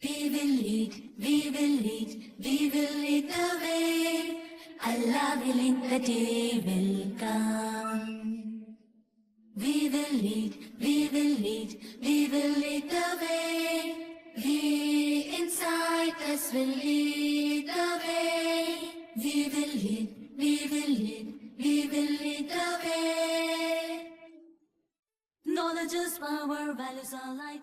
We will lead, we will lead, we will lead the way. Allah willing, the day will come. We will lead, we will lead, we will lead the way. We inside us will lead the way. We will lead, we will lead, we will lead the way. Knowledge is power, values are light.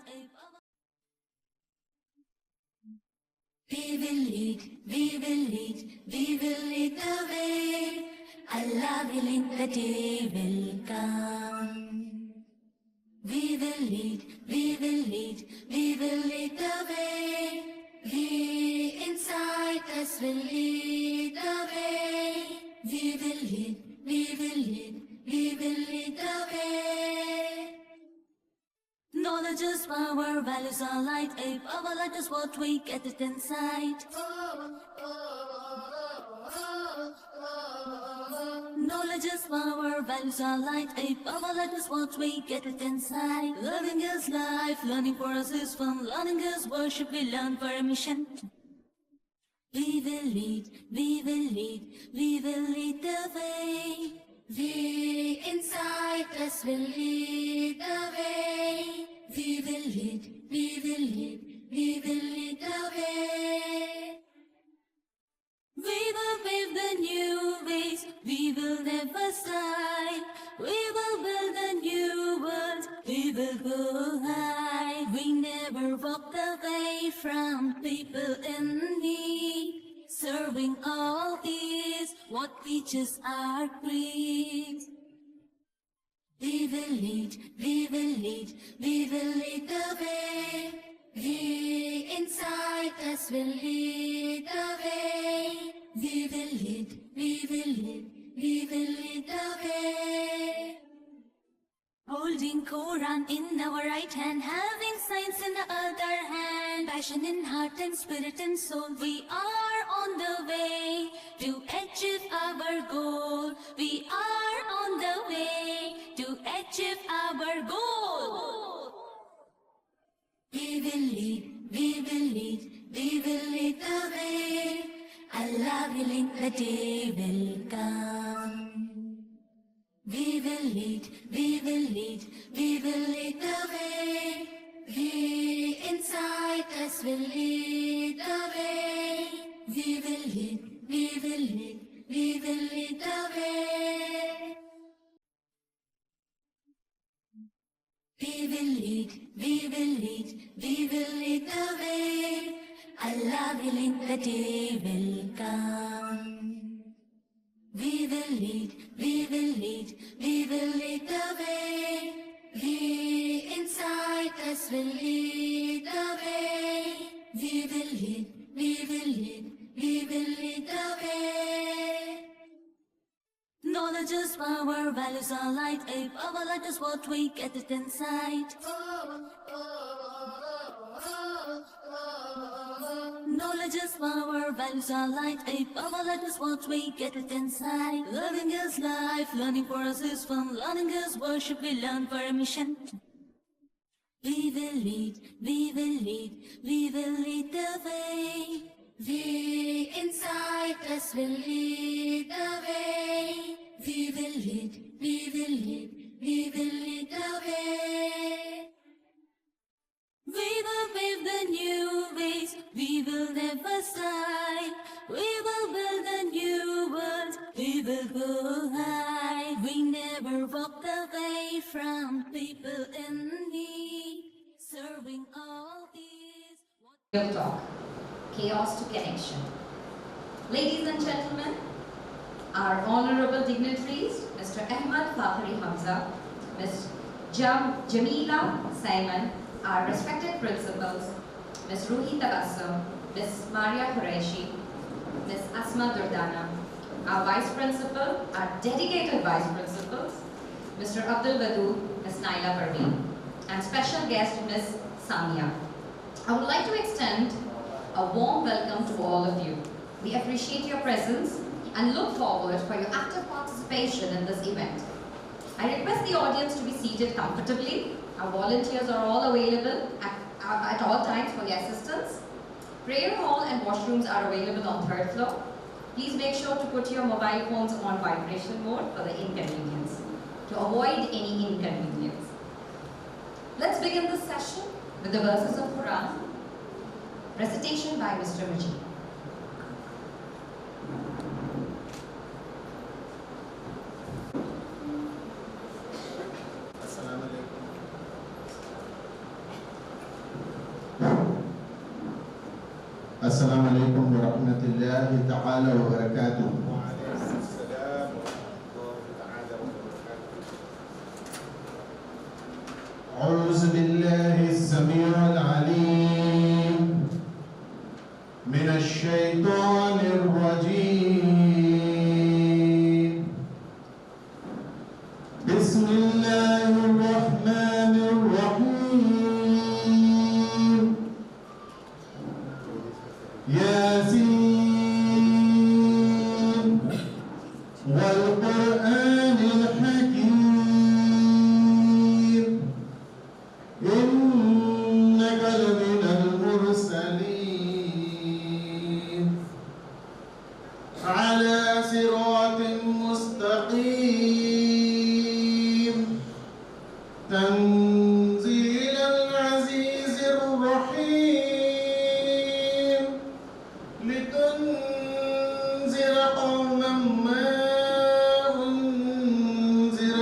We will lead, we will lead, we will lead the way. Allah willing, the day will come. We will lead, we will lead, we will lead the way. We inside us will lead the way. We will lead, we will lead, we will lead the way. Knowledge is power, values are light. A power light is what we get it inside. Knowledge is power, values are light. A power light is what we get it inside. Learning is life, learning for us is fun. Learning is worship, we learn for a mission. We will lead, we will lead, we will lead the way. We inside us will lead the way. We will lead, we will lead, we will lead the way. We will pave the new ways, we will never sigh. We will build a new world, we will go high. We never walk away from people in need. Serving all is what teaches our creed. We will lead, we will lead, we will lead the way. We inside us will lead the way. We will lead, we will lead, we will lead the way. Holding Quran in our right hand, having science in the other hand, passion in heart and spirit and soul, we are on the way to achieve our goal. We are on the way to achieve our goal. We will lead, we will lead, we will lead the way. Allah willing, the day will come. We will lead, we will lead, we will lead the way. We inside us will lead the way. We will lead, we will lead, we will lead the way. We will lead, we will lead, we will lead the way. Allah willing, the day will come. We will lead, we will lead, we will lead the way. We inside us will lead the way. We will lead, we will lead, we will lead the way. Knowledge is power, values are light. A power light is what we get it inside. Knowledge is power, values are light. A power light is what we get it inside. Learning is life, learning for us is fun. Learning is worship, we learn for a mission. We will lead, we will lead, we will lead the way. We inside us will lead the way. We will lead, we will lead, we will lead the way. We will pave the new ways, we will never sigh. We will build a new world, we will go high. We never walk away from people in need. Serving all is Real talk, chaos to connection. Ladies and gentlemen, our honorable dignitaries, Mr. Ahmad, Fakhri, Hamza, Ms. Jamilah Samian, our respected principals, Ms. Ruhi Tabassum, Ms. Maria Qureshi, Ms. Asma Durdana, our vice principal, our dedicated vice principals, Mr. Abdul Wadud, Ms. Naila Parveen, and special guest Ms. Samia. I would like to extend a warm welcome to all of you. We appreciate your presence and look forward for your active participation in this event. I request the audience to be seated comfortably. Our volunteers are all available at all times for your assistance. Prayer hall and washrooms are available on 3rd floor. Please make sure to put your mobile phones on vibration mode for the inconvenience, to avoid any inconvenience. Let's begin this session with the verses of Quran, recitation by Mr. Majid. Assalamu alaikum wa rahmatullahi ta'ala wa barakatuh. وعليكم السلام ورحمة الله تعالى وبركاته. أعوذ بالله السميع العليم من الشيطان الرجيم. بسم الله الرحمن الرحيم. ياسين والقرآن الحكيم إنك لمن المرسلين على صراط مستقيم تنزيل العزيز الرحيم لتنذر قوما ما أنذر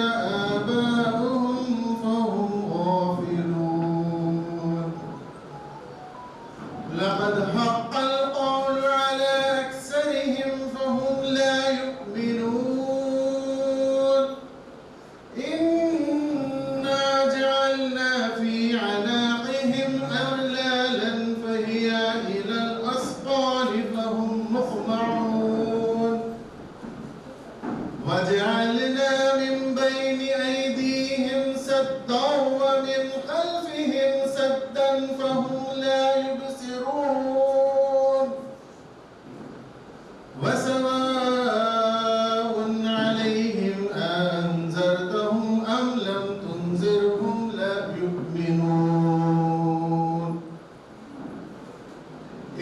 آباؤهم فهم غافلون لقد حق القول على أكثرهم فهم لا يؤمنون إنا جعلنا في عناقهم أغلالا فهي إلى الأسقال فهم مقمعون وجعلنا من بين أيديهم سدا ومن خلفهم سدا فهم لا يبصرون وسواء عليهم أأنذرتهم أم لم تنذرهم لا يؤمنون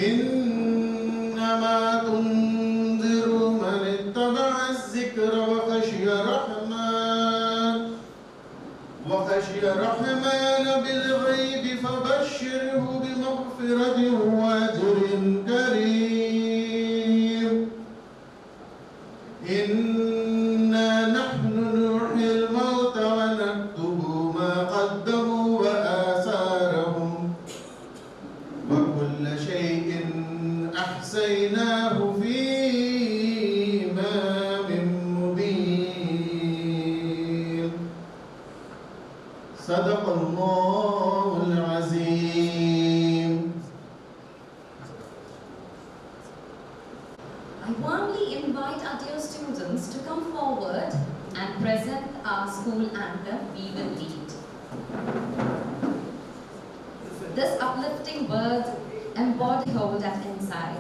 إنما تنذر من اتبع الذكر وخشي الرحمن بالغيب فبشره بمغفرة وأجر كريم إنا نحن نحيي الموتى ونكتب ما قدموا وآثارهم وكل شيء أحصيناه في إمام مبين صدق الله العظيم. I warmly invite our dear students to come forward and present our school anthem, We Will Lead. This uplifting word embodies hold us inside.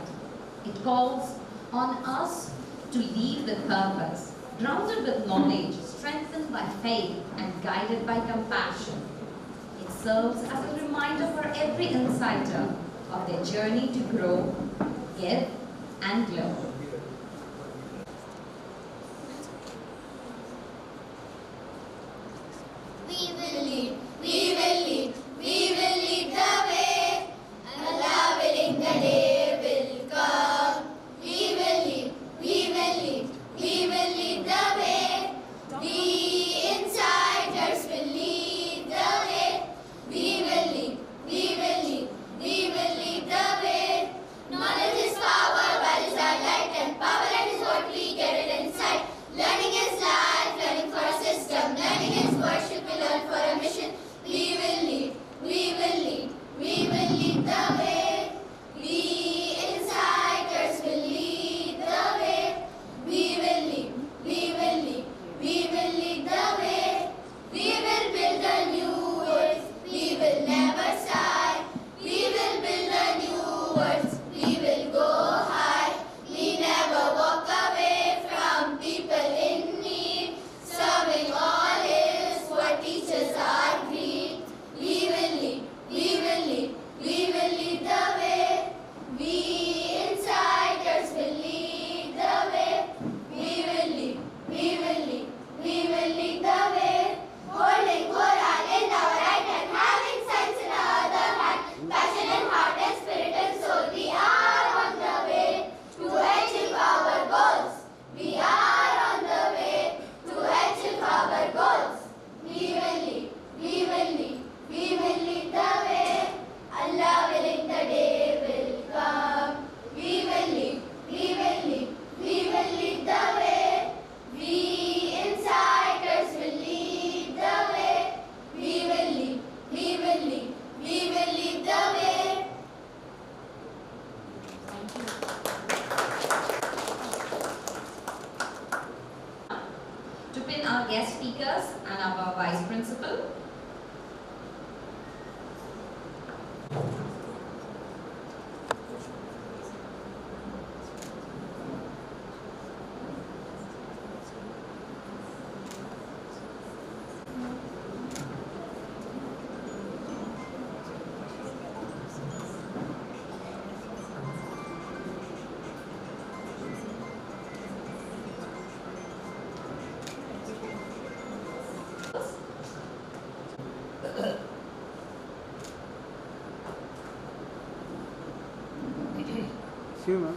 It calls on us to lead with purpose, grounded with knowledge, strengthened by faith, and guided by compassion. It serves as a reminder for every insider of their journey to grow, give, and glow. We will lead, we will lead, we will lead the way. Allah willing the day will come. We will lead, we will lead, we will lead the way. The insiders will lead the way. We will lead, we will lead, we will lead the way. Knowledge is power, values are light Humor.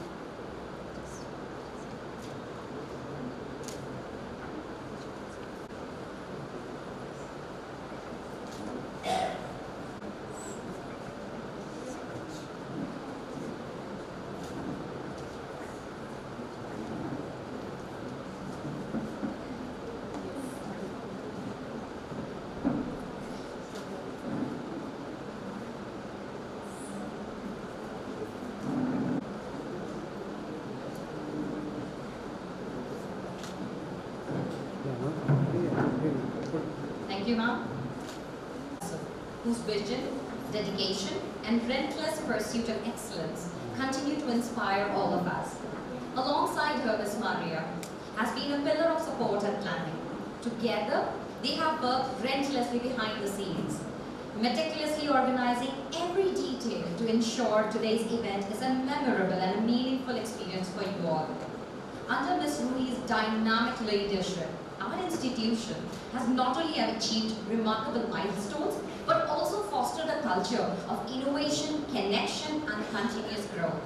Thank you, ma'am. Whose vision, dedication, and relentless pursuit of excellence continue to inspire all of us. Alongside her, Miss Maria has been a pillar of support and planning. Together, they have worked relentlessly behind the scenes, meticulously organizing every detail to ensure today's event is a memorable and a meaningful experience for you all. Under Ms. Ruhi's dynamic leadership, our institution has not only achieved remarkable milestones, but also fostered a culture of innovation, connection, and continuous growth.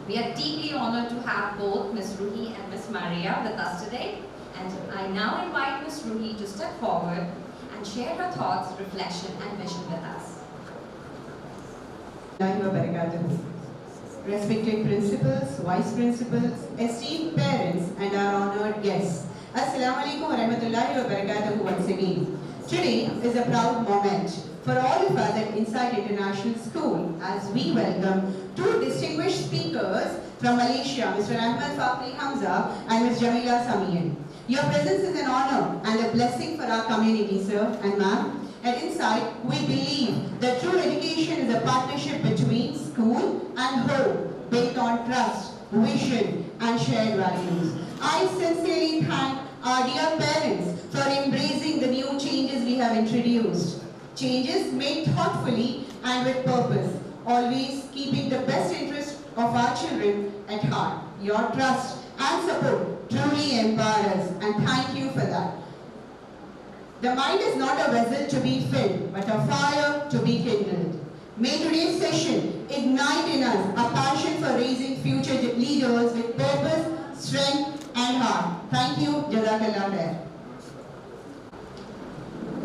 We are deeply honored to have both Ms. Ruhi and Ms. Maria with us today, and I now invite Ms. Ruhi to step forward and share her thoughts, reflection, and vision with us. Respected principals, vice principals, esteemed parents, and our honored guests. Assalamu alaikum wa rahmatullahi wa barakatuhu once again. Today is a proud moment for all of us at Insight International School as we welcome two distinguished speakers from Malaysia, Mr. Ahmad Fakhri Hamza and Ms. Jamilah Samian. Your presence is an honor and a blessing for our community, sir and ma'am. At Insight, we believe that true education is a partnership between school and home, built on trust, vision, and shared values. I sincerely thank our dear parents for embracing the new changes we have introduced. Changes made thoughtfully and with purpose, always keeping the best interest of our children at heart. Your trust and support truly empower us, and thank you for that. The mind is not a vessel to be filled, but a fire to be kindled. May today's session ignite in us a passion for raising future leaders with purpose, strength, and heart. Thank you. Jazakallah khair.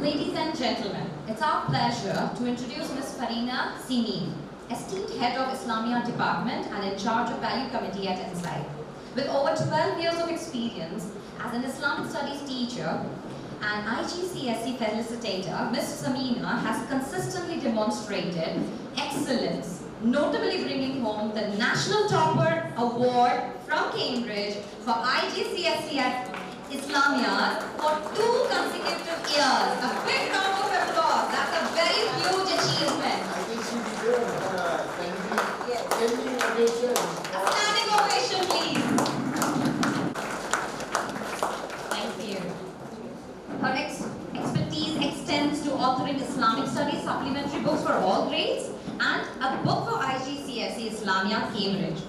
Ladies and gentlemen, it's our pleasure to introduce Ms. Jamilah Samian, esteemed head of Islamia Department and in charge of Value Committee at Insight. With over 12 years of experience as an Islamic Studies teacher and IGCSE facilitator, Ms. Samian has consistently demonstrated excellence, notably bringing home the National Topper Award from Cambridge for IGCSE at Islamia for 2 consecutive years. A big round of applause. That's a very huge achievement. I think she deserves standing ovation. A standing ovation, please. Thank you. Her expertise extends to authoring Islamic Studies supplementary books for all grades and a book for IGCSE Islamia Cambridge.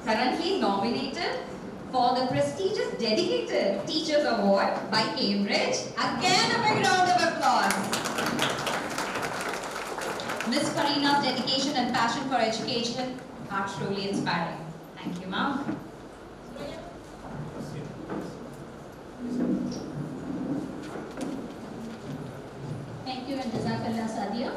Currently nominated for the prestigious Dedicated Teachers Award by Cambridge. Again, a big round of applause. Ms. Farina's dedication and passion for education are truly inspiring. Thank you, ma'am. Thank you and Jazakallah Sadia.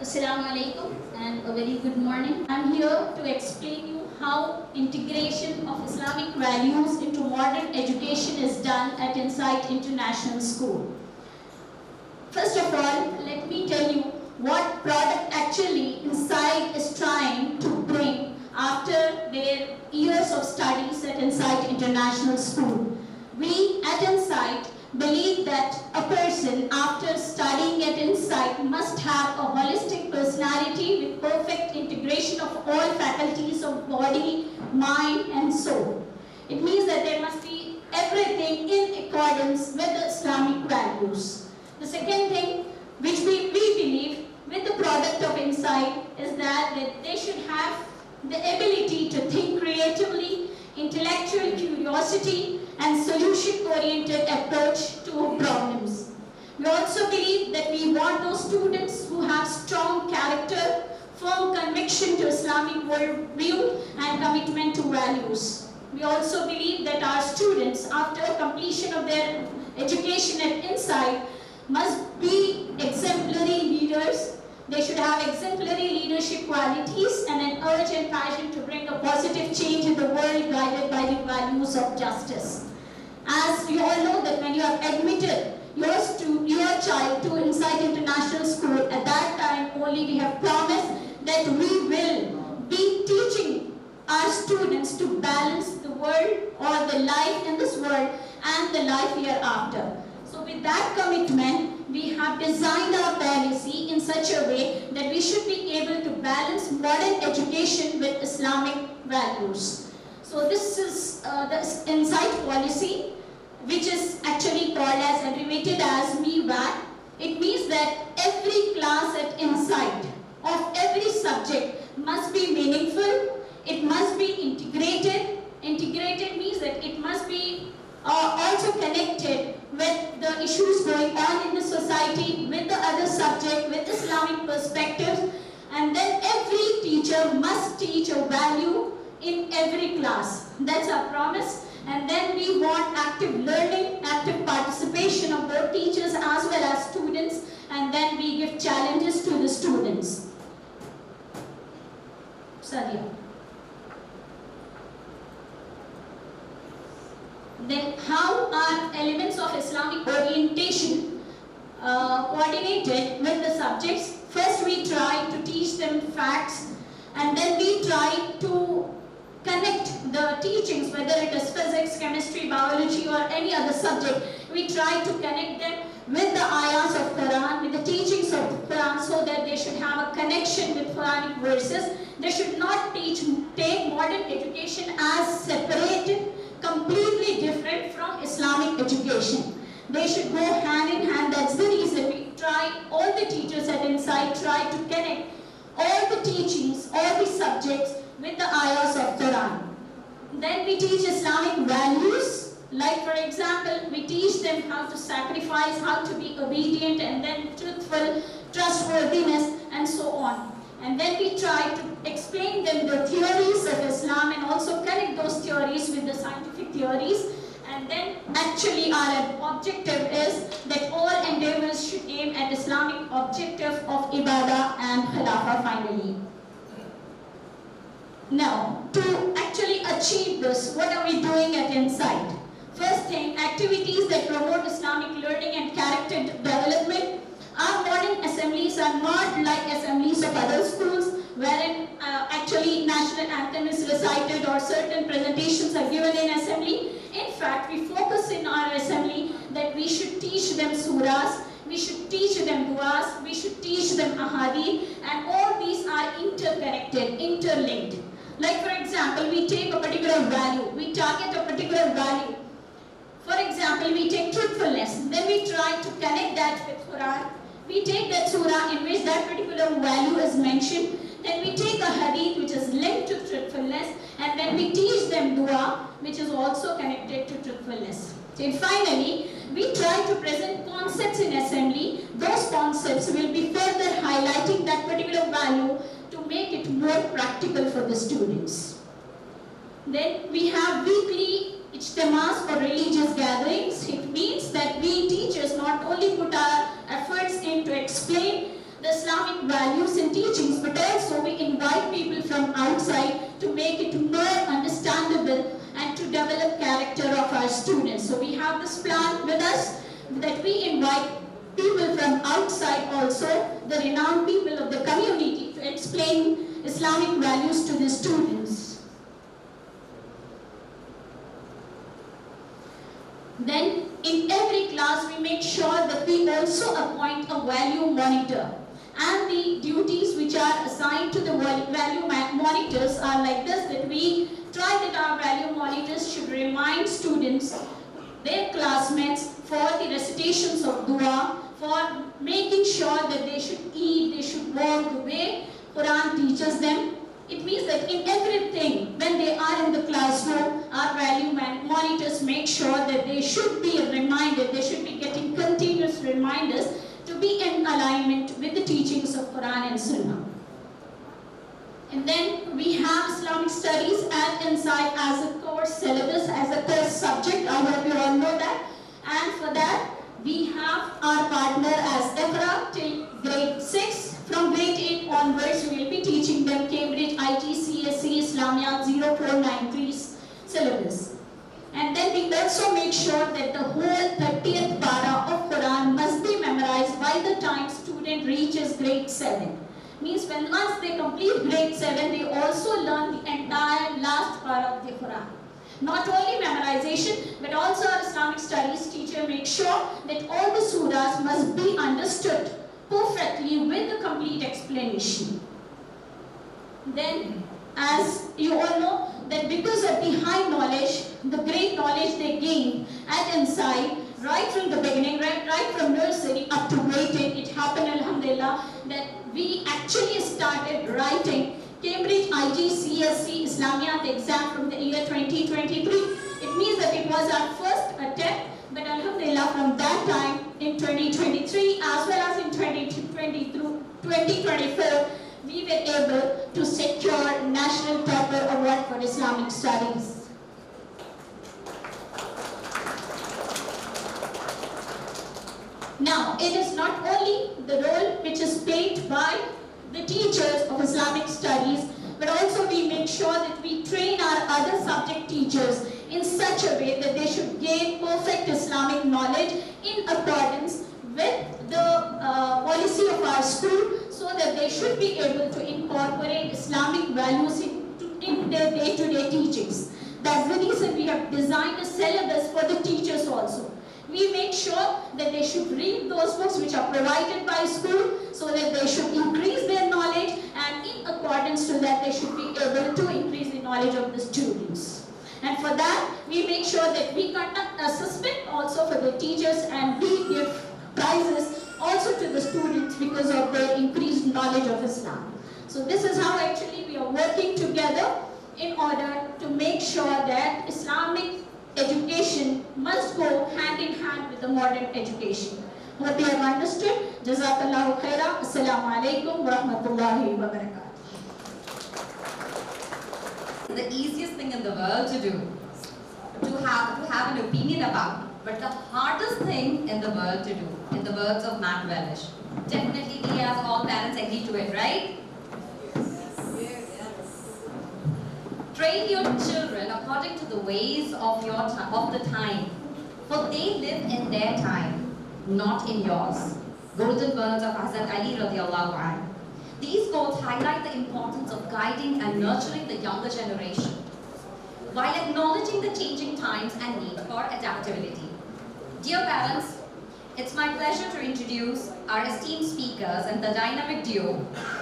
Assalamu alaikum and a very good morning. I'm here to explain you how integration of Islamic values into modern education is done at Insight International School. First of all, let me tell you what product actually Insight is trying to bring after their years of studies at Insight International School. We at Insight believe that a person after studying at Insight must have a holistic personality personality with perfect integration of all faculties of body, mind and soul. It means that there must be everything in accordance with the Islamic values. The second thing which we believe with the product of insight is that they should have the ability to think creatively, intellectual curiosity and solution-oriented approach to problems. We also believe that we want those students who have strong character, firm conviction to Islamic worldview and commitment to values. We also believe that our students, after completion of their education at Insight, must be exemplary leaders. They should have exemplary leadership qualities and an urge and passion to bring a positive change in the world guided by the values of justice. As you all know that when you have admitted your child to Insight International School, at that time only we have promised that we will be teaching our students to balance the world or the life in this world and the life hereafter. So with that commitment, we have designed our policy in such a way that we should be able to balance modern education with Islamic values. So this is the Insight policy, which is actually called as abbreviated as MEVAT. It means that every class at Insight of every subject must be meaningful, it must be integrated. Integrated means that it must be also connected with the issues going on in the society, with the other subject, with Islamic perspectives, and then every teacher must teach a value in every class. That's our promise. And then we want active learning, active participation of both teachers as well as students, and then we give challenges to the students. Sadia. Then how are elements of Islamic orientation coordinated with the subjects? First we try to teach them facts, and then we try to connect the teachings, whether it is physics, chemistry, biology or any other subject. We try to connect them with the ayahs of Quran, with the teachings of the Quran, so that they should have a connection with Quranic verses. They should not take modern education as separated, completely different from Islamic education. They should go hand in hand. That's the reason we try, all the teachers at Insight try to connect all the teachings, all the subjects with the ayahs of Quran. Then we teach Islamic values. Like for example, we teach them how to sacrifice, how to be obedient, and then truthful, trustworthiness, and so on. And then we try to explain them the theories of Islam and also connect those theories with the scientific theories. And then actually our objective is that all endeavors should aim at Islamic objective of Ibadah and Khilafah finally. Now, to actually achieve this, what are we doing at Insight? First thing, activities that promote Islamic learning and character development. Our modern assemblies are not like assemblies of other schools, wherein actually national anthem is recited or certain presentations are given in assembly. In fact, we focus in our assembly that we should teach them surahs, we should teach them du'as, we should teach them ahadith, and all these are interconnected, interlinked. Like for example, we take a particular value, we target a particular value. For example, we take truthfulness, then we try to connect that with Quran. We take that surah in which that particular value is mentioned, then we take a hadith which is linked to truthfulness, and then we teach them dua which is also connected to truthfulness. And finally, we try to present concepts in assembly. Those concepts will be further highlighting that particular value to make it more practical for the students. Then we have weekly ijtimas or religious gatherings. It means that we teachers not only put our efforts in to explain the Islamic values and teachings, but also we invite people from outside to make it more understandable and to develop character of our students. So we have this plan with us that we invite people from outside also, the renowned people of the community, to explain Islamic values to the students. Then in every class we make sure that we also appoint a value monitor and the duties which are to the value monitors are like this, that we try that our value monitors should remind students, their classmates, for the recitations of dua, for making sure that they should eat, they should walk the way Quran teaches them. It means that in everything, when they are in the classroom, our value monitors make sure that they should be reminded, they should be getting continuous reminders to be in alignment with the teachings of Quran and Sunnah. And then we have Islamic studies at inside as a course syllabus, as a course subject. I hope you all know that. And for that, we have our partner as Iqra till grade 6. From grade 8 onwards, we will be teaching them Cambridge IGCSE Islamia 0493 syllabus. And then we also make sure that the whole 30th para of Quran must be memorized by the time student reaches grade 7. Means when once they complete grade 7, they also learn the entire last para of the Quran. Not only memorization, but also our Islamic studies teacher makes sure that all the surahs must be understood perfectly with the complete explanation. Then, as you all know, that because of the high knowledge, the great knowledge they gain at inside, right from the beginning, right from nursery up to grade 8, it happened, alhamdulillah, that we actually started writing Cambridge IGCSE Islamiyat exam from the year 2023. It means that it was our first attempt, but alhamdulillah, from that time in 2023 as well as in 2024, we were able to secure National Topper Award for Islamic Studies. Now, it is not only the role which is played by the teachers of Islamic studies, but also we make sure that we train our other subject teachers in such a way that they should gain perfect Islamic knowledge in accordance with the policy of our school, so that they should be able to incorporate Islamic values in their day-to-day teachings. That's the reason we have designed a syllabus for the teachers also. We make sure that they should read those books which are provided by school, so that they should increase their knowledge, and in accordance to that they should be able to increase the knowledge of the students. And for that, we make sure that we conduct assessment also for the teachers, and we give prizes also to the students because of their increased knowledge of Islam. So this is how actually we are working together in order to make sure that Islamic education must go hand in hand with the modern education. Hope you have understood. Jazakallahu khaira. Assalamu alaikum wa rahmatullahi wa barakatuh. The easiest thing in the world to do, to have an opinion about, but the hardest thing in the world to do, in the words of Matt Wellish. Definitely we as all parents agree to it, right? Train your children according to the ways of the time, for they live in their time, not in yours. Golden words of Hazrat Ali radiallahu anhu. These quotes highlight the importance of guiding and nurturing the younger generation, while acknowledging the changing times and need for adaptability. Dear parents, it's my pleasure to introduce our esteemed speakers and the dynamic duo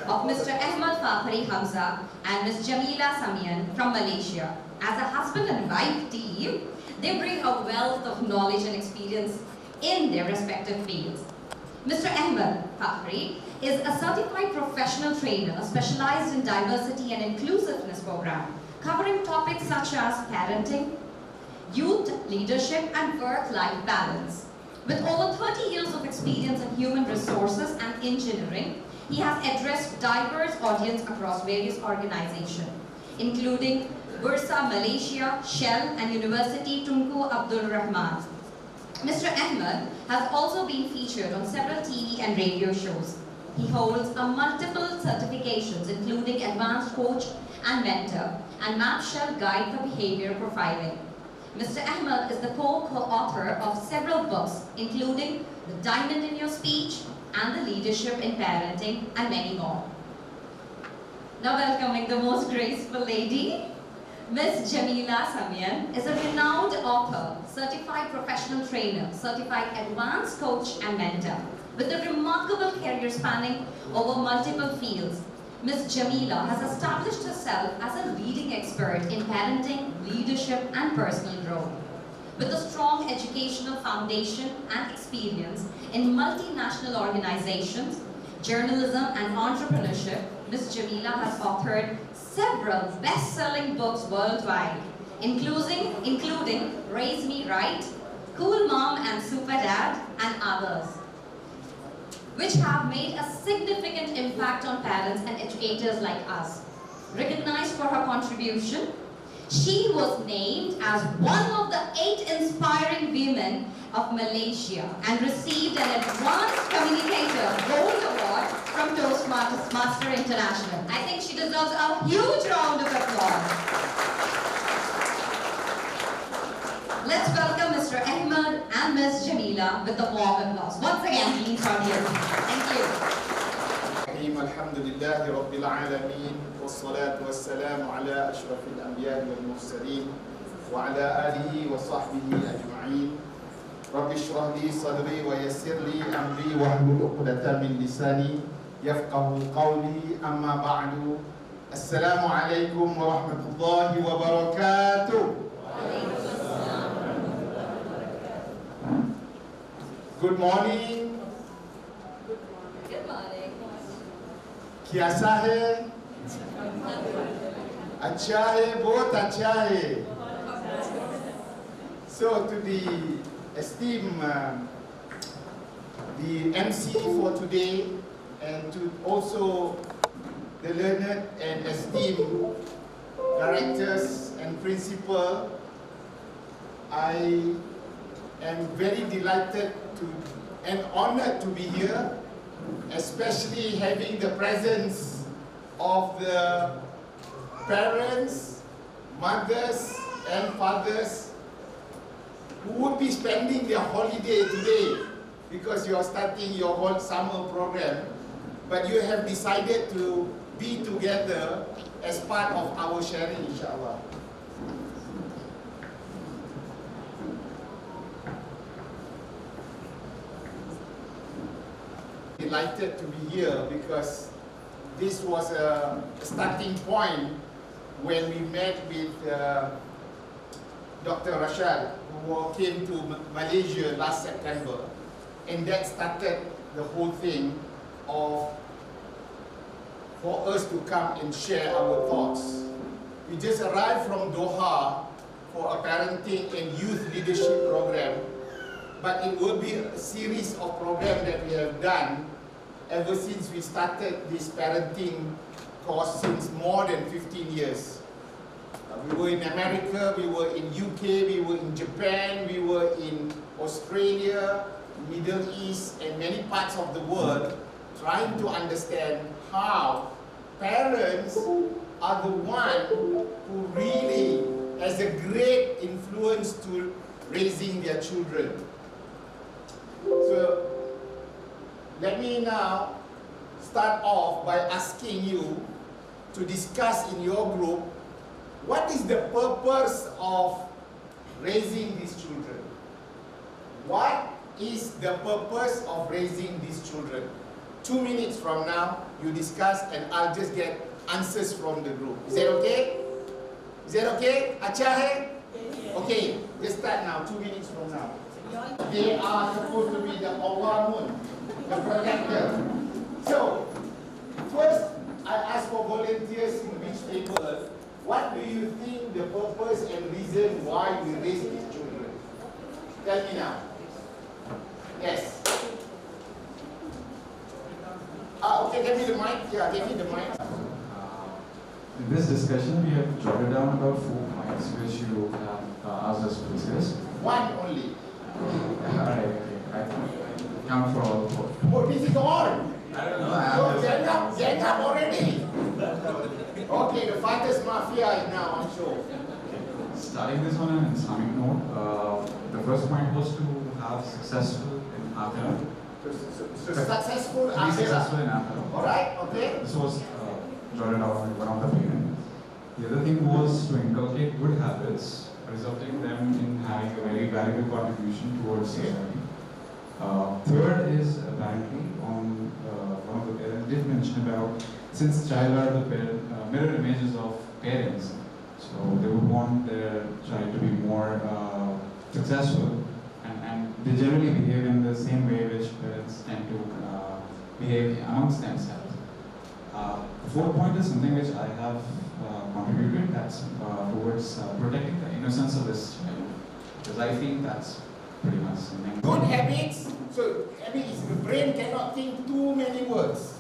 of Mr. Ahmad Fakhri Hamza and Ms. Jamilah Samian from Malaysia. As a husband and wife team, they bring a wealth of knowledge and experience in their respective fields. Mr. Ahmad Fakhri is a certified professional trainer specialized in diversity and inclusiveness program, covering topics such as parenting, youth leadership, and work-life balance. With over 30 years of experience in human resources and engineering, he has addressed diverse audience across various organizations, including Bursa Malaysia, Shell, and University Tunku Abdul Rahman. Mr. Ahmad has also been featured on several TV and radio shows. He holds multiple certifications, including Advanced Coach and Mentor, and Map Shell Guide for Behavior Profiling. Mr. Ahmad is the co-author of several books, including The Diamond in Your Speech and The Leadership in Parenting, and many more. Now welcoming the most graceful lady, Ms. Jamilah Samian is a renowned author, certified professional trainer, certified advanced coach and mentor, with a remarkable career spanning over multiple fields. Ms. Jamilah has established herself as a leading expert in parenting, leadership, and personal growth. With a strong educational foundation and experience in multinational organizations, journalism, and entrepreneurship, Ms. Jamilah has authored several best-selling books worldwide, including Raise Me Right, Cool Mom and Super Dad, and others, which have made a significant impact on parents and educators like us. Recognized for her contribution, she was named as one of the 8 inspiring women of Malaysia and received an Advanced Communicator Gold Award from Toastmaster International. I think she deserves a huge round of applause. Let's welcome Mr. Ahmad and Ms. Jamilah with a warm applause. Once again, please, audience. Thank you. الحمد لله رب العالمين والصلاة والسلام على أشرف الأنبياء والمرسلين وعلى آله وصحبه أجمعين. رب اشرح لي صدري ويسر لي أمري واحلل عقدة من لساني يفقه قولي. أما بعد، السلام عليكم ورحمة الله وبركاته. Good morning. Good morning. कैसा है? अच्छा है, बहुत अच्छा है. So to the esteemed the MC for today, and to also the learned and esteemed directors and principal, I am very delighted and honored to be here, especially having the presence of the parents, mothers and fathers who would be spending their holiday today because you are starting your whole summer program, but you have decided to be together as part of our sharing, inshallah. Delighted to be here because this was a starting point when we met with Dr. Rashad, who came to Malaysia last September, and that started the whole thing of for us to come and share our thoughts. We just arrived from Doha for a parenting and youth leadership program, but it will be a series of programs that we have done ever since we started this parenting course since more than 15 years. We were in America, we were in UK, we were in Japan, we were in Australia, Middle East, and many parts of the world, trying to understand how parents are the one who really has a great influence to raising their children. So let me now start off by asking you to discuss in your group what is the purpose of raising these children. What is the purpose of raising these children? 2 minutes from now, you discuss and I'll just get answers from the group. Is that okay? Is that okay? Acha hai? Okay, let's start now, 2 minutes from now. They are supposed to be the Awamun, the protector. So, first, I ask for volunteers in which table. What do you think the purpose and reason why we raise these children? Tell me now. Yes. Okay, give me the mic. Yeah, give me the mic. In this discussion, we have jotted down about 4 points which you have asked us to discuss. One only. Alright, okay. I count for all 4. Oh, this is all. I don't know. Get up already. Okay, the Father's Mafia is now on show. Starting this on an Islamic note, the first point was to have successful in Akhirah. Successful To be successful in Akhirah. Alright, okay. This was jotted out in one of the payments. The other thing was to inculcate good habits, resulting them in having a very valuable contribution towards society. Third is apparently on one of the parents did mention about since child are the mirror images of parents, so they would want their child to be more successful, and they generally behave in the same way which parents tend to behave amongst themselves. The fourth point is something which I have contributed, that's towards protecting the innocence of this child, because I think that's pretty much something. Good habits. So habits, the brain cannot think too many words.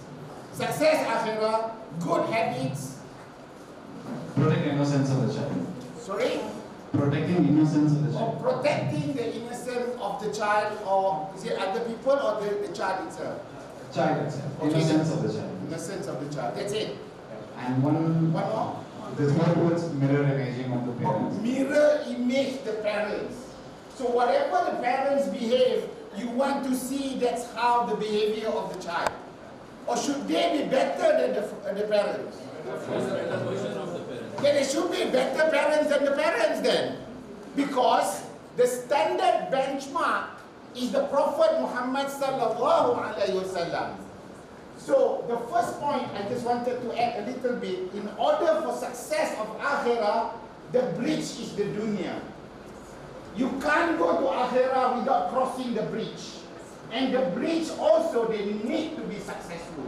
Success akhirah, good habits. Protect the innocence of the child. Sorry? Protecting innocence of the Or child. protecting the innocence of the child, or is it other people or the child itself? Child itself. Okay. Innocence of the child. Innocence of the child. That's it. And one more? there's more towards mirror imaging of the parents. Mirror image the parents. So whatever the parents behave, you want to see that's how the behavior of the child. Or should they be better than the parents? Yeah, they should be better parents than the parents then. Because the standard benchmark is the Prophet Muhammad sallallahu alaihi wasallam. So the first point I just wanted to add a little bit, in order for success of akhirah, the bridge is the dunya. You can't go to akhirah without crossing the bridge. And the bridge also, they need to be successful.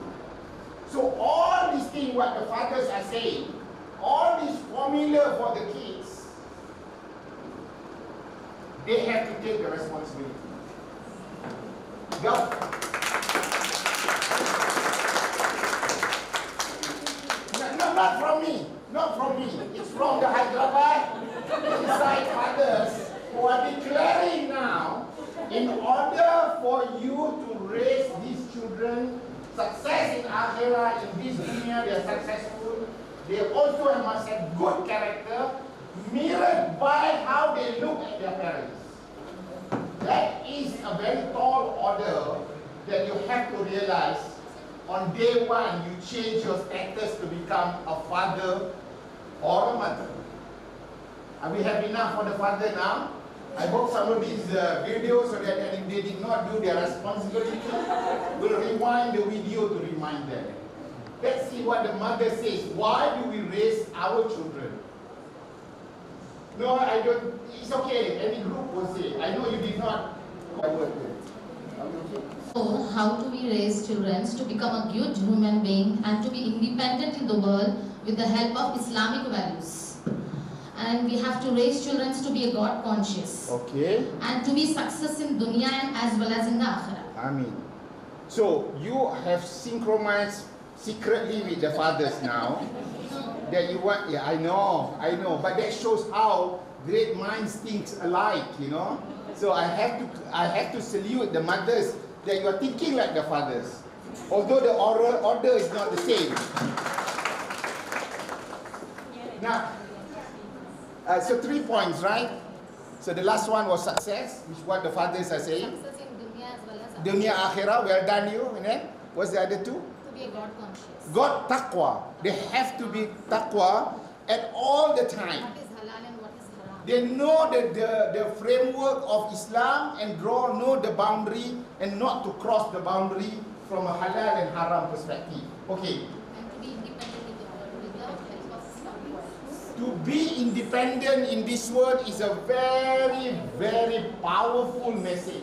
So all these things what the fathers are saying, all this formula for the kids, they have to take the responsibility. Go. No, not from me. Not from me. It's from the Hyderabad inside fathers who are declaring now, in order for you to raise these children, success in akhirah, in this dunya, they are successful. They also must have good character, mirrored by how they look at their parents. That is a very tall order that you have to realize. On day one, you change your status to become a father or a mother. Are we have enough for the father now? I hope some of these videos, so that if they did not do their responsibility, will rewind the video to remind them. Let's see what the mother says. Why do we raise our children? No, I don't. It's okay. Any group will say. I know you did not. So, how do we raise children to become a good human being and to be independent in the world with the help of Islamic values? And we have to raise children to be God conscious. Okay. And to be success in dunya and as well as in the akhirah. Amen. So you have synchronized secretly with the fathers now. That you want, yeah, I know, but that shows how great minds think alike, you know. So I have to salute the mothers that you are thinking like the fathers, although the oral order is not the same. Now, so 3 points, right? So the last one was success, which is what the fathers are saying. Success in dunya as well as Dunya akhirah, well done you. And then, what's the other two? to be a God conscious. God taqwa. They have to be taqwa at all the time. What is halal and what is haram? They know the framework of Islam and know the boundary and not to cross the boundary from a halal and haram perspective. Okay. And to be independent in the world with the help of Islamic values. To be independent in this world is a very, very powerful message.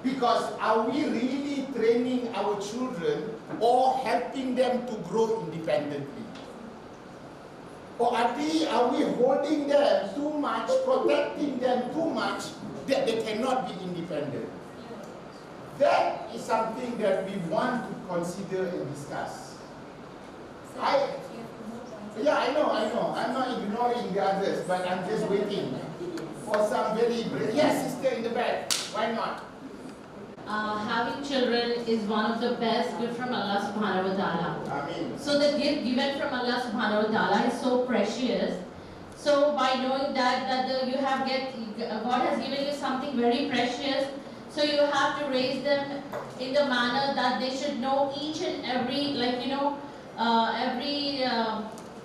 Because are we really training our children or helping them to grow independently? Or are we holding them too much, protecting them too much that they cannot be independent? That is something that we want to consider and discuss. Yeah, I know. I'm not ignoring the others, but I'm just waiting for some very brave. Yes, sister in the back. Why not? Having children is one of the best gifts from Allah subhanahu wa ta'ala. Ameen. So the gift given from Allah subhanahu wa ta'ala is so precious. So by knowing that God has given you something very precious, so you have to raise them in the manner that they should know each and every,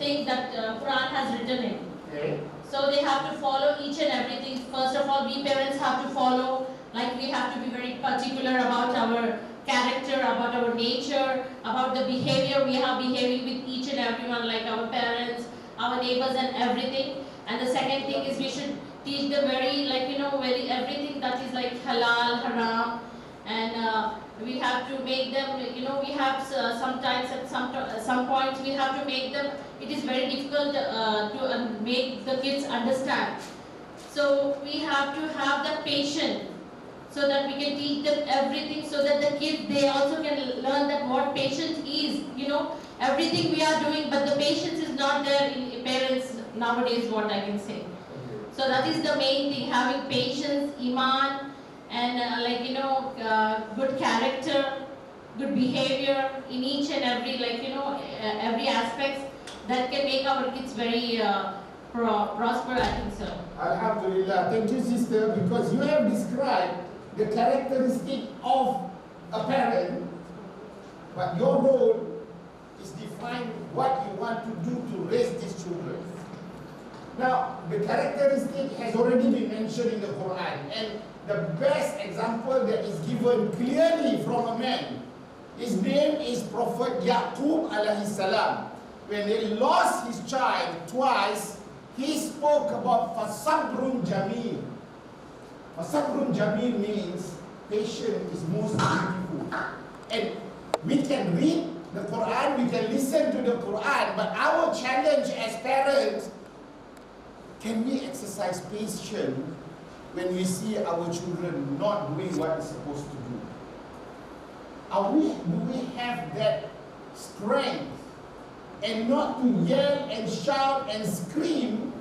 thing that Quran has written in. Okay. So they have to follow each and everything. First of all, we parents have to follow, like we have to be very particular about our character, about our nature, about the behavior we are behaving with each and everyone, like our parents, our neighbors and everything. And the second thing is we should teach them very, like, you know, very everything that is like halal, haram, and we have to make them, you know, we have sometimes at some points we have to make them, it is very difficult to make the kids understand. So we have to have that patience so that we can teach them everything, so that the kids, they also can learn that what patience is. You know, everything we are doing, but the patience is not there in parents nowadays, what I can say. So that is the main thing, having patience, iman, and like, you know, good character, good behavior in each and every, like, you know, every aspect that can make our kids very prosper, I think so. Alhamdulillah, thank you, sister, because you have described the characteristic of a parent, but your role is define what you want to do to raise these children. Now, the characteristic has already been mentioned in the Quran, and the best example that is given clearly from a man, his name is Prophet Yaqub alayhi salam. When he lost his child twice, he spoke about fasabrun jameel. Fasabrun jameel means patience is most beautiful. And we can read the Quran, we can listen to the Quran, but our challenge as parents, can we exercise patience when we see our children not doing what they're supposed to do? Do we have that strength and not to yell and shout and scream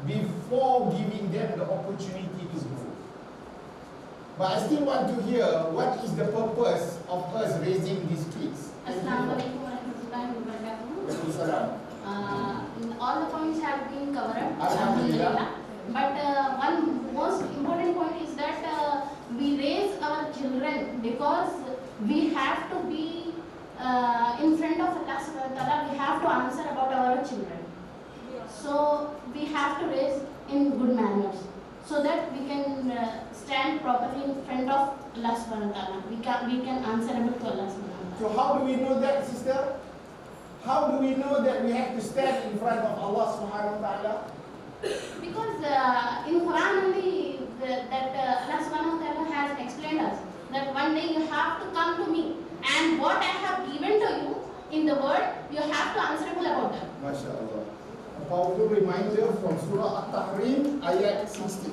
before giving them the opportunity to grow? But I still want to hear what is the purpose of us raising these kids. Assalamualaikum warahmatullahi wabarakatuh. All the points have been covered. Alhamdulillah. But one most important point is that we raise our children because we have to be in front of Allah subhanahu wa ta'ala. We have to answer about our children. So we have to raise in good manners so that we can stand properly in front of Allah subhanahu wa ta'ala. We can answerable to Allah subhanahu wa ta'ala. So how do we know that, sister? How do we know that we have to stand in front of Allah subhanahu wa ta'ala? Because in Quran only that Allah subhanahu wa ta'ala has explained us that one day you have to come to me, and what I have given to you in the word, you have to answerable about that. MashaAllah. A powerful reminder from Surah At-Tahrim,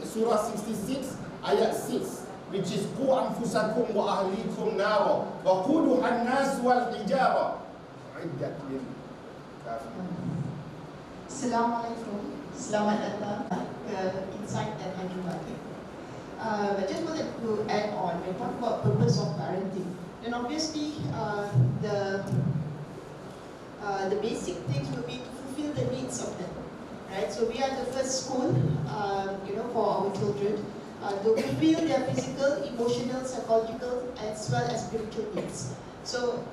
Surah 66, Ayat 6, which is Qu anfusakum wa ahlikum nara wa quduha an-nas wal hijara. Assalamualaikum. Selamat datang Insight and Educating. I just wanted to add on, when we talk about purpose of parenting, then obviously the basic things will be to fulfill the needs of them, right? So we are the first school, for our children to fulfill their physical, emotional, psychological, as well as spiritual needs. So,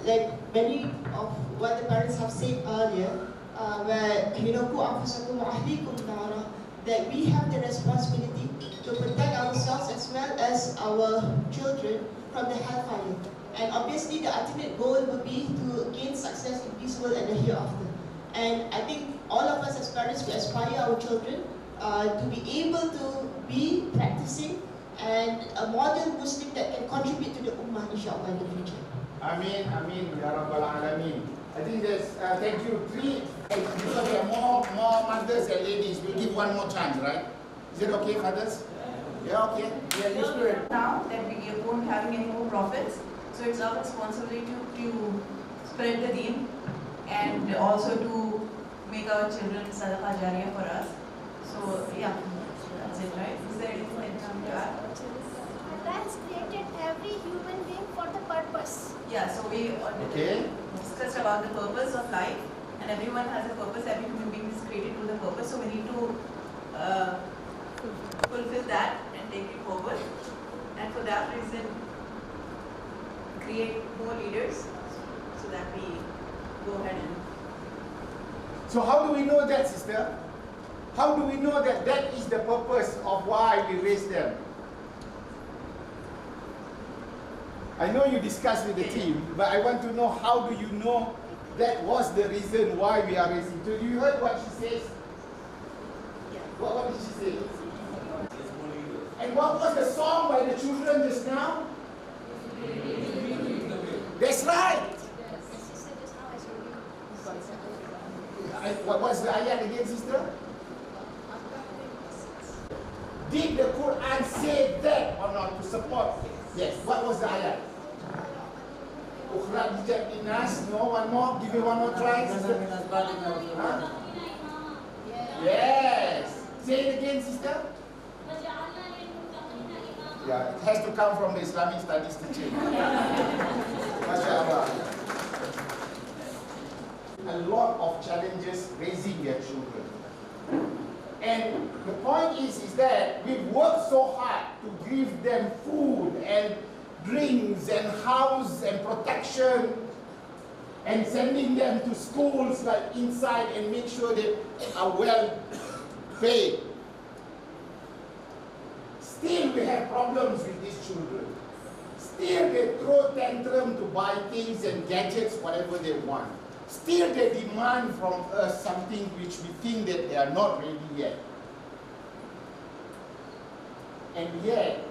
like many of what the parents have said earlier, where that we have the responsibility to protect ourselves as well as our children from the hellfire. And obviously, the ultimate goal will be to gain success in this world and the hereafter. And I think all of us as parents, we aspire our children to be able to be practicing and a model Muslim that can contribute to the Ummah, inshallah, in the future. Ameen, Ameen, Ya Rabbal Alameen. I think there's, thank you, because there are more mothers and ladies, we'll give one more chance, right? Is it okay, fathers? Yeah, okay. Yeah, you spirit. Now that we won't having any more profits, so it's our responsibility to spread the deen and also to make our children sadaqah jariyah for us. So yeah, that's it, right? Is there anything to add? Allah has created every human being for the purpose. Yeah, so we already discussed about the purpose of life, and everyone has a purpose. Every human being is created to the purpose, so we need to fulfill that and take it forward. And for that reason, create more leaders so that we go ahead and. So how do we know that, sister? How do we know that that is the purpose of why we raise them? I know you discussed with the team, but I want to know, how do you know that was the reason why we are raising? So you heard what she says? What did she say? And what was the song by the children just now? That's right. What's the ayat again, sister? Did the Quran say that or not to support? Yes. What was the ayat? No, one more. Give me one more try. Huh? Yes. Say it again, sister. Yeah, it has to come from the Islamic studies teaching. MashaAllah. A lot of challenges raising their children. And the point is that we've worked so hard to give them food and drinks and house and protection and sending them to schools like inside and make sure they are well paid. Still we have problems with these children. Still they throw tantrum to buy things and gadgets, whatever they want. Still they demand from us something which we think that they are not ready yet. And yet,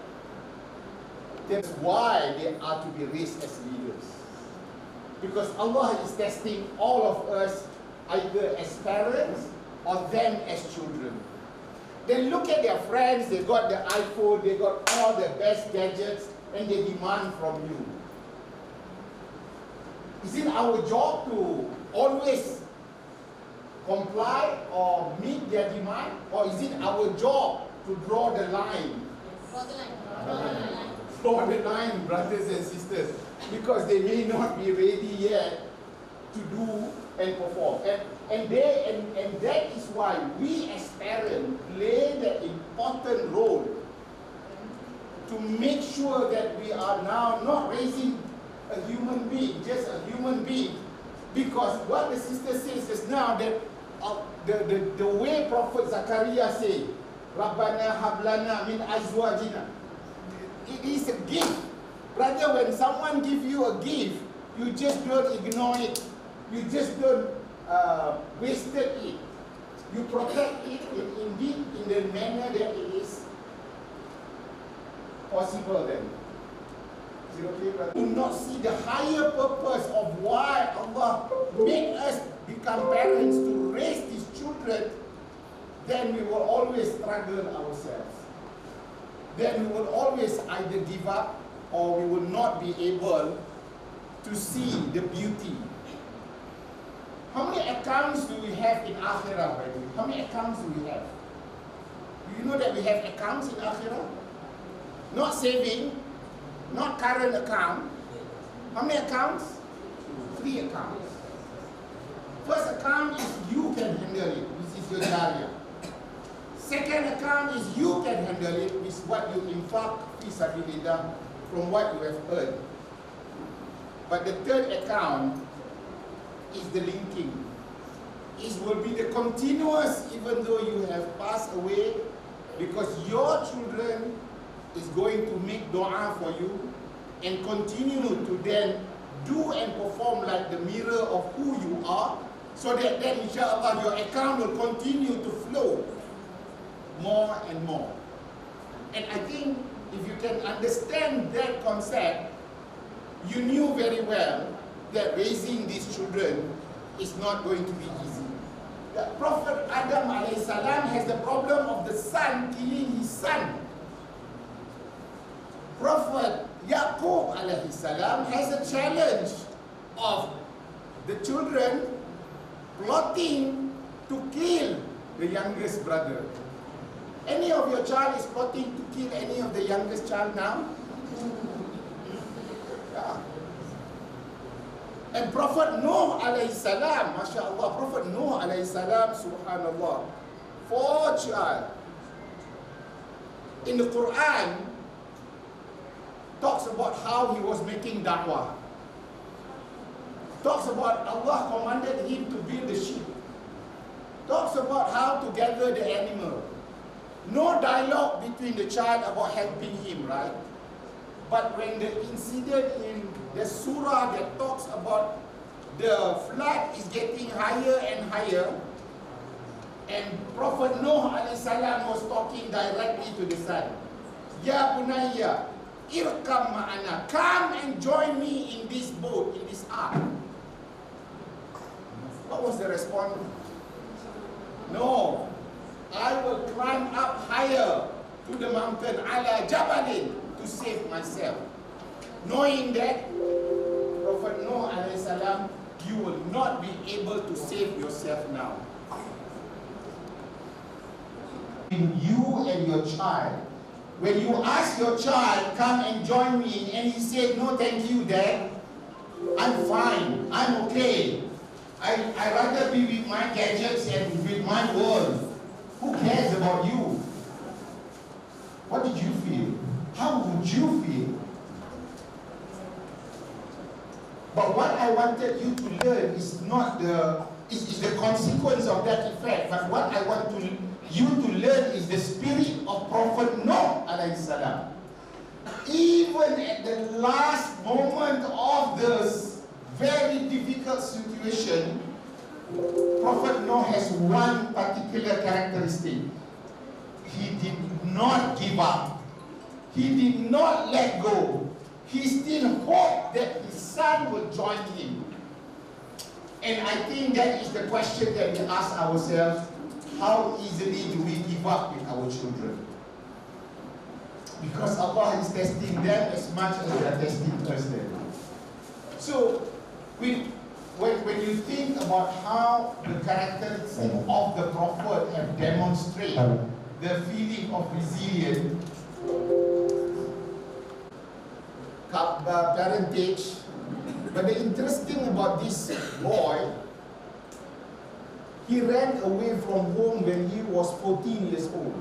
that's why they are to be raised as leaders. Because Allah is testing all of us either as parents or them as children. They look at their friends, they got the iPhone, they got all the best gadgets, and they demand from you. Is it our job to always comply or meet their demand? Or is it our job to draw the line? Draw the line, brothers and sisters, because they may not be ready yet to do and perform. And that is why we as parents play the important role to make sure that we are now not raising a human being, just a human being. Because what the sister says just now, that the way Prophet Zakaria said, Rabbana hablana min azwajina. It is a gift. Brother, when someone gives you a gift, you just don't ignore it. You just don't waste it. You protect it indeed in the manner that it is possible then. Is it okay, brother? Do not see the higher purpose of why Allah made us become parents to raise these children, then we will always struggle ourselves. Then we will always either give up or we will not be able to see the beauty. How many accounts do we have in Akhirah, by the way? How many accounts do we have? Do you know that we have accounts in Akhirah? Not saving, not current account. How many accounts? 3 accounts. First account is you can handle it, which is your jariyah. Second account is you can handle it, which is what you infaq fi sabilillah from what you have earned. But the third account is the linking. It will be the continuous, even though you have passed away, because your children is going to make dua for you and continue to then do and perform like the mirror of who you are, so that then inshallah your account will continue to flow more and more. And I think if you can understand that concept, you knew very well that raising these children is not going to be easy. The Prophet Adam alayhi salam has the problem of the son killing his son. Prophet Yaqub alayhi salam has a challenge of the children plotting to kill the youngest brother. Any of your child is plotting to kill any of the youngest child now? Yeah. And Prophet Nuh alayhi salam, mashallah, Prophet Nuh alayhi salam, subhanallah, 4 child. In the Quran, talks about how he was making da'wah. Talks about Allah commanded him to build the sheep. Talks about how to gather the animal. No dialogue between the child about helping him, right? But when the incident in the surah that talks about the flood is getting higher and higher, and Prophet Nuh alayhi salam was talking directly to the son. Ya bunayya, irkam ma'ana, come and join me in this boat, in this ark. What was the response? No, I will climb up higher to the mountain, ala jabalin, to save myself. Knowing that, Prophet Nuh alayhi salam, you will not be able to save yourself now. In you and your child, when you ask your child, come and join me, and he said, no thank you, Dad, I'm fine, I'm okay. I rather be with my gadgets and with my world. Who cares about you? What did you feel? How would you feel? But what I wanted you to learn is not the consequence of that effect, but what I want you to learn is the spirit of Prophet Nuh alayhi salam. Even at the last moment of this very difficult situation, Prophet Nuh has one particular characteristic. He did not give up. He did not let go. He still hoped that his son will join him. And I think that is the question that we ask ourselves: how easily do we give up with our children? Because Allah is testing them as much as they are testing us then. So, when you think about how the characteristics of the Prophet have demonstrated the feeling of resilience, parentage, but the interesting about this boy, he ran away from home when he was 14 years old.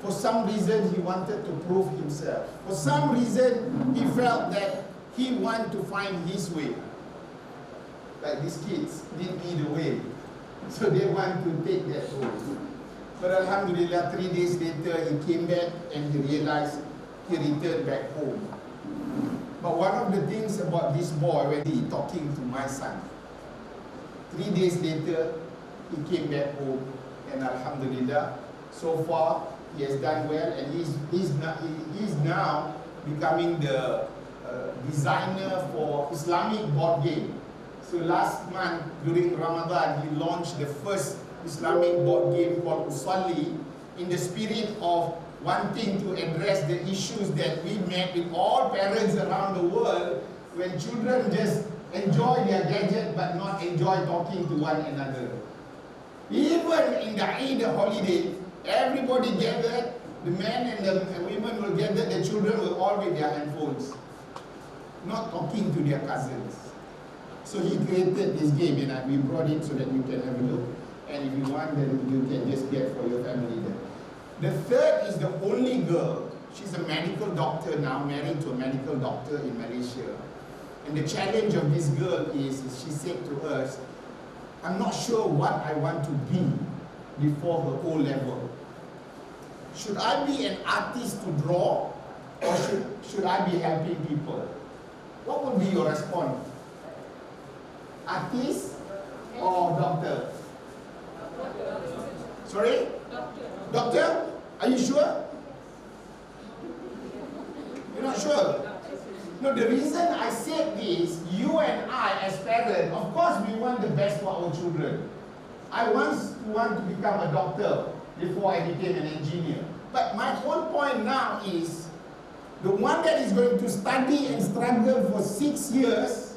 For some reason, he wanted to prove himself. For some reason, he felt that he wanted to find his way. Like these kids did me the way. So they want to take that road. But Alhamdulillah, 3 days later, he came back and he realized he returned back home. But one of the things about this boy, when he talking to my son, 3 days later, he came back home, and Alhamdulillah, so far he has done well, and he's now becoming the designer for Islamic board game. So last month during Ramadan, he launched the first Islamic board game called Usalli, in the spirit of wanting to address the issues that we met with all parents around the world, when children just enjoy their gadget but not enjoy talking to one another. Even in the Eid holiday, everybody gathered, the men and the women will gather, the children will all with their handphones, not talking to their cousins. So he created this game, and we brought it so that you can have a look. And if you want, then you can just get for your family there. The third is the only girl. She's a medical doctor now, married to a medical doctor in Malaysia. And the challenge of this girl is she said to us, I'm not sure what I want to be before her O-level. Should I be an artist to draw, or should I be helping people? What would be your response? Artist or doctor? Sorry? Doctor? Are you sure? You're not sure? No, the reason I said this, you and I as parents, of course we want the best for our children. I once want to become a doctor before I became an engineer. But my whole point now is, the one that is going to study and struggle for 6 years,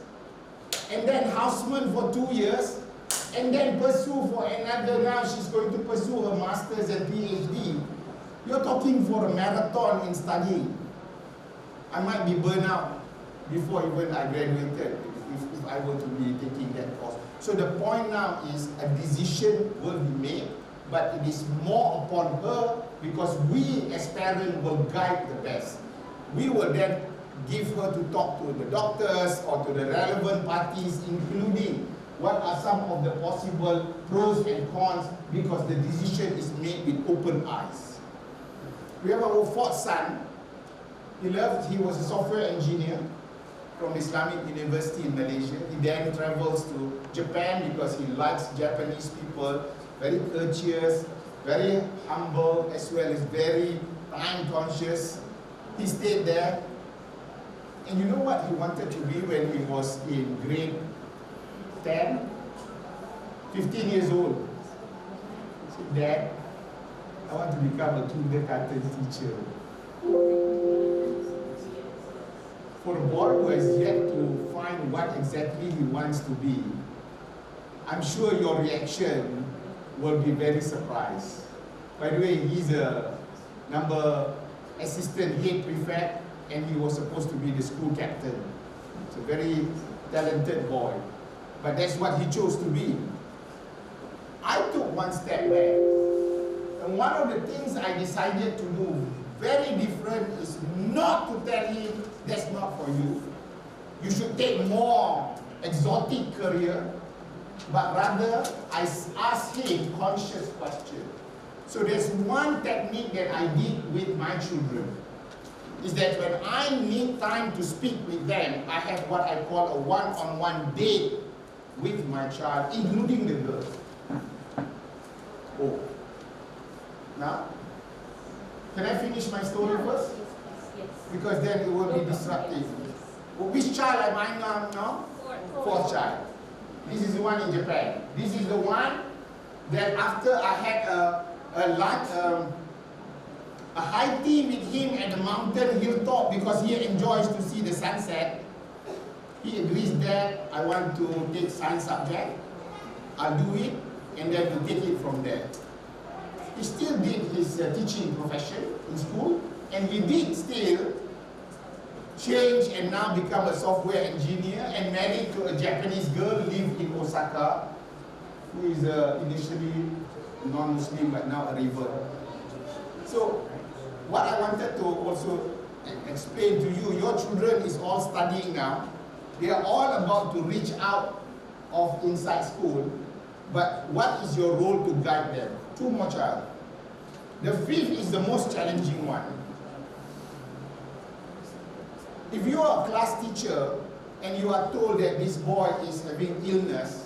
and then houseman for 2 years, and then pursue for another, now she's going to pursue her master's and PhD. You're talking for a marathon in studying. I might be burned out before even I graduated if I were to be taking that course. So the point now is a decision will be made, but it is more upon her, because we as parents will guide the best. We will then give her to talk to the doctors or to the relevant parties, including what are some of the possible pros and cons, because the decision is made with open eyes. We have our fourth son. He was a software engineer from Islamic University in Malaysia. He then travels to Japan because he likes Japanese people, very courteous, very humble, as well as very time conscious. He stayed there. And you know what he wanted to be when he was in grade 10? 15 years old. He said, Dad, I want to become a kindergarten teacher. For a boy who has yet to find what exactly he wants to be, I'm sure your reaction will be very surprised. By the way, he's a assistant head prefect, and he was supposed to be the school captain. It's a very talented boy. But that's what he chose to be. I took one step back. And one of the things I decided to do very different is not to tell him that's not for you. You should take more exotic career, but rather I asked him conscious questions. So there's one technique that I did with my children, is that when I need time to speak with them, I have what I call a one-on-one date with my child, including the girl. Oh. Now, can I finish my story first? Yes. Because then it will be disruptive. Well, which child am I now? Fourth child. This is the one in Japan. This is the one that after I had a high tea with him at the mountain hilltop because he enjoys to see the sunset. He agrees that I want to take science subject. I'll do it, and then we'll take it from there. He still did his teaching profession in school, and he did still change and now become a software engineer and married to a Japanese girl, live in Osaka, who is initially non-Muslim but now a revert. So what I wanted to also explain to you, your children is all studying now. They are all about to reach out of inside school, but what is your role to guide them? Two more child. The fifth is the most challenging one. If you are a class teacher and you are told that this boy is having illness,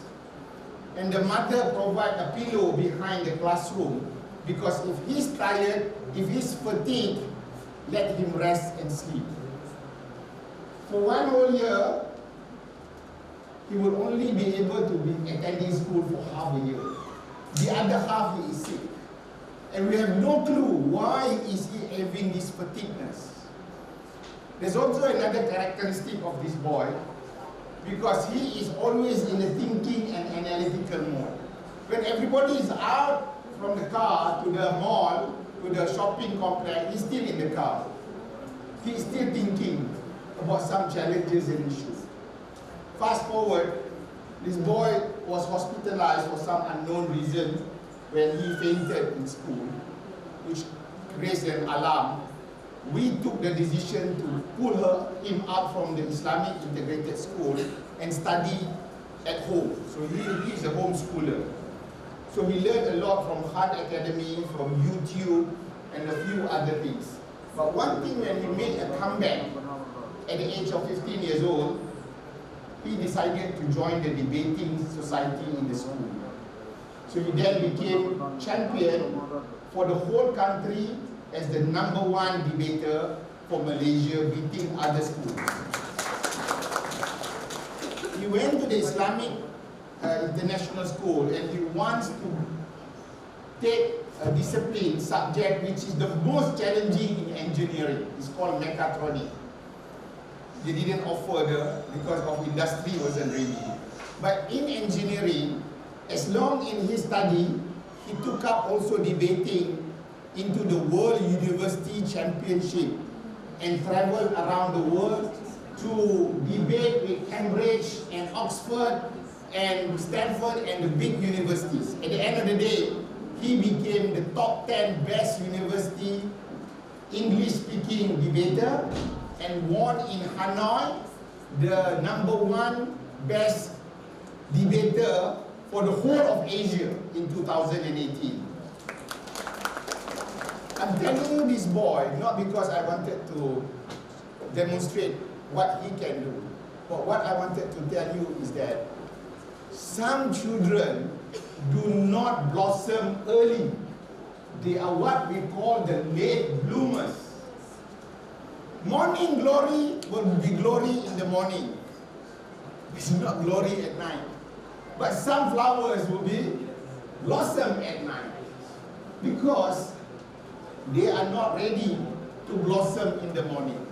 and the mother provides a pillow behind the classroom, because if he's tired, if he's fatigued, let him rest and sleep. For 1 whole year, he will only be able to be attending school for half a year. The other half he is sick. And we have no clue why is he having this fatigueness. There's also another characteristic of this boy, because he is always in a thinking and analytical mode. When everybody is out from the car to the mall, to the shopping complex, he's still in the car. He's still thinking about some challenges and issues. Fast forward, this boy was hospitalized for some unknown reason when he fainted in school, which raised an alarm. We took the decision to pull him out from the Islamic integrated school and study at home. So he is a homeschooler. So he learned a lot from Hard Academy, from YouTube, and a few other things. But one thing, when he made a comeback at the age of 15 years old, he decided to join the debating society in the school. So he then became champion for the whole country as the #1 debater for Malaysia, beating other schools. He went to the Islamic International School, and he wants to take a discipline subject which is the most challenging in engineering. It's called mechatronics. They didn't offer because of industry wasn't ready. But in engineering, as long in his study, he took up also debating into the World University Championship and traveled around the world to debate with Cambridge and Oxford and Stanford and the big universities. At the end of the day, he became the top 10 best university English-speaking debater and won in Hanoi the #1 best debater for the whole of Asia in 2018. I'm telling you this boy, not because I wanted to demonstrate what he can do. But what I wanted to tell you is that some children do not blossom early. They are what we call the late bloomers. Morning glory will be glory in the morning. It's not glory at night. But some flowers will be blossom at night because they are not ready to blossom in the morning.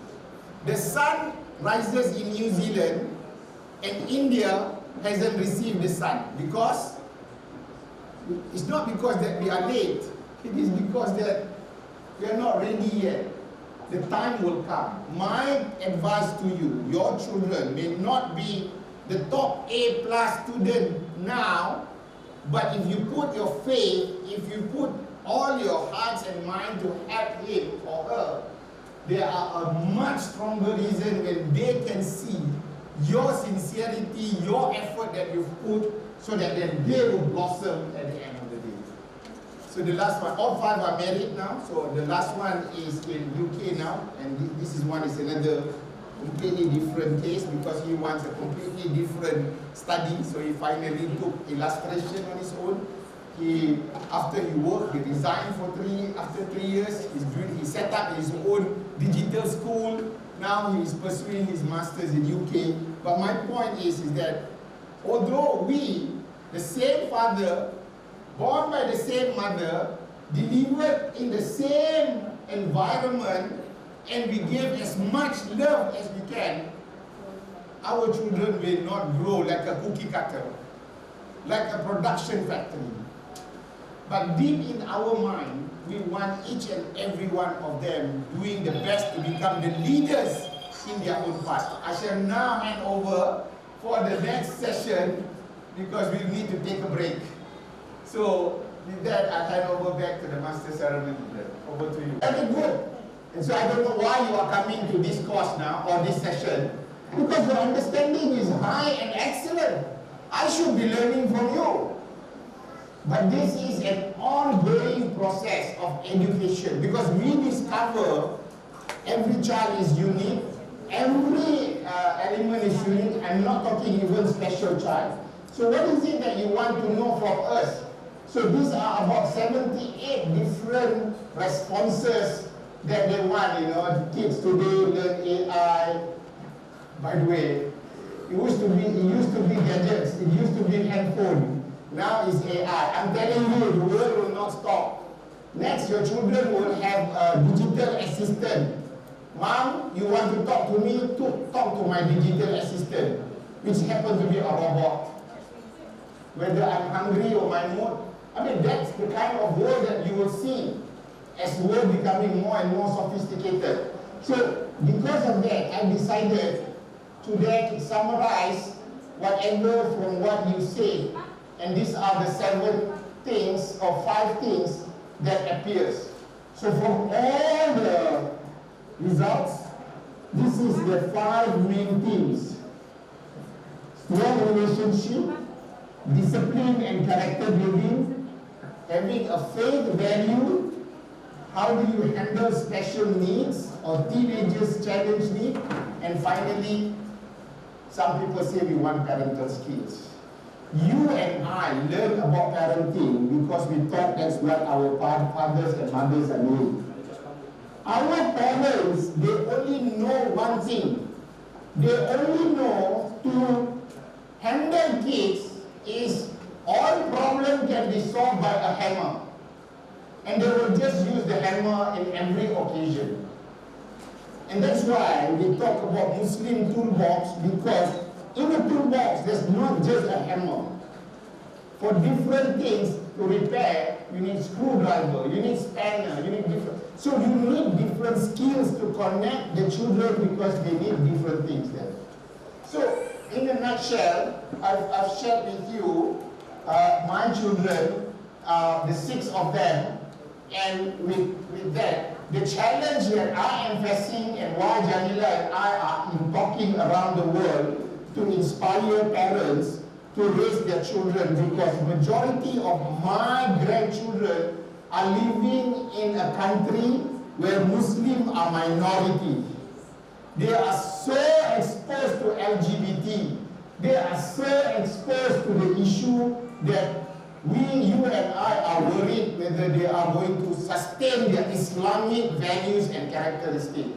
The sun rises in New Zealand and India hasn't received the sun because it's not because that we are late. It is because that we are not ready yet. The time will come. My advice to you, your children may not be the top A+ student now, but if you put your faith, if you put all your hearts and mind to help him or her, there are a much stronger reason when they can see your sincerity, your effort that you've put, so that then they will blossom at the end of the day. So the last one, all 5 are married now, so the last one is in UK now, and this is another completely different case because he wants a completely different study, so he finally took illustration on his own. After he worked, he resigned after 3 years, he set up his own digital school. Now he is pursuing his masters in UK. But my point is that although we, the same father, born by the same mother, delivered in the same environment, and we give as much love as we can, our children will not grow like a cookie cutter, like a production factory. But deep in our mind, we want each and every one of them doing the best to become the leaders in their own part. I shall now hand over for the next session because we need to take a break. So with that, I hand over back to the master ceremony. Over to you. Very good. And so I don't know why you are coming to this course now, or this session, because your understanding is high and excellent. I should be learning from you. But this is an ongoing process of education because we discover every child is unique, every element is unique. I'm not talking even special child. So what is it that you want to know from us? So these are about 78 different responses that they want, kids today learn AI. By the way, it used to be gadgets, it used to be handphone. Now it's AI. I'm telling you, the world will not stop. Next, your children will have a digital assistant. Mom, you want to talk to me? Talk to my digital assistant, which happens to be a robot. Whether I'm hungry or my mood. I mean, that's the kind of world that you will see as the world becoming more and more sophisticated. So, because of that, I decided to then summarize whatever from what you say. And these are the 7 things or 5 things that appears. So from all the results, this is the 5 main themes. Strong relationship, discipline and character building, having a faith value, how do you handle special needs or teenagers' challenge need, and finally, some people say we want parental skills. You and I learn about parenting because we thought that's what our fathers and mothers are doing. Our parents, they only know one thing. They only know to handle kids is all problems can be solved by a hammer. And they will just use the hammer in every occasion. And that's why we talk about Muslim toolbox, because in a toolbox, there's not just a hammer. For different things to repair, you need screwdriver, you need spanner, you need different. So you need different skills to connect the children because they need different things there. So in a nutshell, I've shared with you my children, the 6 of them, and with that, the challenge that I am facing and why Jamilah and I are talking around the world to inspire parents to raise their children, because majority of my grandchildren are living in a country where Muslims are minority. They are so exposed to LGBT. They are so exposed to the issue that you and I are worried whether they are going to sustain their Islamic values and characteristics.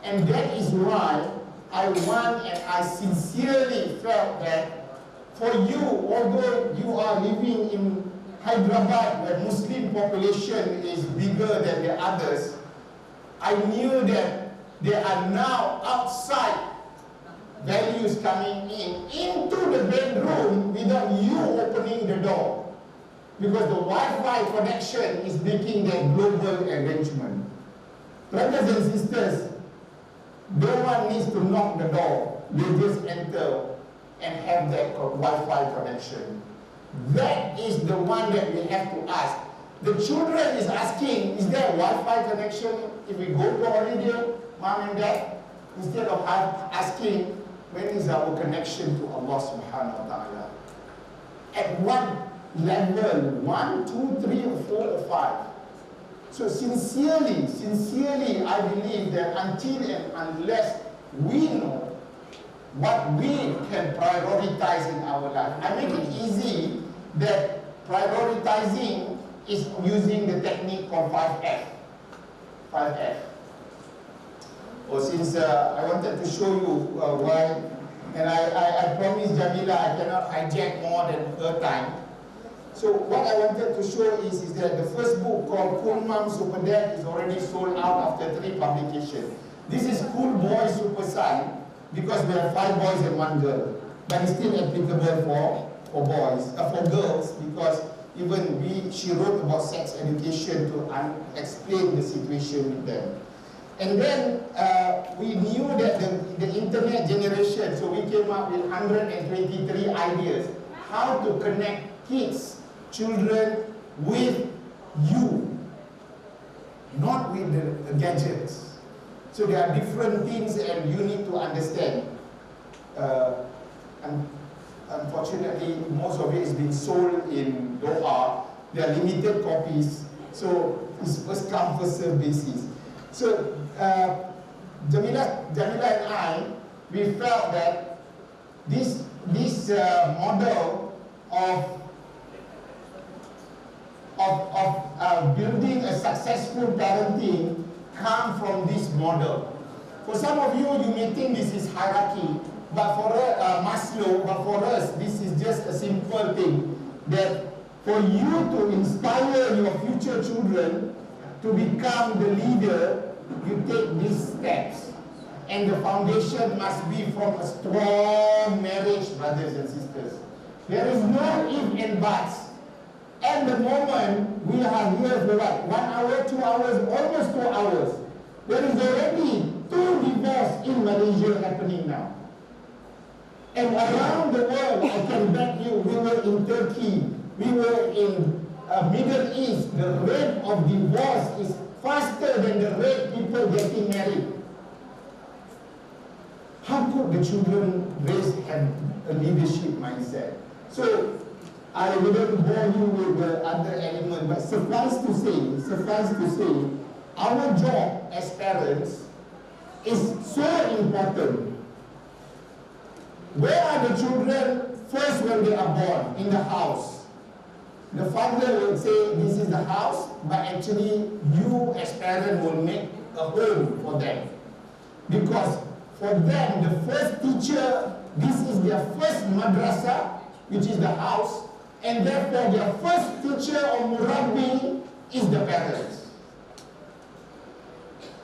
And that is why I want and I sincerely felt that for you, although you are living in Hyderabad where Muslim population is bigger than the others, I knew that there are now outside values coming into the bedroom without you opening the door. Because the Wi-Fi connection is making that global arrangement. Brothers and sisters, no one needs to knock the door. They just enter and have that Wi-Fi connection. That is the one that we have to ask. The children is asking, is there a Wi-Fi connection if we go to holiday, mom and dad? Instead of asking, when is our connection to Allah subhanahu wa ta'ala? At what level? 1, 2, 3, or 4, or 5? So sincerely, I believe that until and unless we know what we can prioritize in our life, I make it easy that prioritizing is using the technique called 5F. 5F. Or since I wanted to show you why, and I promised Jamilah I cannot hijack more than her time. So what I wanted to show is that the first book called Cool Mom Super Dad is already sold out after 3 publications. This is Cool Boy Super Son because we have 5 boys and 1 girl. But it's still applicable for boys, for girls, because even she wrote about sex education to explain the situation with them. And then we knew that the internet generation, so we came up with 123 ideas how to connect kids, children with you, not with the gadgets. So there are different things and you need to understand. Unfortunately, most of it is being sold in Doha. There are limited copies, so it's first come, first serve basis. So Jamilah and I, we felt that this model of building a successful parenting come from this model. For some of you, you may think this is hierarchy, but for Maslow, but for us, this is just a simple thing that for you to inspire your future children to become the leader, you take these steps. And the foundation must be from a strong marriage, brothers and sisters. There is no if and buts. At the moment, we are here for what? 1 hour, 2 hours, almost 2 hours. There is already 2 divorces in Malaysia happening now. And around the world, I can bet you, we were in Turkey, we were in Middle East, the rate of divorce is faster than the rate people getting married. How could the children have a leadership mindset? So, I wouldn't bore you with the other element, but suffice to say, our job as parents is so important. Where are the children first when they are born? In the house. The father will say, this is the house, but actually you as parents will make a home for them. Because for them, the first teacher, this is their first madrasah, which is the house, and therefore their first teacher or murabbi is the parents.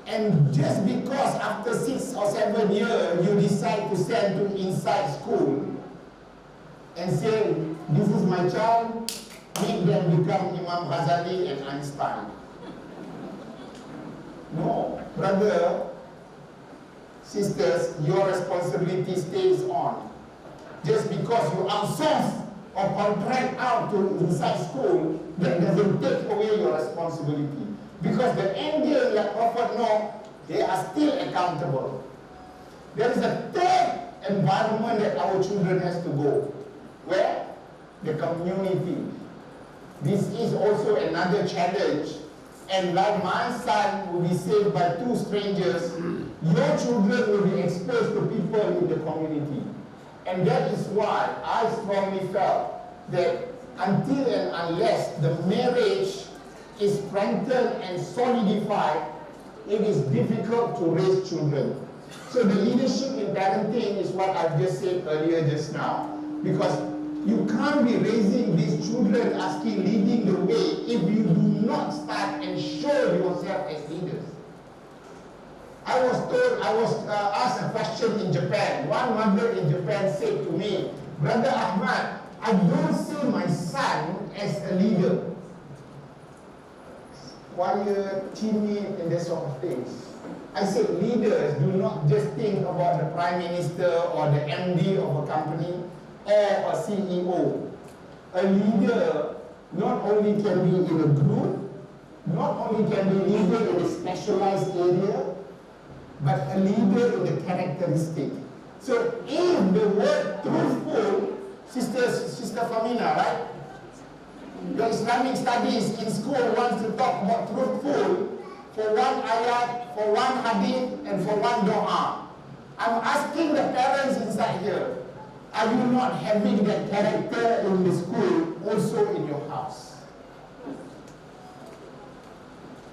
And just because after 6 or 7 years you decide to send to inside school and say, this is my child, make them become Imam Ghazali and Einstein. No, brother, sisters, your responsibility stays on. Just because you outsource or contract out to inside school, that doesn't take away your responsibility. Because the Indian, like Prophet Noah, they are still accountable. There is a third environment that our children has to go. Where? The community. This is also another challenge. And like my son will be saved by 2 strangers, your children will be exposed to people in the community. And that is why I strongly felt that until and unless the marriage is strengthened and solidified, it is difficult to raise children. So the leadership in parenting is what I've just said earlier just now. Because you can't be raising these children leading the way if you do not start and show yourself as leaders. I was asked a question in Japan. One mother in Japan said to me, "Brother Ahmad, I don't see my son as a leader." Quiet, timid, and that sort of things. I said, leaders do not just think about the Prime Minister or the MD of a company or a CEO. A leader not only can be in a group, not only can be a leader in a specialized area, but a leader in the characteristic. So if the word truthful, Sister Famina, right? The Islamic studies in school wants to talk about truthful for one ayat, for one hadith, and for one dua. I'm asking the parents inside here, are you not having that character in the school also in your house?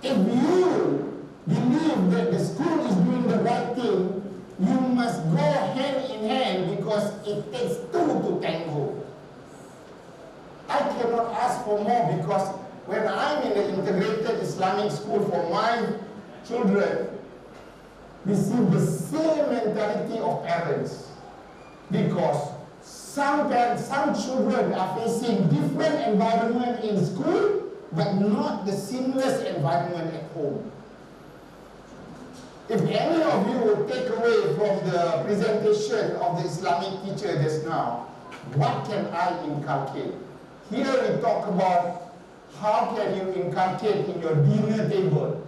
If you believe that the school is doing the right thing, you must go hand in hand because it takes two to tango. I cannot ask for more because when I'm in the integrated Islamic school for my children, we see the same mentality of parents. Because some children are facing different environment in school, but not the seamless environment at home. If any of you will take away from the presentation of the Islamic teacher just now, what can I inculcate? Here we talk about how can you inculcate in your dinner table.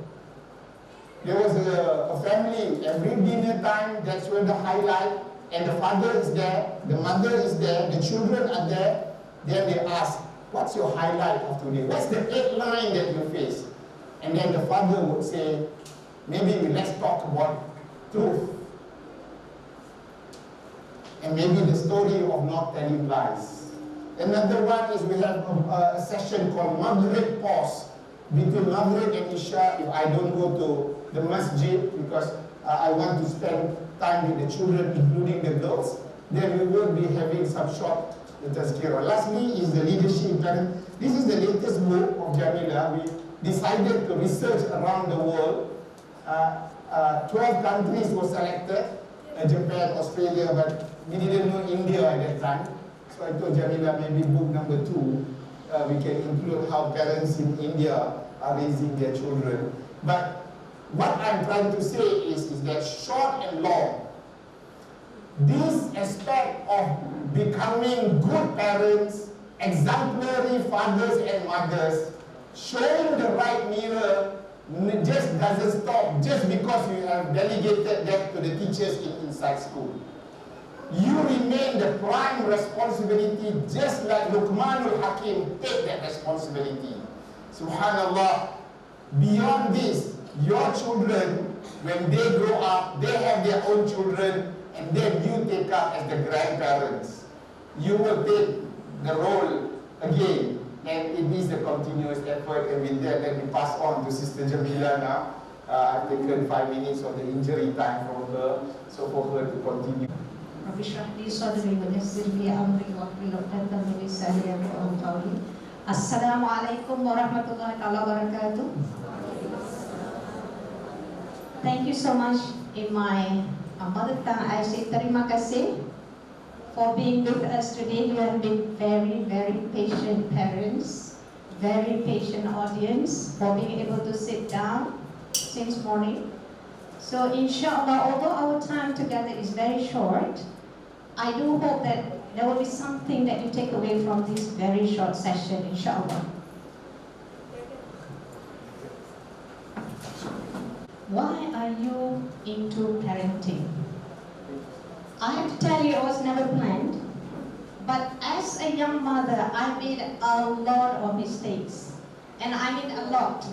There was a family, every dinner time, that's where the highlight, and the father is there, the mother is there, the children are there. Then they ask, what's your highlight of today? What's the 8 line that you face? And then the father would say, maybe let's talk about truth. And maybe the story of not telling lies. Another one is we have a session called Maghrib Pause. Between Maghrib and Isha, if I don't go to the masjid because I want to spend time with the children, including the girls, then we will be having some short tazkirah. Lastly is the leadership. This is the latest book of Jamilah. We decided to research around the world. 12 countries were selected, Japan, Australia, but we didn't know India at that time. So I told Jamilah maybe book number 2, we can include how parents in India are raising their children. But what I'm trying to say is that short and long, this aspect of becoming good parents, exemplary fathers and mothers, showing the right mirror, just doesn't stop just because you have delegated that to the teachers inside school. You remain the prime responsibility, just like Luqmanul Hakim take that responsibility. Subhanallah. Beyond this, your children, when they grow up, they have their own children, and then you take up as the grandparents. You will take the role again, and it is a continuous effort. And with that, let me pass on to Sister Jamilah now. I've taken 5 minutes of the injury time from her, so for her to continue. Assalamualaikum warahmatullahi wabarakatuh. Thank you so much. In my mother tongue, I say terima kasih for being with us today. You have been very, very patient parents, very patient audience for being able to sit down since morning. So inshallah, although our time together is very short, I do hope that there will be something that you take away from this very short session, inshallah. Why are you into parenting? I have to tell you, I was never planned. But as a young mother, I made a lot of mistakes. And I mean a lot.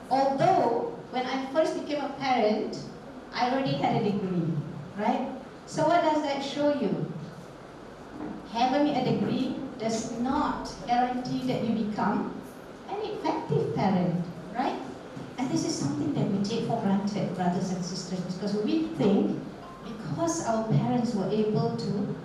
Although, when I first became a parent, I already had a degree, right? So what does that show you? Having a degree does not guarantee that you become an effective parent, right? And this is something that we take for granted, brothers and sisters, because we think because our parents were able to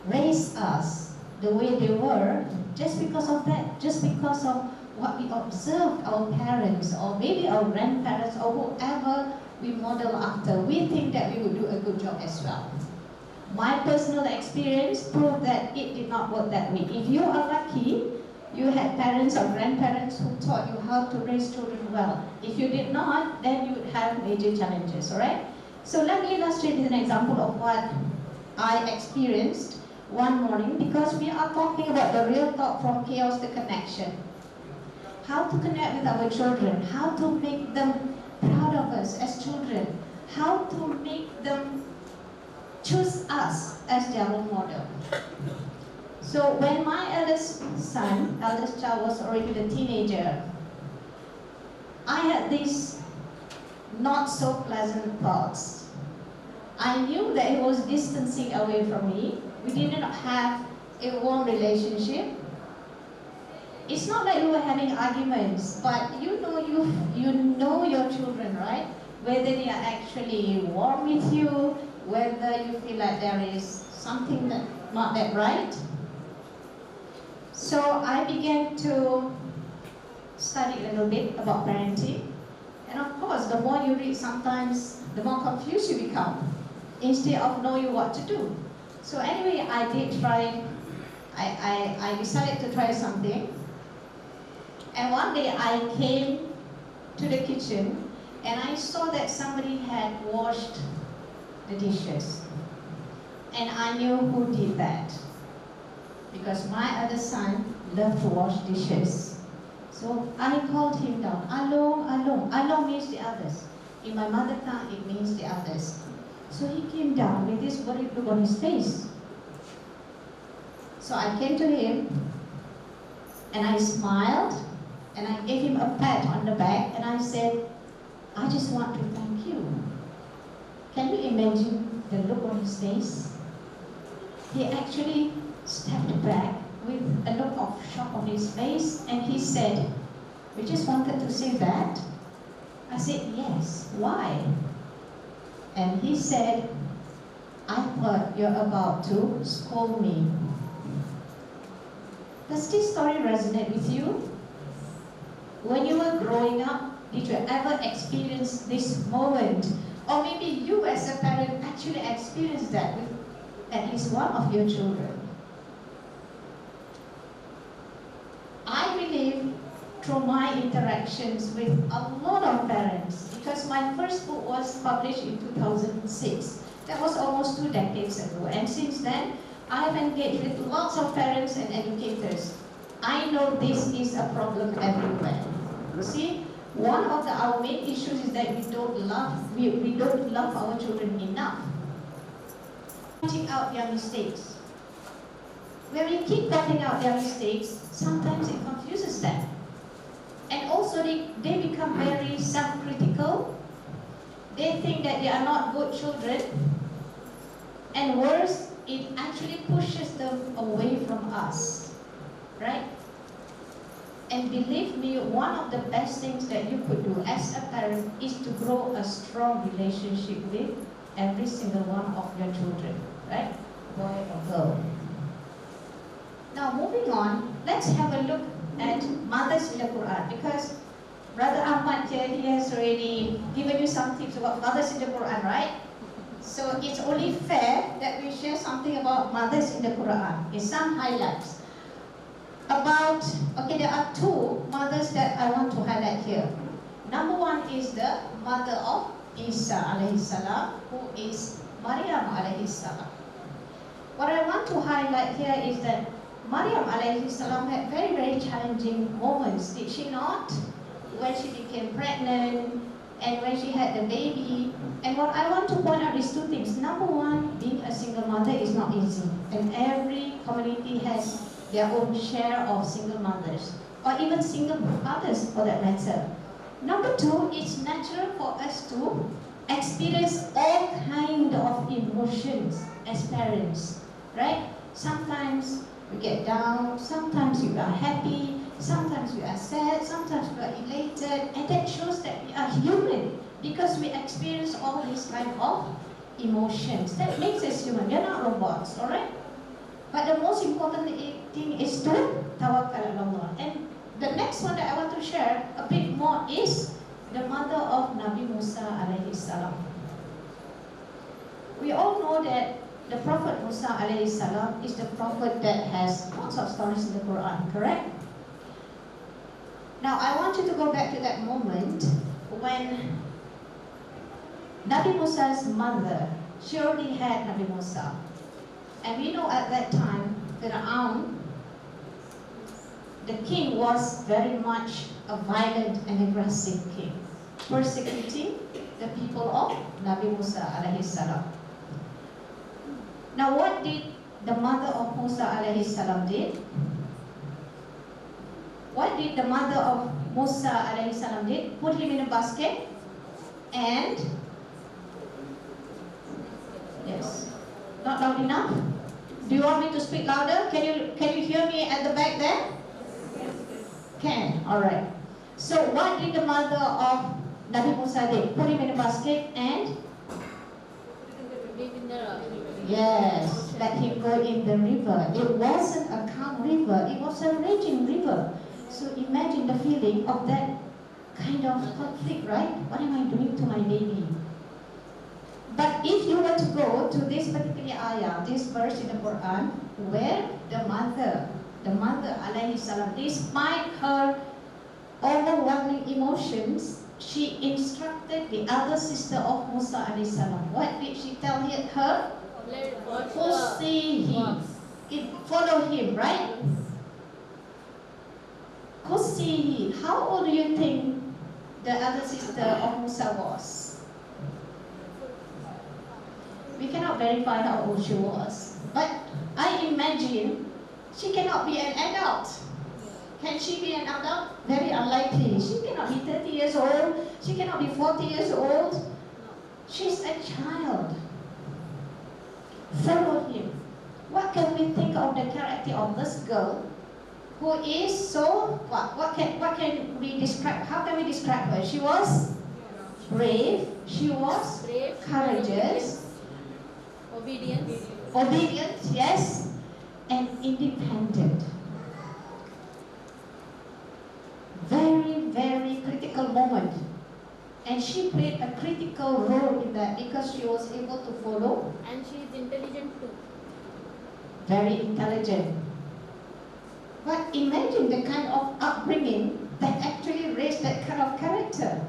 raise us the way they were, just because of that, just because of what we observed our parents or maybe our grandparents or whoever we model after, we think that we would do a good job as well. My personal experience proved that it did not work that way. If you are lucky, you had parents or grandparents who taught you how to raise children well. If you did not, then you would have major challenges, alright? So let me illustrate with an example of what I experienced one morning, because we are talking about the real talk from chaos to connection. How to connect with our children, how to make them proud of us as children, how to make them choose us as their role model. So when my eldest child was already a teenager, I had these not so pleasant thoughts. I knew that he was distancing away from me. We did not have a warm relationship. It's not like we were having arguments, but you know your children, right? Whether they are actually warm with you, whether you feel like there is something that not that right. So I began to study a little bit about parenting. And of course, the more you read, sometimes the more confused you become, instead of knowing what to do. So anyway, I decided to try something. And one day I came to the kitchen and I saw that somebody had washed the dishes. And I knew who did that, because my other son loved to wash dishes. So I called him down. Along, along. Along means the others. In my mother tongue, it means the others. So he came down with this worried look on his face. So I came to him and I smiled and I gave him a pat on the back and I said, I just want to thank you. Can you imagine the look on his face? He actually stepped back with a look of shock on his face and he said, "We just wanted to say that?" I said, "Yes, why?" And he said, "I thought you're about to scold me." Does this story resonate with you? When you were growing up, did you ever experience this moment? Or maybe you as a parent actually experienced that with at least one of your children. I believe through my interactions with a lot of parents, because my first book was published in 2006. That was almost 2 decades ago. And since then, I've engaged with lots of parents and educators. I know this is a problem everywhere. See, one of our main issues is that we don't love our children enough. Pointing out their mistakes. When we keep pointing out their mistakes, sometimes it confuses them. And also they become very self-critical. They think that they are not good children. And worse, it actually pushes them away from us, right? And believe me, one of the best things that you could do as a parent is to grow a strong relationship with every single one of your children, right? Boy or girl. Now moving on, let's have a look at mothers in the Quran, because Brother Ahmad here, he has already given you some tips about mothers in the Quran, right? So it's only fair that we share something about mothers in the Quran. Okay, some highlights. There are 2 mothers that I want to highlight here. Number 1 is the mother of Isa alayhi salam, who is Maryam alayhi salam. What I want to highlight here is that Maryam alayhi salam had very, very challenging moments, did she not? When she became pregnant and when she had the baby. And what I want to point out is 2 things. Number 1, being a single mother is not easy. And every community has their own share of single mothers, or even single fathers for that matter. Number 2, it's natural for us to experience all kind of emotions as parents, right? Sometimes we get down, sometimes we are happy, sometimes we are sad, sometimes we are elated, and that shows that we are human because we experience all these kind of emotions. That makes us human. We are not robots, all right? But the most important thing is to tawakkal ala Allah. And the next one that I want to share a bit more is the mother of Nabi Musa alayhi salam. We all know that the Prophet Musa alayhi salam is the prophet that has lots of stories in the Quran, correct? Now I want you to go back to that moment when Nabi Musa's mother, she already had Nabi Musa. And we know at that time, Fir'aun, the king, was very much a violent and aggressive king, persecuting the people of Nabi Musa alayhi salam. Now what did the mother of Musa alayhi salam did? What did the mother of Musa alayhi salam did? Put him in a basket and, yes, not loud enough? Do you want me to speak louder? Can you hear me at the back there? Can, alright. So what did the mother of Nabi Musa did? Put him in a basket and, yes, let him go in the river. It wasn't a calm river, it was a raging river. So imagine the feeling of that kind of conflict, right? What am I doing to my baby? But if you were to go to this particular ayah, this verse in the Quran, where the mother alayhi salam, despite her overwhelming emotions, she instructed the other sister of Musa alayhi salam. What did she tell her? Follow him, right? Kusihi. How old do you think the other sister of Musa was? We cannot verify how old she was, but I imagine she cannot be an adult. Can she be an adult? Very unlikely. She cannot be 30 years old. She cannot be 40 years old. She's a child. Follow him. What can we think of the character of this girl who is so, what can we describe? How can we describe her? She was brave. She was courageous. Obedient, yes, and independent. Very, very critical moment. And she played a critical role in that because she was able to follow. And she is intelligent too. Very intelligent. But imagine the kind of upbringing that actually raised that kind of character.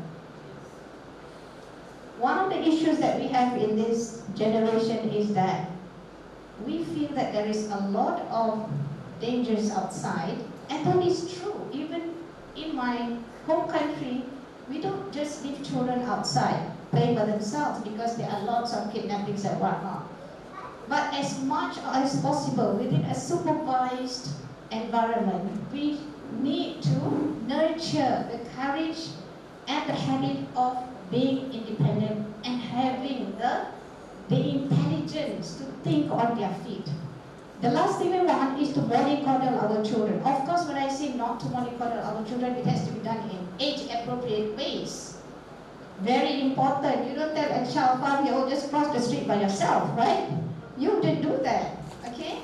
One of the issues that we have in this generation is that we feel that there is a lot of dangers outside, and that is true. Even in my home country, we don't just leave children outside playing by themselves because there are lots of kidnappings and whatnot. But as much as possible within a supervised environment, we need to nurture the courage and the habit of being independent and having the intelligence to think on their feet. The last thing we want is to mollycoddle our children. Of course, when I say not to mollycoddle our children, it has to be done in age-appropriate ways. Very important. You don't tell a child 5-year-old just cross the street by yourself, right? You didn't do that, okay?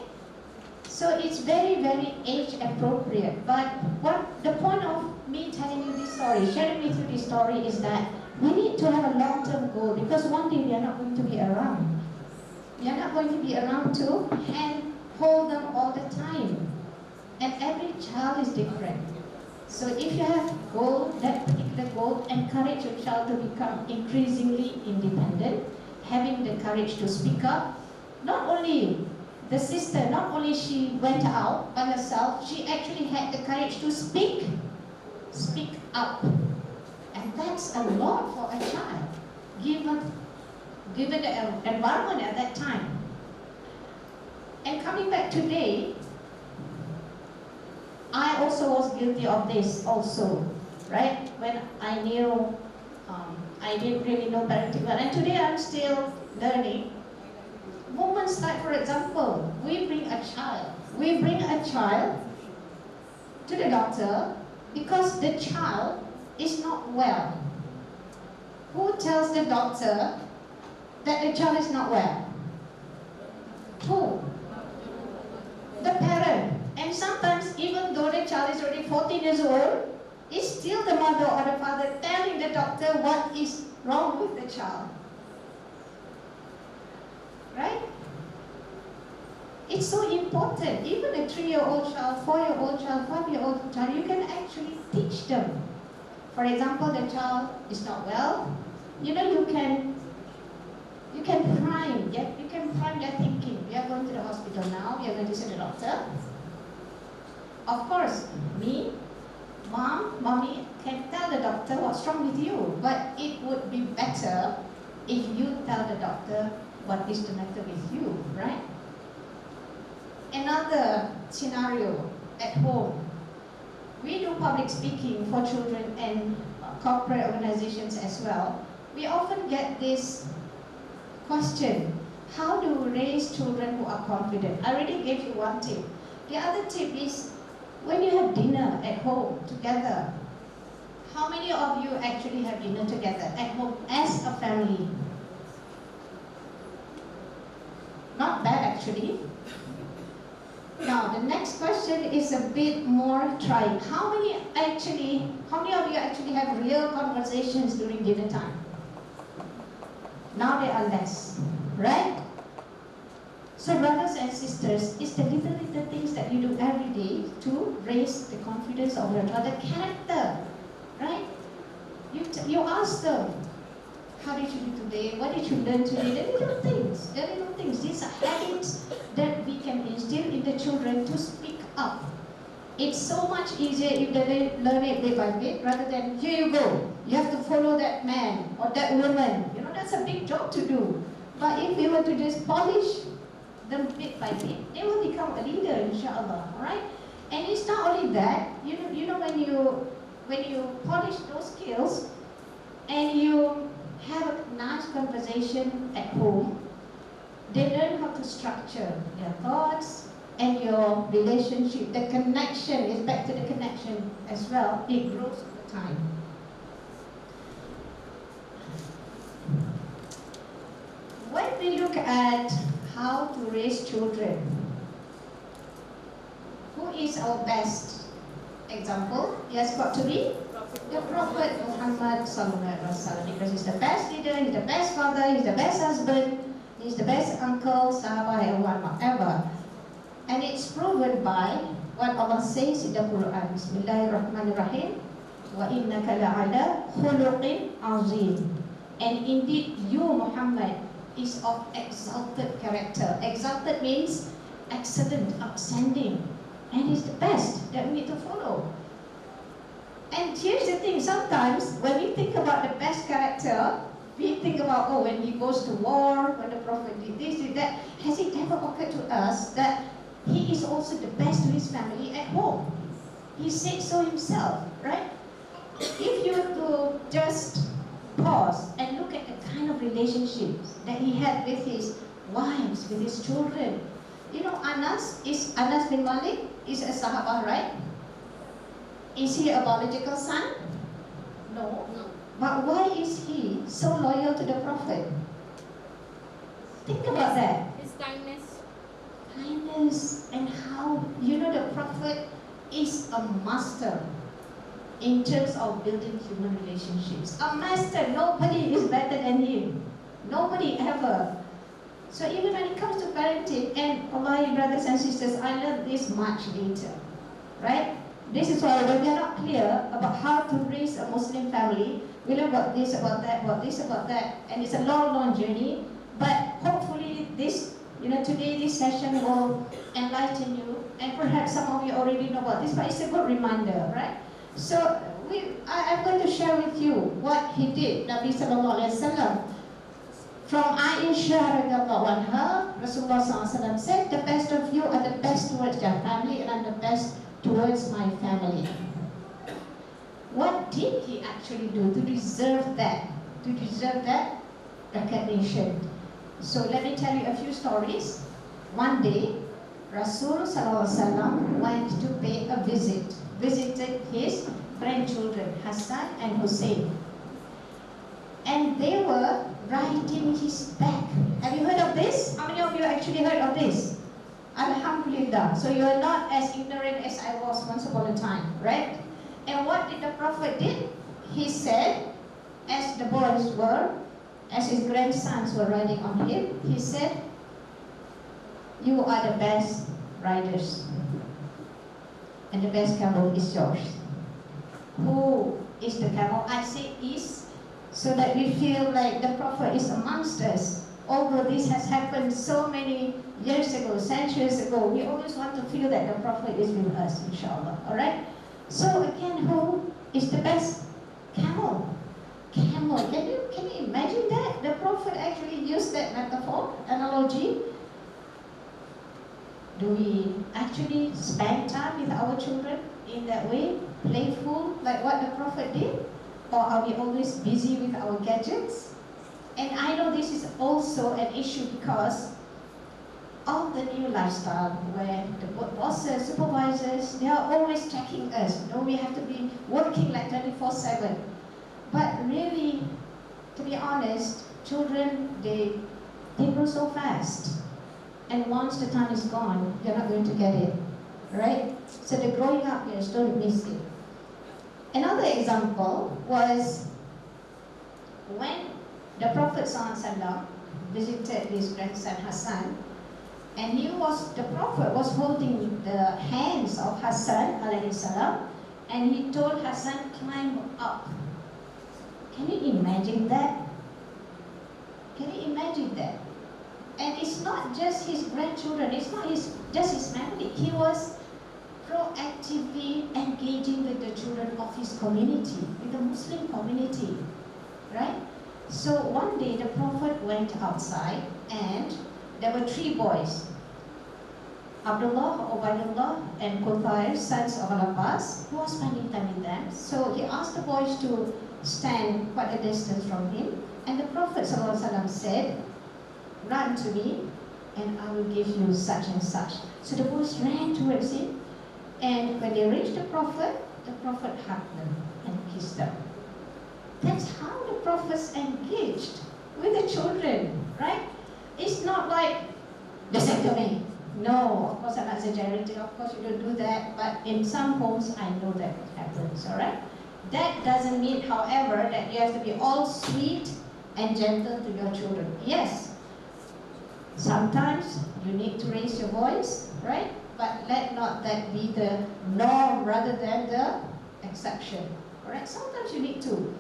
So it's very, very age-appropriate. But what the point of me telling you this story, sharing with you this story, is that we need to have a long-term goal because one day we are not going to be around. We are not going to be around to hold them all the time. And every child is different. So if you have goal, that particular goal, encourage your child to become increasingly independent, having the courage to speak up. Not only the sister, not only she went out by herself, she actually had the courage to speak up. And that's a lot for a child, given the environment at that time. And coming back today, I also was guilty of this also, right? When I knew I didn't really know parenting well, and today I'm still learning. Moments like, for example, we bring a child to the doctor because the child is not well. Who tells the doctor that the child is not well? Who? The parent. And sometimes, even though the child is already 14 years old, it's still the mother or the father telling the doctor what is wrong with the child. Right? It's so important. Even a 3-year-old child, 4-year-old child, 5-year-old child, you can actually teach them. For example, the child is not well. You know, you can prime. Yeah, you can prime their thinking. We are going to the hospital now. We are going to see the doctor. Of course, me, mom, mommy can tell the doctor what's wrong with you. But it would be better if you tell the doctor what is the matter with you, right? Another scenario at home. We do public speaking for children and corporate organizations as well. We often get this question, how do we raise children who are confident? I already gave you one tip. The other tip is, when you have dinner at home together, how many of you actually have dinner together at home as a family? Not bad actually. Now the next question is a bit more trying. How many of you actually have real conversations during dinner time? Now there are less, right? So brothers and sisters, it's the little things that you do every day to raise the confidence of your child, the character, right? You ask them, how did you do today? What did you learn today? The little things. These are habits that we can instill in the children to speak up. It's so much easier if they learn it bit by bit rather than, here you go, you have to follow that man or that woman. You know, that's a big job to do. But if we were to just polish them bit by bit, they will become a leader, inshallah, alright? And it's not only that, you know when you polish those skills and you have a nice conversation at home, they learn how to structure their thoughts and your relationship. The connection is back to the connection as well. It grows over time. When we look at how to raise children, who is our best example? It has got to be the Prophet Muhammad sallallahu alaihi wasallam, because he's the best leader, he's the best father, he's the best husband, he's the best uncle, sahabah, everyone, whatever. And it's proven by what Allah says in the Quran. Bismillahirrahmanirrahim. Wa innaka la'ala khuluqin azim. And indeed, you, Muhammad, is of exalted character. Exalted means excellent, outstanding, and is the best that we need to follow. And here's the thing, sometimes when we think about the best character, we think about, oh, when he goes to war, when the Prophet did this, did that. Has it ever occurred to us that he is also the best to his family at home? He said so himself, right? If you were to just pause and look at the kind of relationships that he had with his wives, with his children. You know, Anas bin Malik is a Sahabah, right? Is he a biological son? No. But why is he so loyal to the Prophet? Think about that. His kindness. Kindness, and how, you know, the Prophet is a master in terms of building human relationships. A master, nobody is better than him. Nobody ever. So even when it comes to parenting, and Allahi brothers and sisters, I learned this much later, right? This is why when we are not clear about how to raise a Muslim family, we learn about this, about that, about this, about that, and it's a long, long journey. But hopefully this, today this session will enlighten you, and perhaps some of you already know about this, but it's a good reminder, right? So I'm going to share with you what he did, Nabi sallallahu alaihi wasallam. From Aisha radiallahu anha, Rasulullah sallallahu alaihi wasallam said, the best of you are the best towards their family, and I'm the best towards my family. What did he actually do to deserve that? to deserve that recognition. So let me tell you a few stories. One day, Rasul Sallallahu Alaihi Wasallam went to pay a visited his grandchildren, Hassan and Hussein. And they were riding his back. Have you heard of this? How many of you actually heard of this? Alhamdulillah. So you are not as ignorant as I was once upon a time, right? And what did the Prophet did? He said, as the boys were, as his grandsons were riding on him, he said, you are the best riders. And the best camel is yours. Who is the camel? I say is, so that we feel like the Prophet is amongst us. Although this has happened so many years ago, centuries ago, we always want to feel that the Prophet is with us, inshallah. Alright? So again, who is the best camel? Camel. Can you imagine that? The Prophet actually used that metaphor, analogy. Do we actually spend time with our children in that way? Playful, like what the Prophet did? Or are we always busy with our gadgets? And I know this is also an issue because of the new lifestyle where the bosses, supervisors, they are always checking us. You know, we have to be working like 24/7. But really, to be honest, children, they grow so fast. And once the time is gone, you're not going to get it, right? So the growing up years, don't miss it. Another example was when the Prophet ﷺ visited his grandson Hassan, and the Prophet was holding the hands of Hassan alayhi salam, and he told Hassan, climb up. Can you imagine that? Can you imagine that? And it's not just his grandchildren, it's not just his family. He was proactively engaging with the children of his community, with the Muslim community, right? So one day the Prophet went outside and there were 3 boys, Abdullah, Ubaidullah, and Quthair, sons of Al-Abbas, who was spending time with them. So he asked the boys to stand quite a distance from him, and the Prophet ﷺ said, run to me and I will give you such and such. So the boys ran towards him, and when they reached the Prophet hugged them and kissed them. That's how the Prophet's engaged with the children, right? It's not like, listen to me. No, of course I'm not exaggerating, of course you don't do that, but in some homes I know that it happens, alright? That doesn't mean, however, that you have to be all sweet and gentle to your children. Yes, sometimes you need to raise your voice, right? But let not that be the norm rather than the exception. Alright, sometimes you need to.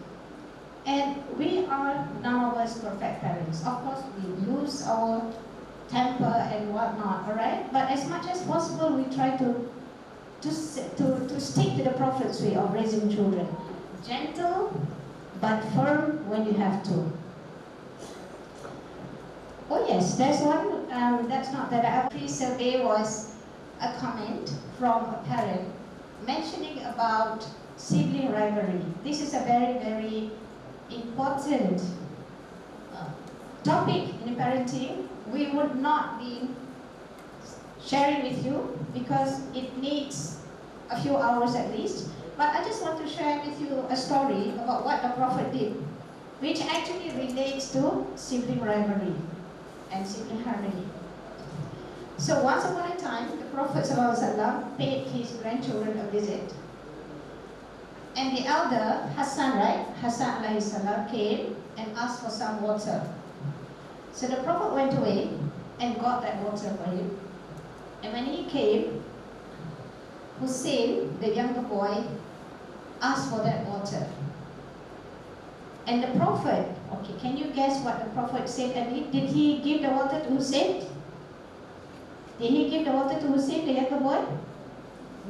And we are none of us perfect parents. Of course, we lose our temper and whatnot, alright? But as much as possible, we try to stick to the Prophet's way of raising children. Gentle, but firm when you have to. Oh yes, there's one, that's not that our pre-survey was a comment from a parent mentioning about sibling rivalry. This is a very, very important topic in parenting. We would not be sharing with you because it needs a few hours at least. But I just want to share with you a story about what the Prophet did, which actually relates to sibling rivalry and sibling harmony. So once upon a time, the Prophet ﷺ paid his grandchildren a visit. And the elder, Hassan, right? Hassan alayhi salam came and asked for some water. So the Prophet went away and got that water for him. And when he came, Hussein, the younger boy, asked for that water. And the Prophet, okay, can you guess what the Prophet said? And did he give the water to Hussein? Did he give the water to Hussein, the younger boy?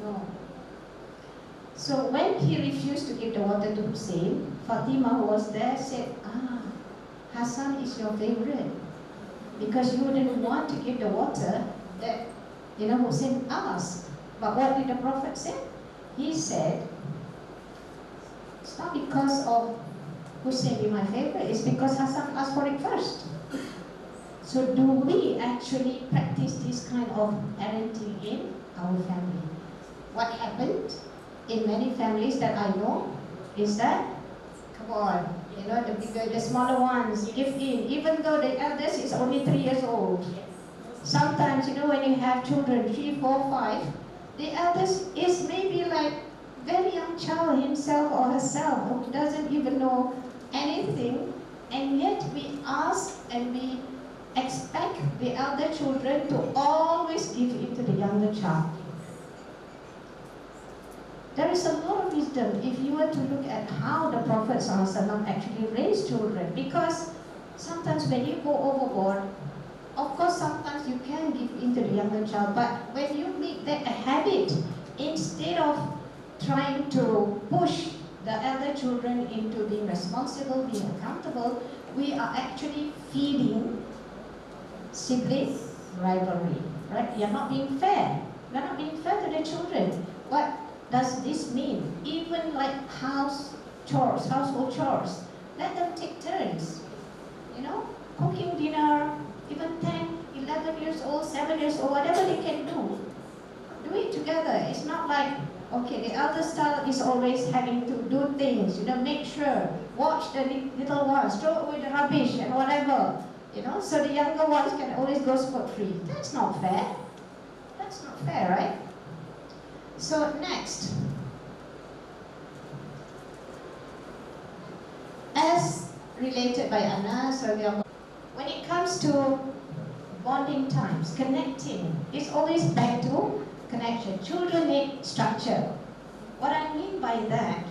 No. So when he refused to give the water to Hussein, Fatima, who was there, said, Hassan is your favorite. Because you didn't want to give the water that, Hussein asked. But what did the Prophet say? He said, it's not because of Hussein be my favorite is because Hassan asked for it first. So do we actually practice this kind of parenting in our family? What happened in many families that I know is that, come on, you know, the smaller ones give in, even though the eldest is only 3 years old. Sometimes, you know, when you have children, 3, 4, 5, the eldest is maybe like very young child himself or herself who doesn't even know anything, and yet we ask and we expect the elder children to always give in to the younger child. There is a lot of wisdom if you were to look at how the Prophet ﷺ actually raised children, because sometimes when you go overboard, of course sometimes you can give in to the younger child, but when you make that a habit, instead of trying to push the elder children into being responsible, being accountable, we are actually feeding sibling rivalry, right? You're not being fair. You're not being fair to the children. What does this mean? Even like household chores, let them take turns. You know, cooking dinner, even 10, 11 years old, 7 years old, whatever they can do. Do it together. It's not like, okay, the elder child is always having to do things, you know, make sure, watch the little ones, throw away the rubbish and whatever, you know, so the younger ones can always go scot-free. That's not fair. That's not fair, right? So next, as related by Anas, when it comes to bonding times, connecting, it's always back to connection. Children need structure. What I mean by that,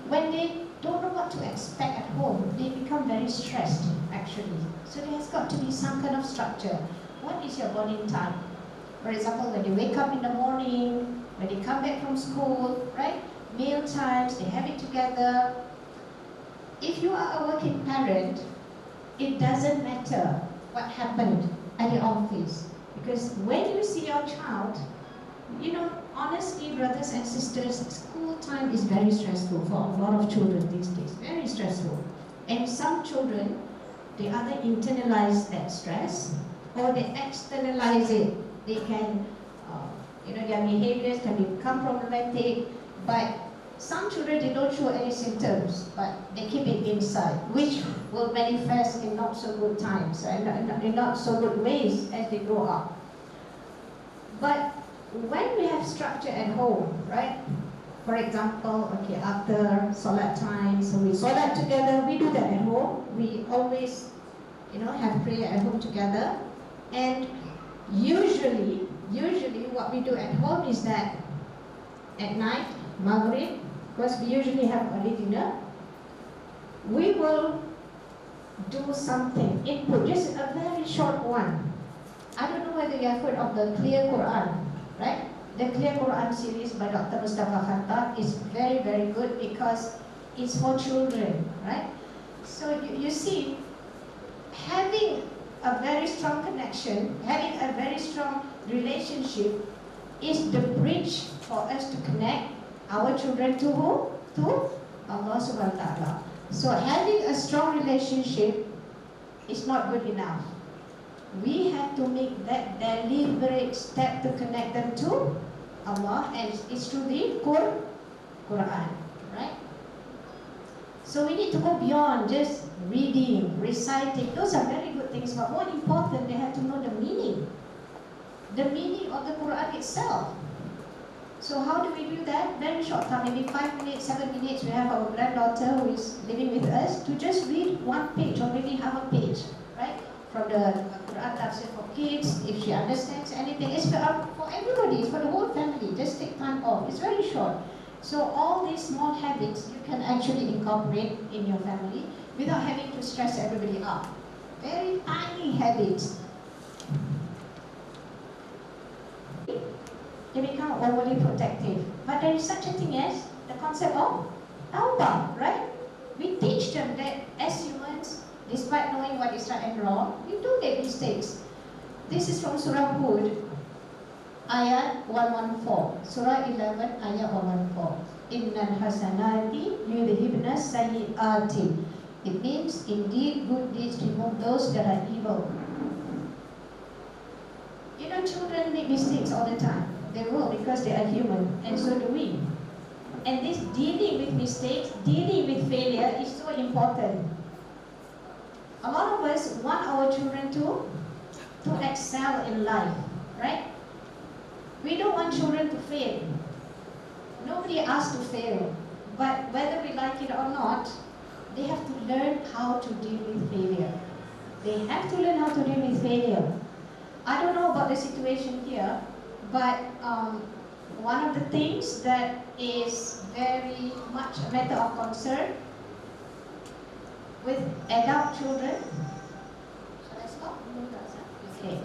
when they don't know what to expect at home, they become very stressed actually. So there has got to be some kind of structure. What is your bonding time? For example, when they wake up in the morning, when they come back from school, right? Meal times, they have it together. If you are a working parent, it doesn't matter what happened at the office. Because when you see your child, you know, honestly, brothers and sisters, school time is very stressful for a lot of children these days. Very stressful. And some children, they either internalize that stress or they externalize it. They can, you know, their behaviors can become problematic, but some children, they don't show any symptoms, but they keep it inside, which will manifest in not so good times and in not so good ways as they grow up. But when we have structure at home, right? For example, okay, after Salat time, so we Salat together, we do that at home. We always, you know, have prayer at home together. And usually what we do at home is that at night, Maghrib, because we usually have early dinner, we will do something, input, just a very short one. I don't know whether you have heard of the Clear Quran, right? The Clear Quran series by Dr. Mustafa Khattab is very, very good because it's for children, right? So you see, having a very strong connection, having a very strong relationship is the bridge for us to connect our children to who? To Allah subhanahu wa ta'ala. So having a strong relationship is not good enough. We have to make that deliberate step to connect them to Allah, and it's through the Quran, right? So we need to go beyond just reading, reciting. Those are very good things, but more important, they have to know the meaning of the Quran itself. So how do we do that? Very short time, maybe 5 minutes, 7 minutes, we have our granddaughter who is living with us to just read one page or maybe half a page, right? From the Quran tafsir for kids, if she understands anything. It's for everybody, it's for the whole family. Just take time off. It's very short. So all these small habits you can actually incorporate in your family without having to stress everybody out. Very tiny habits. They become overly protective. But there is such a thing as the concept of tawbah, right? We teach them that as humans, despite knowing what is right and wrong, we do make mistakes. This is from Surah Hud. ayat 114. Surah 11, ayat 114. Innal hasanati yudhibna sayyiati. It means, indeed, good deeds remove those that are evil. You know, children make mistakes all the time. They will, because they are human, and so do we. And this dealing with mistakes, dealing with failure is so important. A lot of us want our children to excel in life, right? We don't want children to fail. Nobody asked to fail. But whether we like it or not, they have to learn how to deal with failure. They have to learn how to deal with failure. I don't know about the situation here, but one of the things that is very much a matter of concern with adult children, shall I stop? Okay.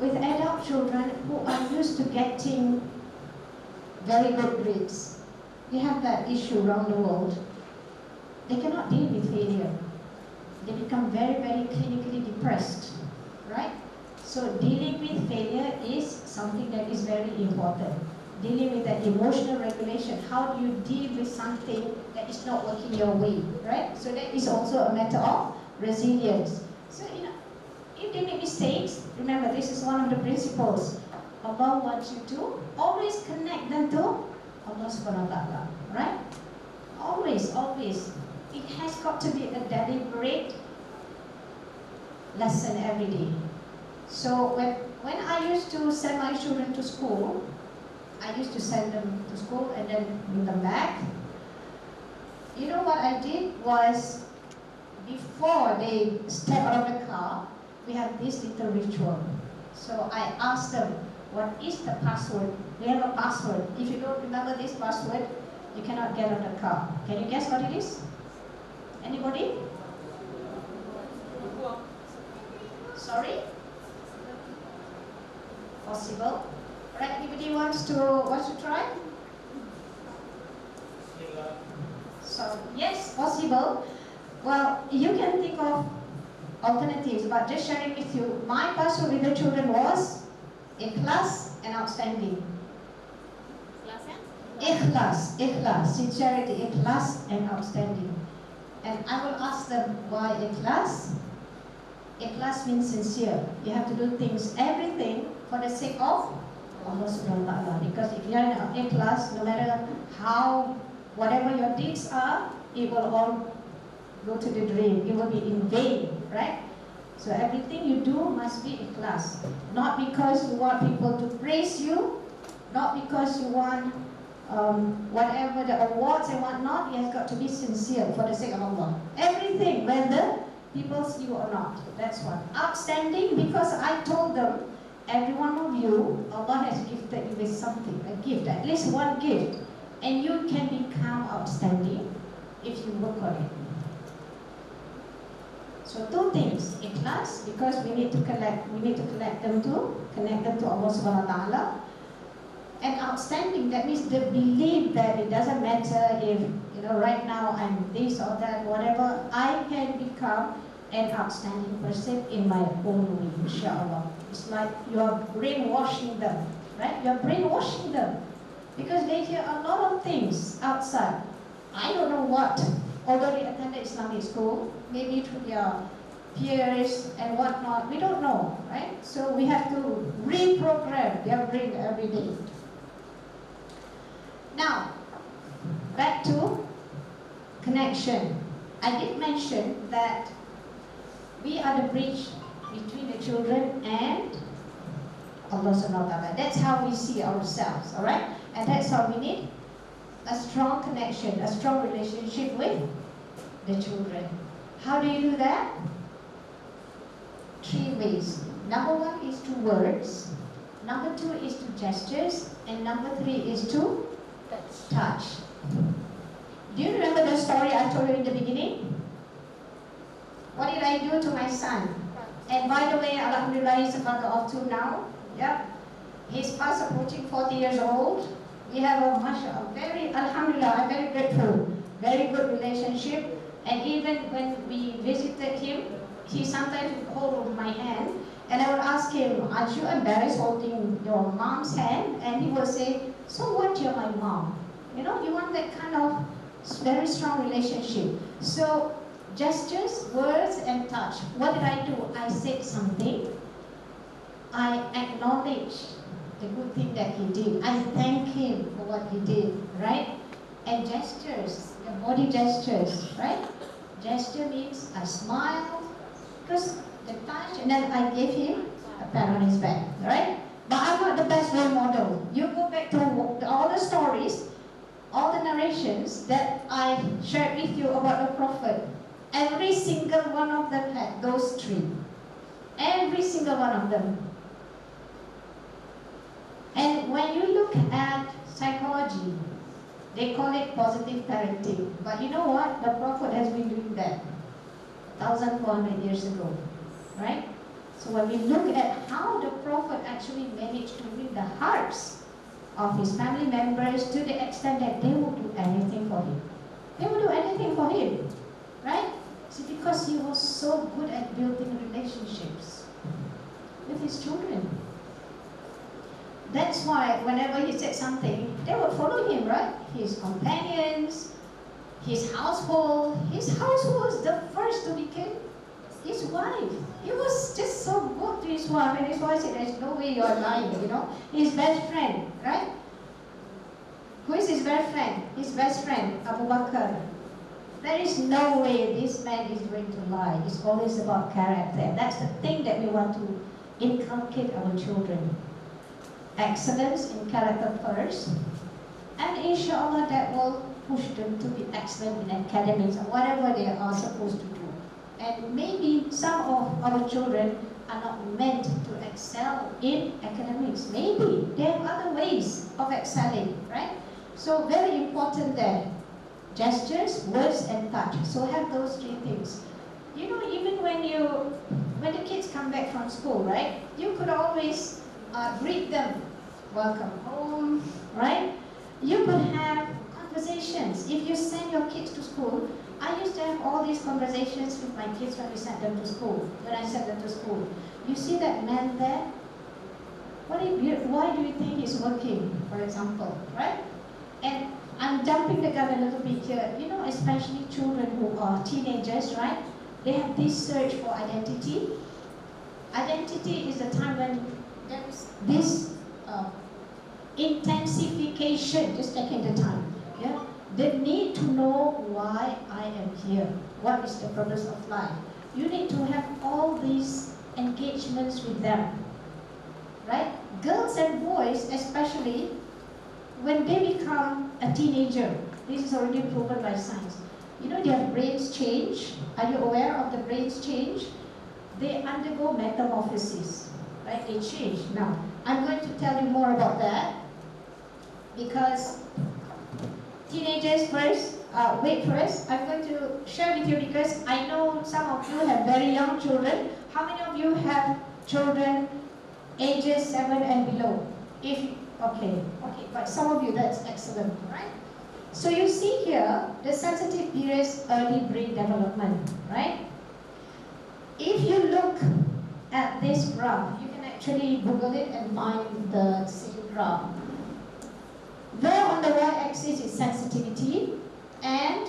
With adult children who are used to getting very good grades, we have that issue around the world. They cannot deal with failure. They become very, very clinically depressed, right? So dealing with failure is something that is very important. Dealing with that emotional regulation. How do you deal with something that is not working your way, right? So that is also a matter of resilience. So, you know, if they make mistakes, remember this is one of the principles. Allah wants you to always connect them to Allah subhanahu wa ta'ala, right? Always, always. It has got to be a deliberate lesson every day. So when I used to send my children to school, I used to send them to school and then bring them back. You know what I did was, before they step out of the car, we have this little ritual. So I asked them, what is the password? We have a password. If you don't remember this password, you cannot get out of the car. Can you guess what it is? Anybody? Sorry? Possible. Right, anybody wants to try? So, yes, possible. Well, you can think of alternatives, but just sharing with you, my password with the children was ikhlas and outstanding. Ikhlas, sincerity, ikhlas and outstanding. And I will ask them, why ikhlas? Ikhlas means sincere. You have to do things, everything, for the sake of Allah subhanahu wa ta'ala. Because if you are in ikhlas, no matter how, whatever your deeds are, it will all go to the drain. It will be in vain, right? So everything you do must be ikhlas. Not because you want people to praise you, not because you want whatever the awards and whatnot. It has got to be sincere for the sake of Allah. Everything, whether people see you or not. That's one. Outstanding, because I told them, every one of you, Allah has gifted you with something, a gift, at least one gift. And you can become outstanding if you work on it. So two things, ikhlas, because we need to connect them to Allah subhanahu wa ta'ala. And outstanding, that means the belief that it doesn't matter if, you know, right now I'm this or that, whatever, I can become an outstanding person in my own way, inshallah. It's like you're brainwashing them, right? You're brainwashing them. Because they hear a lot of things outside. I don't know what, although they attended Islamic school, maybe through their peers and whatnot, we don't know, right? So we have to reprogram their brain every day. Now, back to connection. I did mention that we are the bridge between the children and Allah subhanahu wa ta'ala. That's how we see ourselves, alright? And that's how we need a strong connection, a strong relationship with the children. How do you do that? 3 ways. Number 1 is through words. Number 2 is through gestures. And number 3 is to touch. Do you remember the story I told you in the beginning? What did I do to my son? And by the way, Alhamdulillah, he's a father of 2 now. Yeah. He's fast approaching 40 years old. We have a mashallah, very, alhamdulillah, I'm very grateful, very good relationship. And even when we visited him, he sometimes would hold my hand And I would ask him, aren't you embarrassed holding your mom's hand? And he would say, so what, you're my mom. You know, you want that kind of very strong relationship. So gestures, words, and touch. What did I do? I said something. I acknowledged the good thing that he did. I thank him for what he did, right? And gestures, the body gestures, right? Gesture means I smile, because the touch, and then I gave him a pat on his back, right? But I'm not the best role model. You go back to all the stories, all the narrations that I shared with you about the Prophet. Every single one of them had those three. Every single one of them. And when you look at psychology, they call it positive parenting. But you know what? The Prophet has been doing that 1,400 years ago, right? So when we look at how the Prophet actually managed to win the hearts of his family members to the extent that they would do anything for him. They would do anything for him, right? See, because he was so good at building relationships with his children. That's why whenever he said something, they would follow him, right? His companions, his household. His household was the first to become his wife. He was just so good to his wife, and his wife said, there's no way you're lying, you know. His best friend, right? Who is his best friend? His best friend, Abu Bakr. There is no way this man is going to lie. It's always about character. That's the thing that we want to inculcate our children. Excellence in character first, and inshallah that will push them to be excellent in academics or whatever they are supposed to do. And maybe some of our children are not meant to excel in academics. Maybe they have other ways of excelling, right? So very important there. Gestures, words, and touch. So have those three things. You know, even when the kids come back from school, right? You could always greet them, welcome home, right? You could have conversations. If you send your kids to school, I used to have all these conversations with my kids when we sent them to school, when I sent them to school. You see that man there? Why do you think he's working, for example, right? And I'm jumping the gun a little bit here. You know, especially children who are teenagers, right? They have this search for identity. Identity is the time when there's this intensification, just taking the time. Yeah? They need to know why I am here. What is the purpose of life? You need to have all these engagements with them. Right? Girls and boys, especially, when they become a teenager, this is already proven by science. You know, their brains change. Are you aware of the brains change? They undergo metamorphosis, right? They change. Now, I'm going to tell you more about that because teenagers first, wait first. I'm going to share with you because I know some of you have very young children. How many of you have children ages 7 and below? Okay, but some of you, that's excellent, right? So you see here, the sensitive period's early brain development, right? If you look at this graph, you can actually Google it and find the same graph. There on the y-axis is sensitivity, and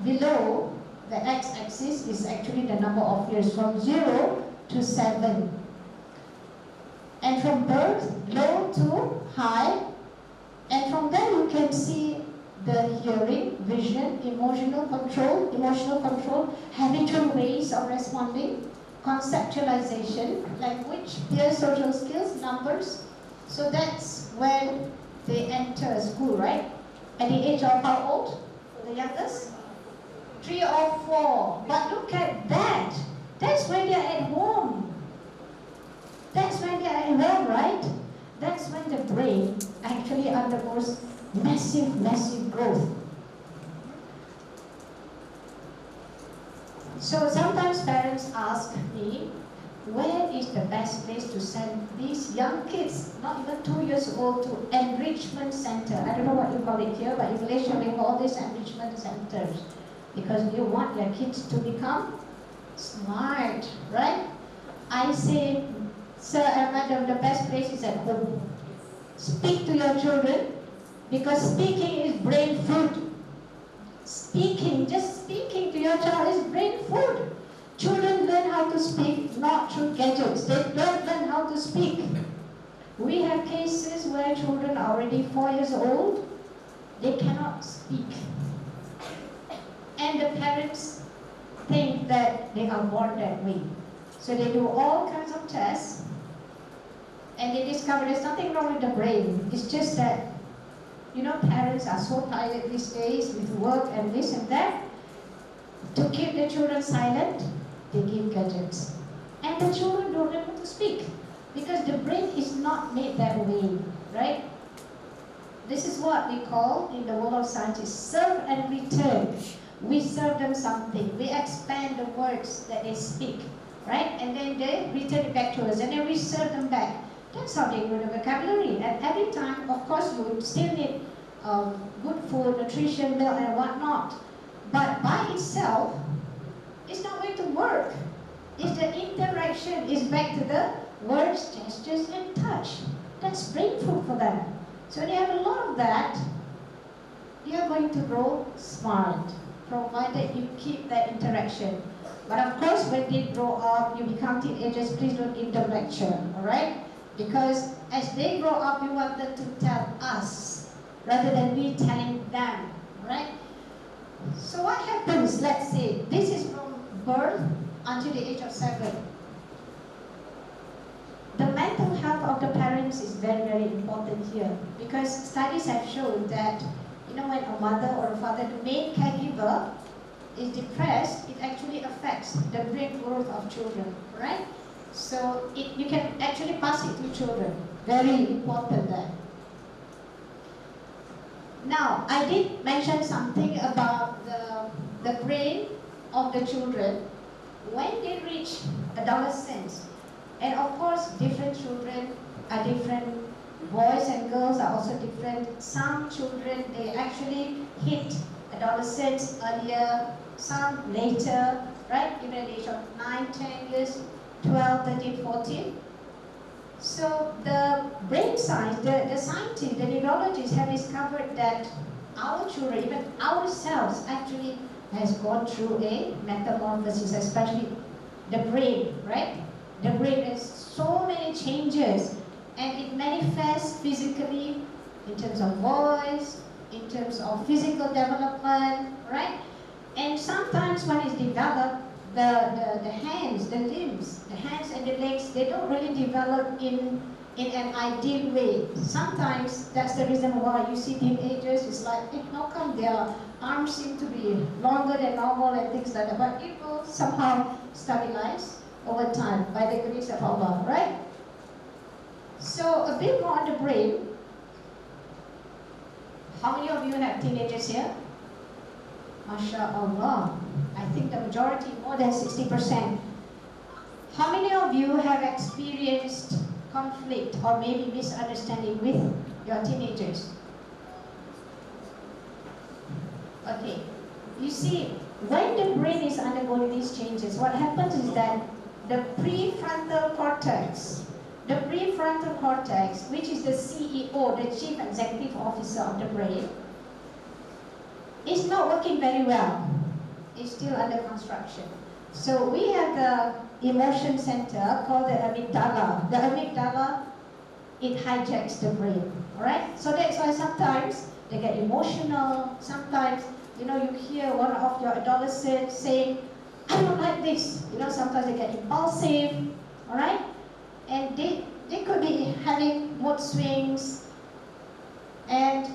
below the x-axis is actually the number of years from 0 to 7. And from birth, low to high, and from there you can see the hearing, vision, emotional control, habitual ways of responding, conceptualization, language, peer social skills, numbers. So that's when they enter school, right? At the age of how old? The youngest? 3 or 4. But look at that. That's when they're at home. That's when they're at home, right? That's when the brain actually undergoes massive growth. So sometimes parents ask me, where is the best place to send these young kids, not even 2 years old, to enrichment center? I don't know what you call it here, but in Malaysia we call this enrichment centers because you want your kids to become smart, right? I say Sir Ahmad, the best place is at home. Speak to your children, because speaking is brain food. Speaking, just speaking to your child is brain food. Children learn how to speak not through gadgets. They don't learn how to speak. We have cases where children are already 4 years old. They cannot speak. And the parents think that they are born that way. So they do all kinds of tests, and they discover there's nothing wrong with the brain. It's just that, you know, parents are so tired these days with work and this and that. To keep the children silent, they give gadgets. And the children don't know how to speak, because the brain is not made that way, right? This is what we call, in the world of science, is serve and return. We serve them something. We expand the words that they speak, right? And then they return it back to us, and then we serve them back. That's how they grow the vocabulary. And every time, of course, you still need good food, nutrition, milk, and whatnot. But by itself, it's not going to work. If the interaction is back to the words, gestures, and touch, that's brain food for them. So when you have a lot of that, you're going to grow smart, provided you keep that interaction. But of course, when they grow up, you become teenagers, please don't give them lecture, all right? Because as they grow up, we want them to tell us, rather than we telling them, all right? So what happens, let's say, this is from birth until the age of 7. The mental health of the parents is very, very important here, because studies have shown that, you know, when a mother or a father, the main caregiver, is depressed, it actually affects the brain growth of children, right? So you can actually pass it to children. Very important there. Now, I did mention something about the brain of the children when they reach adolescence. And of course, different children are different. Boys and girls are also different. Some children, they actually hit adolescence earlier, some later, right? Even at the age of 9, 10 years, 12, 13, 14. So the brain science, the scientists, the neurologists have discovered that our children, even ourselves, actually has gone through a metamorphosis, especially the brain, right? The brain has so many changes, and it manifests physically in terms of voice, in terms of physical development, right? And sometimes when it's developed, the hands, the limbs, the hands and the legs, they don't really develop in an ideal way. Sometimes that's the reason why you see teenagers, it's like, hey, how come their arms seem to be longer than normal and things like that, but it will somehow stabilize over time by the grace of Allah, right? So a bit more on the brain. How many of you have teenagers here? MashaAllah. I think the majority, more than 60%. How many of you have experienced conflict or maybe misunderstanding with your teenagers? Okay. You see, when the brain is undergoing these changes, what happens is that the prefrontal cortex, which is the CEO, the Chief Executive Officer of the brain, is not working very well. It's still under construction. So we have the emotion center called the amygdala. The amygdala, it hijacks the brain, all right? So that's why sometimes they get emotional. Sometimes, you know, you hear one of your adolescents saying, I don't like this. You know, sometimes they get impulsive, all right? And they could be having mood swings, and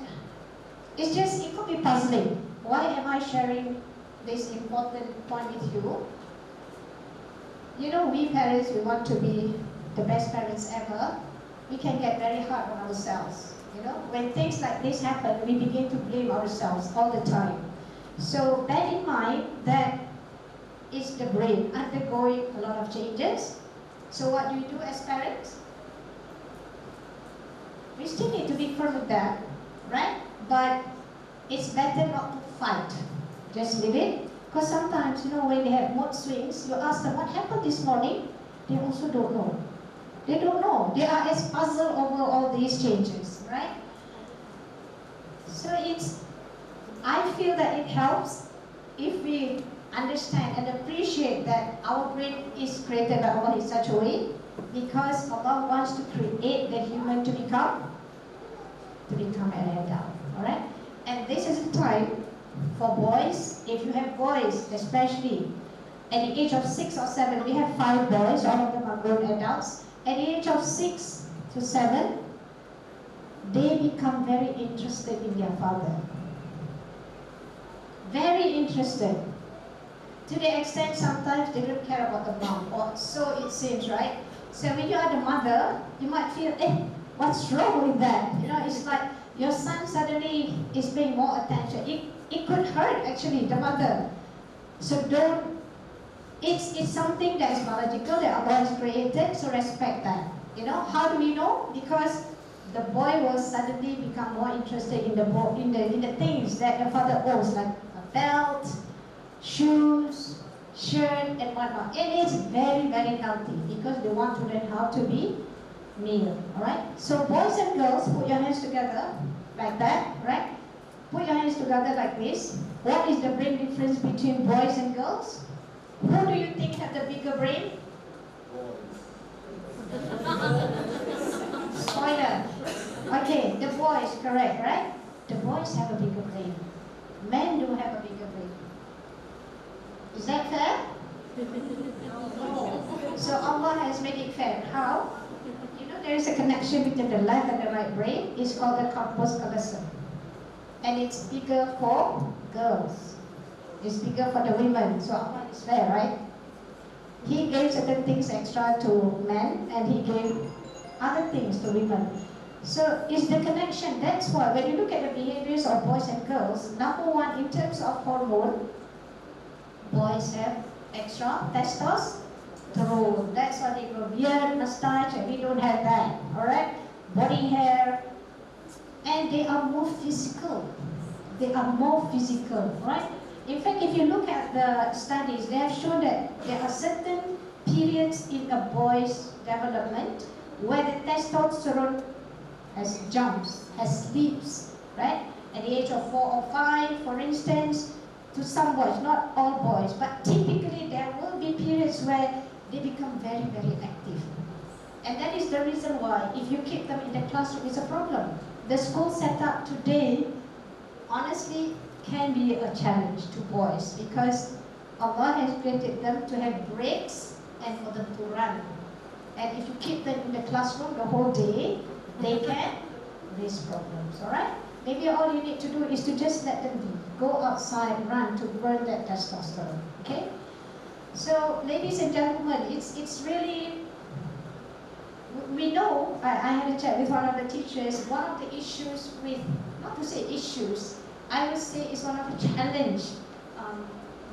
it could be puzzling. Why am I sharing this important point with you? You know, we parents, we want to be the best parents ever. We can get very hard on ourselves. You know, when things like this happen, we begin to blame ourselves all the time. So bear in mind that it's the brain undergoing a lot of changes. So what do we do as parents? We still need to be firm with that, right? But it's better not to fight. Just leave it. Because sometimes, you know, when they have mood swings, you ask them, what happened this morning? They also don't know. They don't know. They are as puzzled over all these changes, right? So I feel that it helps if we understand and appreciate that our brain is created by Allah in such a way because Allah wants to create the human to become an adult, all right? And this is a time for boys. If you have boys, especially at the age of 6 or 7, we have 5 boys, all of them are grown adults. At the age of 6 to 7, they become very interested in their father. Very interested. To the extent sometimes they don't care about the mom, or so it seems, right? So when you are the mother, you might feel, what's wrong with that? You know, it's like your son suddenly is paying more attention. It could hurt actually, the mother. So it's something that is biological that Allah has created, so respect that. You know, how do we know? Because the boy will suddenly become more interested in the things that the father owns, like a belt, shoes, shirt, and whatnot. And it's very, very healthy because they want to learn how to be male. Alright? So boys and girls, put your hands together like that, right? Put your hands together like this. What is the brain difference between boys and girls? Who do you think have the bigger brain? Spoiler. Okay, the boys, correct, right? The boys have a bigger brain. Men do have a bigger brain. Is that fair? No. So Allah has made it fair. How? You know, there is a connection between the left and the right brain. It's called the corpus callosum. And it's bigger for girls. It's bigger for the women. So Allah is fair, right? He gave certain things extra to men and He gave other things to women. So it's the connection. That's why when you look at the behaviors of boys and girls, number one, in terms of hormone, boys have extra testosterone. That's why they grow beard, mustache, and we don't have that. Alright? Body hair. And they are more physical. They are more physical, right? In fact, if you look at the studies, they have shown that there are certain periods in a boy's development where the testosterone has jumps, has leaps, right? At the age of 4 or 5, for instance, to some boys, not all boys, but typically there will be periods where they become very, very active. And that is the reason why if you keep them in the classroom, it's a problem. The school setup today, honestly, can be a challenge to boys because Allah has created them to have breaks and for them to run. And if you keep them in the classroom the whole day, they can raise problems, alright? Maybe all you need to do is to just let them be. Go outside, run to burn that testosterone, okay? So, ladies and gentlemen, it's really, we know, I had a chat with one of the teachers, one of the issues with, not to say issues, I would say it's one of the challenge,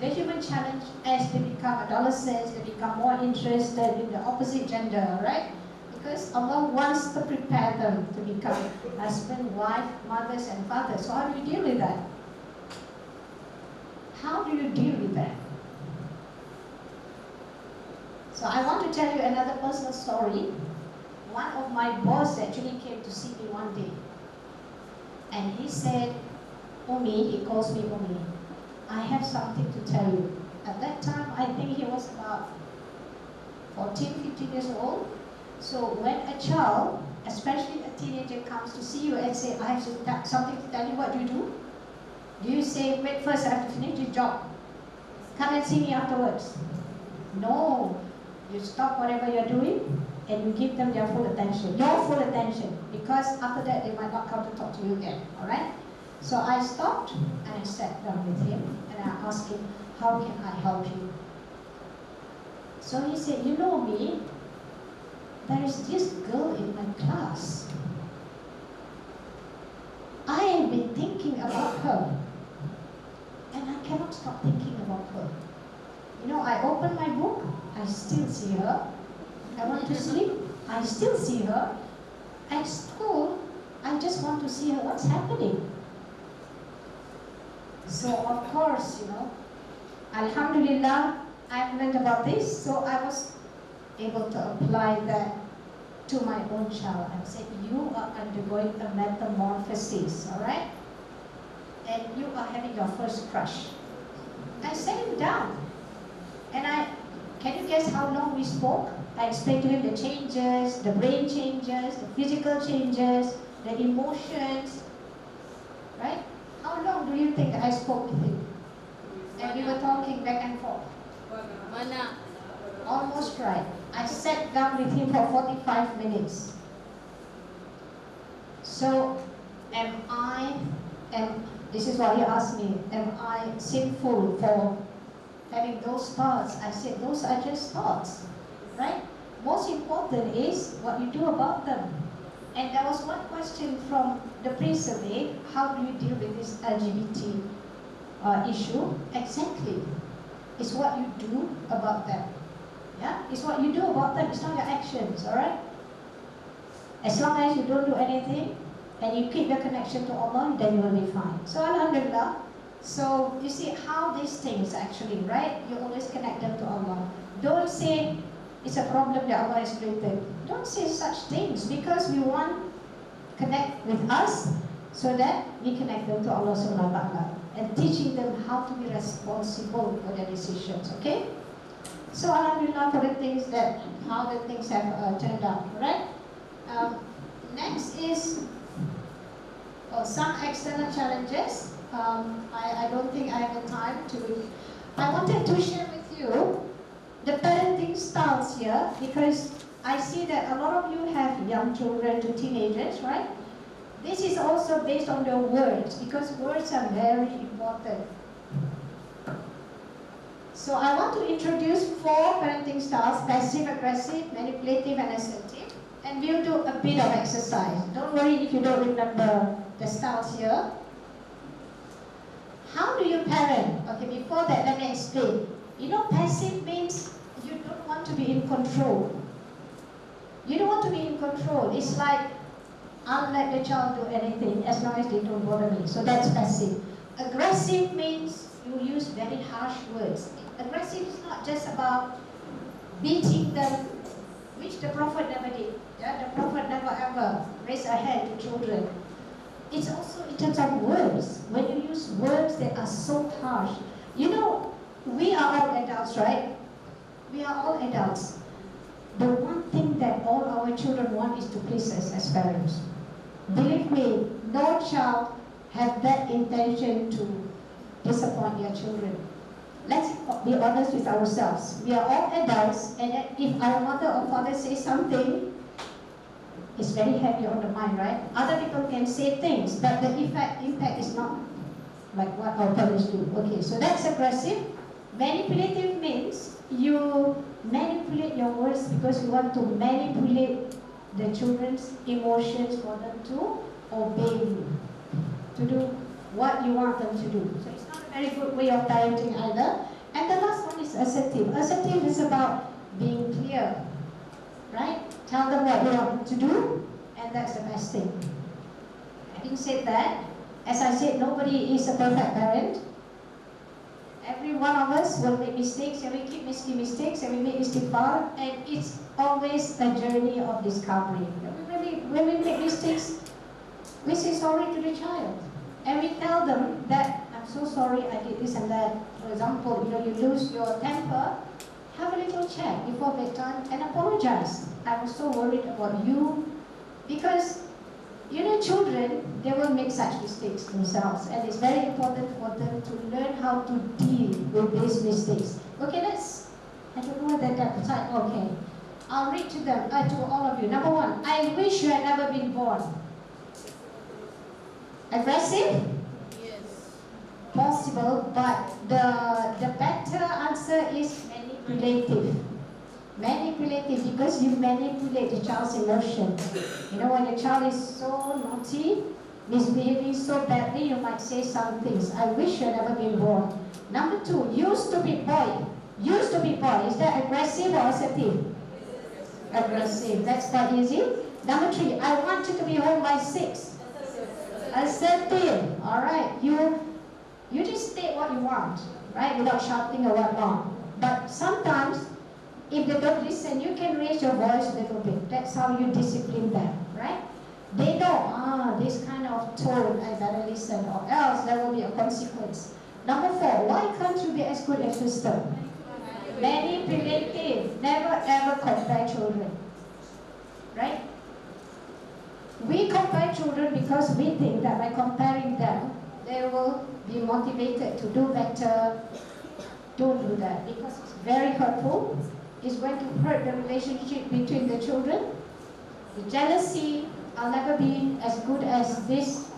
the human challenge as they become adolescents, they become more interested in the opposite gender, right? Because Allah wants to prepare them to become husband, wife, mothers, and fathers. So how do you deal with that? How do you deal with that? So I want to tell you another personal story. One of my boss actually came to see me one day. And he said, Umi, he calls me Umi, I have something to tell you. At that time, I think he was about 14, 15 years old. So when a child, especially a teenager, comes to see you and say, I have something to tell you, what do you do? Do you say, wait, first I have to finish this job. Come and see me afterwards. No. You stop whatever you're doing and you give them their full attention. Your full attention. Because after that, they might not come to talk to you again. Alright? So I stopped and I sat down with him and I asked him, how can I help you? So he said, you know me, there is this girl in my class. I have been thinking about her and I cannot stop thinking about her. You know, I open my book, I still see her. I want to sleep, I still see her. At school, I just want to see her, what's happening? So of course, you know, Alhamdulillah, I've learned about this, so I was able to apply that to my own child and said, you are undergoing a metamorphosis, all right? And you are having your first crush. I sat him down. And can you guess how long we spoke? I explained to him the changes, the brain changes, the physical changes, the emotions, right? How long do you think I spoke with him? And we were talking back and forth. Almost right. I sat down with him for 45 minutes. So, this is what he asked me, am I sinful for having those thoughts? I said, those are just thoughts, right? Most important is what you do about them. And there was one question from the pre-survey, how do you deal with this LGBT issue? Exactly. It's what you do about them. Yeah? It's what you do about them, it's not your actions, alright? As long as you don't do anything, and you keep your connection to Allah, then you will be fine. So Alhamdulillah, so you see how these things actually, right? You always connect them to Allah. Don't say, it's a problem that Allah has created. Don't say such things, because we want to connect with us so that we connect them to Allah subhanahu wa ta'ala, and teaching them how to be responsible for their decisions, okay? So Alhamdulillah for the things that, how the things have turned out, right? Next is some external challenges. I don't think I have the time to. I wanted to share with you the parenting styles here, because I see that a lot of you have young children to teenagers, right? This is also based on the words, because words are very important. So I want to introduce 4 parenting styles: passive, aggressive, manipulative, and assertive. And we'll do a bit of exercise. Don't worry if you don't remember the styles here. How do you parent? Okay, before that, let me explain. You know, passive means you don't want to be in control. You don't want to be in control. It's like, I'll let the child do anything as long as they don't bother me. So that's passive. Aggressive means you use very harsh words. Aggressive is not just about beating them, which the Prophet never did. Yeah, the Prophet never ever raised a hand to children. It's also in terms of words. When you use words that are so harsh. You know, we are all adults, right? We are all adults. The one thing that all our children want is to please us as parents. Believe me, no child has that intention to disappoint their children. Let's be honest with ourselves. We are all adults, and if our mother or father says something, it's very heavy on the mind, right? Other people can say things, but the impact is not like what our parents do. Okay, so that's aggressive. Manipulative means you manipulate your words because you want to manipulate the children's emotions for them to obey you, to do what you want them to do. So it's not a very good way of parenting either. And the last one is assertive. Assertive is about being clear, right? Tell them what you want them to do, and that's the best thing. Having said that, as I said, nobody is a perfect parent. Every one of us will make mistakes, and we keep making mistakes, and we make istighfar, and it's always a journey of discovery. When we make mistakes, we say sorry to the child, and we tell them that, I'm so sorry I did this and that. For example, you lose your temper, have a little chat before bedtime and apologize. I was so worried about you, because children, they will make such mistakes themselves, and it's very important for them to learn how to deal with these mistakes. Okay, I don't know whether that side, okay. I'll read to them, to all of you. Number 1, I wish you had never been born. Aggressive? Yes. Possible, but the better answer is manipulative. Manipulative, because you manipulate the child's emotion. When the child is so naughty, misbehaving so badly, you might say some things. I wish you had never been born. Number 2, you stupid boy. You stupid boy. Is that aggressive or assertive? Aggressive. That's quite easy. Number 3, I want you to be home by 6. Assertive. Alright. You just state what you want, right? Without shouting or whatnot. But sometimes If they don't listen, you can raise your voice a little bit. That's how you discipline them, right? They know, this kind of tone, I better listen, or else there will be a consequence. Number 4, why can't you be as good as sister? Manipulative. Never ever compare children, right? We compare children because we think that by comparing them, they will be motivated to do better. Don't do that, because it's very hurtful. It's going to hurt the relationship between the children. The jealousy, I'll never be as good as this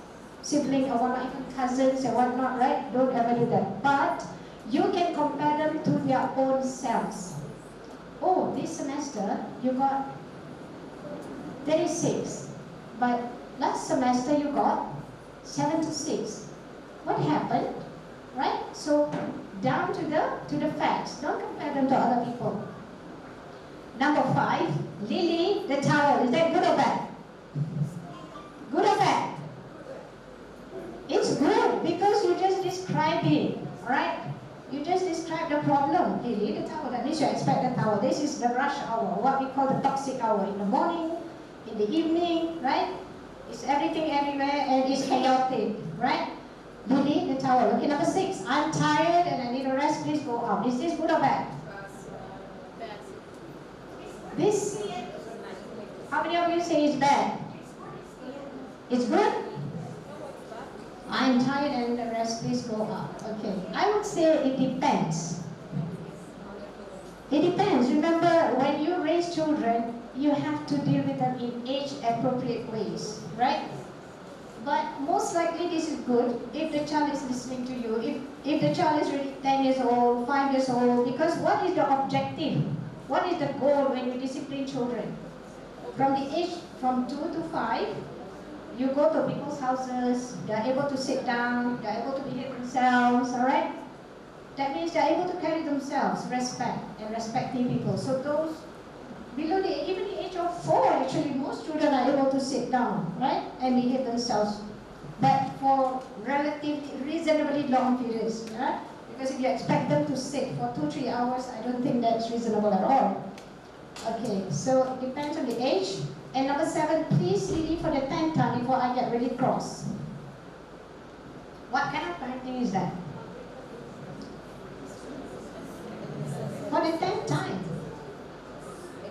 sibling or one, even cousins and whatnot, right? Don't ever do that. But you can compare them to their own selves. Oh, this semester you got 36, but last semester you got 76. What happened, right? So down to the facts. Don't compare them to other people. Number 5, Lily, the towel. Is that good or bad? Good or bad? It's good because you just described it, right? You just described the problem. Lily, the towel. That means you expect the towel. This is the rush hour, what we call the toxic hour. In the morning, in the evening, right? It's everything everywhere and it's chaotic, right? Lily, the towel. Okay, number 6. I'm tired and I need a rest. Please go out. Is this good or bad? This, how many of you say it's bad? It's good? I'm tired and the rest, please go out. Okay, I would say it depends. It depends. Remember, when you raise children, you have to deal with them in age-appropriate ways, right? But most likely this is good if the child is listening to you, if the child is really 10 years old, 5 years old, because what is the objective? What is the goal when you discipline children? From the age from 2 to 5, you go to people's houses, they are able to sit down, they are able to behave themselves, all right? That means they are able to carry themselves, respect, and respecting people. So those below even the age of 4, actually, most children are able to sit down, right? And behave themselves. But for reasonably long periods, right? Because if you expect them to sit for 2-3 hours, I don't think that's reasonable at all. Okay, so it depends on the age. And number 7, please leave for the 10th time before I get really cross. What kind of parenting is that? For the 10th time.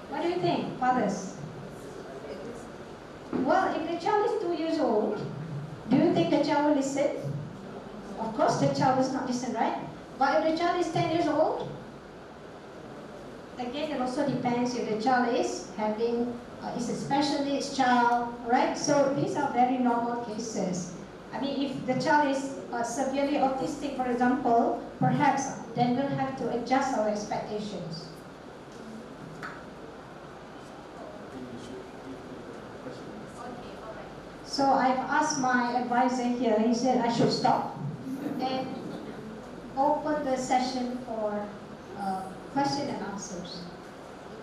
What do you think, fathers? Well, if the child is 2 years old, do you think the child will listen? Of course the child does not listen, right? But if the child is 10 years old, again, it also depends if the child is is a special needs child, right? So these are very normal cases. I mean, if the child is severely autistic, for example, perhaps then we'll have to adjust our expectations. So I've asked my advisor here, he said I should stop and open the session for question and answers.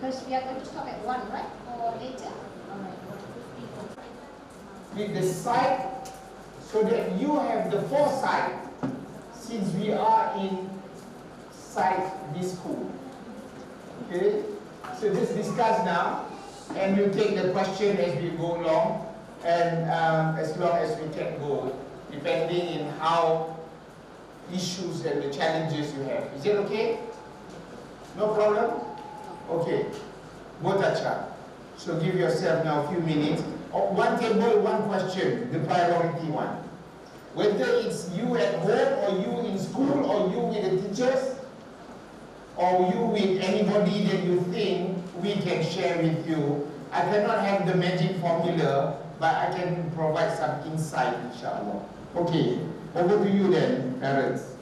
Because we are going to stop at 1, right? Or later? All right. We decide so that you have the foresight, since we are inside this school. Okay? So just discuss now, and we'll take the question as we go along, and as long as we can go, depending on how issues and the challenges you have. Is it okay? No problem? Okay. Botacha. So give yourself now a few minutes. One table, one question, the priority one. Whether it's you at home, or you in school, or you with the teachers, or you with anybody that you think we can share with you. I cannot have the magic formula, but I can provide some insight, inshallah. Okay, over to you then, parents.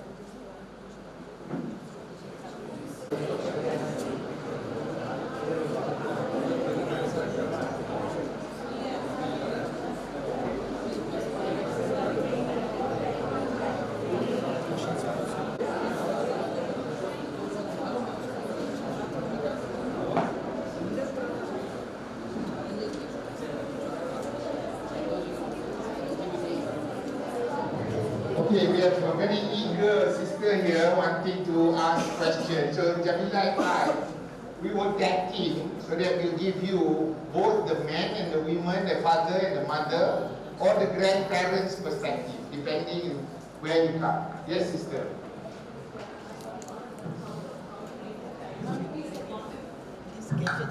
Okay, we have a very eager sister here wanting to ask questions. So Jamilah, we will tag team, so that we'll give you both the man and the woman, the father and the mother, or the grandparents' perspective, depending on where you come. Yes, sister?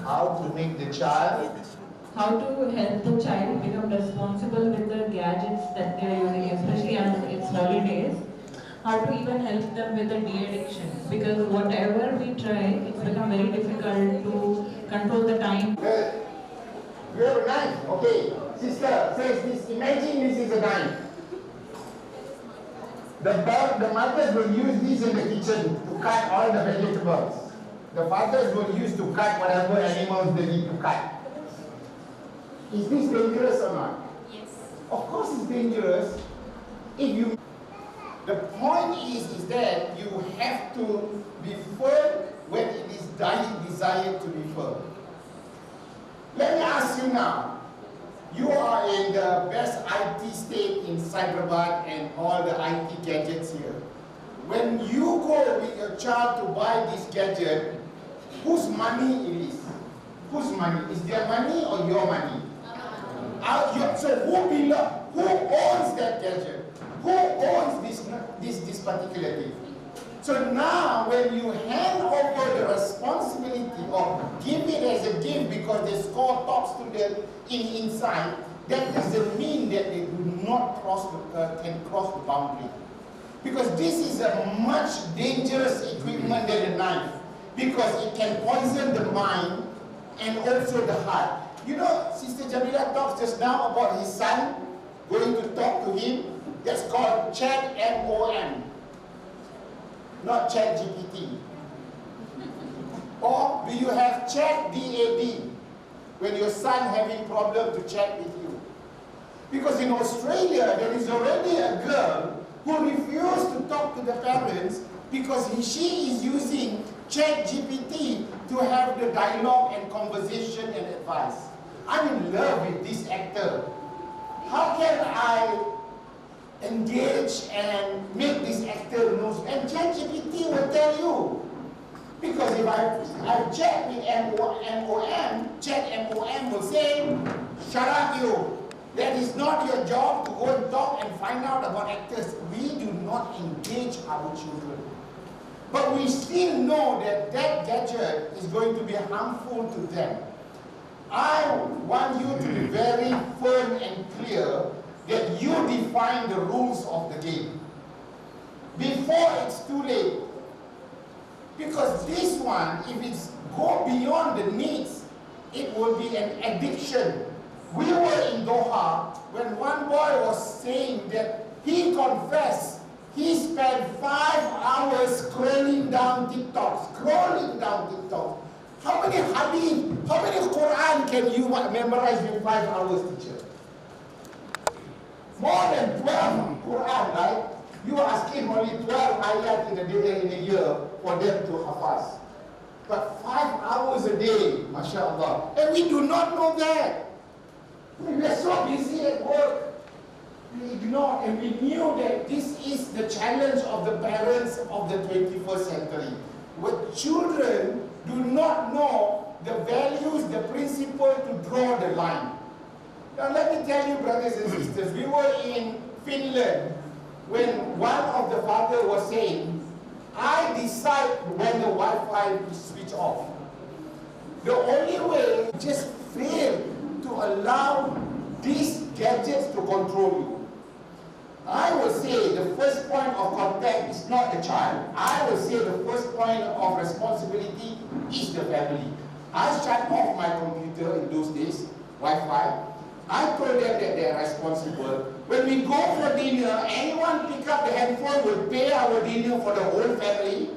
How to make the child? How to help the child become responsible with the gadgets that they are using, especially as it's holidays. How to even help them with the de-addiction, because whatever we try, it's become very difficult to control the time. You have a knife, okay. Sister says this, imagine this is a knife. The mothers will use this in the kitchen to cut all the vegetables. The fathers will use to cut whatever animals they need to cut. Is this dangerous or not? Yes. Of course it's dangerous. The point is that you have to be firm when it is desired to be firm. Let me ask you now. You are in the best IT state in Hyderabad and all the IT gadgets here. When you go with your child to buy this gadget, whose money it is? Whose money? Is their money or your money? So who owns that gadget? Who owns this particular thing? So now when you hand over the responsibility or give it as a gift because they score top student inside, that doesn't mean that they do not can cross the boundary. Because this is a much dangerous equipment than a knife, because it can poison the mind and also the heart. You know, Sister Jamilah talks just now about his son going to talk to him. That's called Chat MOM, not Chat GPT. Or do you have Chat DAD when your son having problem to chat with you? Because in Australia there is already a girl who refused to talk to the parents because she is using Chat GPT to have the dialogue and conversation and advice. I'm in love with this actor. How can I engage and make this actor know? And ChatGPT will tell you. Because if I chat with MOM, Chat MOM will say, shut up you. That is not your job to go and talk and find out about actors. We do not engage our children. But we still know that that gadget is going to be harmful to them. I want you to be very firm and clear that you define the rules of the game before it's too late. Because this one, if it's go beyond the needs, it will be an addiction. We were in Doha when one boy was saying that he confessed he spent 5 hours scrolling down TikTok. How many hadith, how many Quran can you memorize in 5 hours, teacher? More than 12 Quran, right? You are asking only 12 ayat in a year for them to hafaz. But 5 hours a day, mashallah. And we do not know that. We are so busy at work. We ignored, and we knew that this is the challenge of the parents of the 21st century. Where children do not know the values, the principle to draw the line. Now let me tell you, brothers and sisters, we were in Finland when one of the father was saying, I decide when the Wi-Fi is switched off. The only way, just fail to allow these gadgets to control you. I will say the first point of contact is not the child. I will say the first point of responsibility is the family. I shut off my computer in those days, Wi-Fi. I told them that they are responsible. When we go for dinner, anyone pick up the handphone will pay our dinner for the whole family.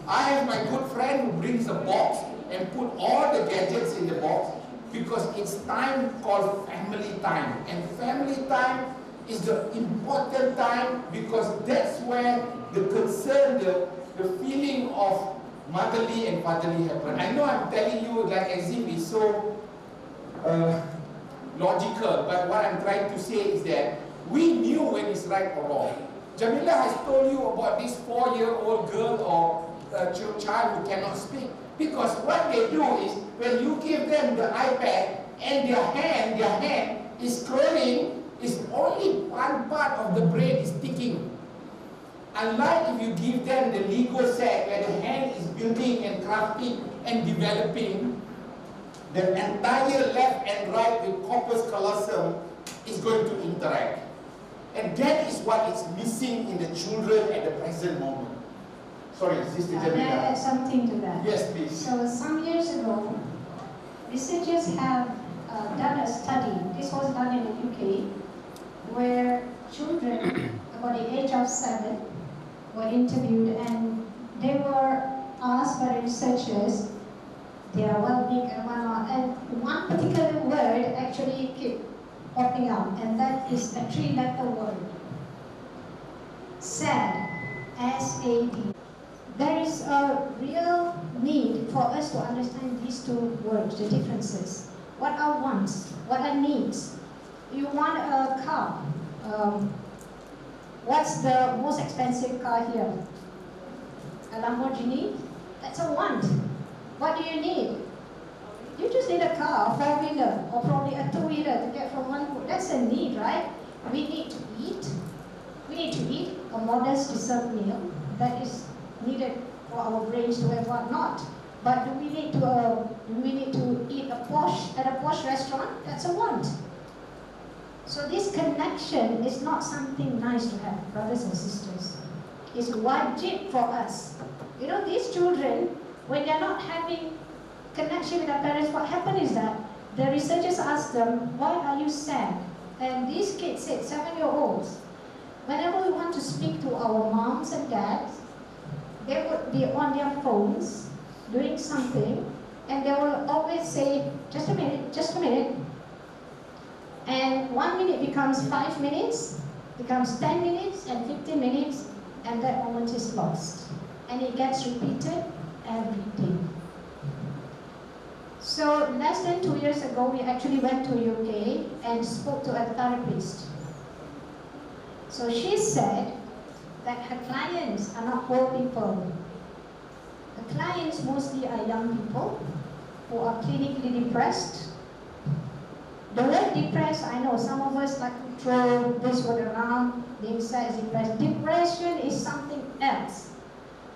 I have my good friend who brings a box and put all the gadgets in the box because it's time called family time. And family time is the important time because that's where the concern, the feeling of motherly and fatherly happen. I know I'm telling you like as if it's so logical, but what I'm trying to say is that we knew when it's right or wrong. Jamilah has told you about this 4-year-old girl or child who cannot speak. Because what they do is, when you give them the iPad and their hand is scrolling, is only one part of the brain is ticking. Unlike if you give them the Lego set where the hand is building and crafting and developing, the entire left and right with corpus callosum is going to interact. And that is what is missing in the children at the present moment. Sorry, Sister Jamilah. May I add something to that? Yes, please. So some years ago, researchers have done a study. This was done in the UK, where children about the age of 7 were interviewed, and they were asked by the researchers their well-being and whatnot. And one particular word actually kept popping up, and that is a 3-letter word. SAD. S-A-D. There is a real need for us to understand these two words, the differences. What are wants? What are needs? You want a car. What's the most expensive car here? A Lamborghini? That's a want. What do you need? You just need a car, a 4-wheeler, or probably a 2-wheeler to get from one point. That's a need, right? We need to eat. We need to eat a modest dessert meal that is needed for our brains to have whatnot. But do we need to eat at a posh restaurant? That's a want. So this connection is not something nice to have, brothers and sisters. It's wajib for us. You know, these children, when they're not having connection with their parents, what happens is that the researchers ask them, why are you sad? And these kids said, 7-year-olds, whenever we want to speak to our moms and dads, they would be on their phones doing something, and they will always say, just a minute, just a minute. And 1 minute becomes 5 minutes, becomes 10 minutes, and 15 minutes, and that moment is lost. And it gets repeated every day. So less than 2 years ago, we actually went to UK and spoke to a therapist. So she said that her clients are not poor people. The clients mostly are young people who are clinically depressed. The word depressed, I know some of us like to throw this word around, being sad is depressed. Depression is something else.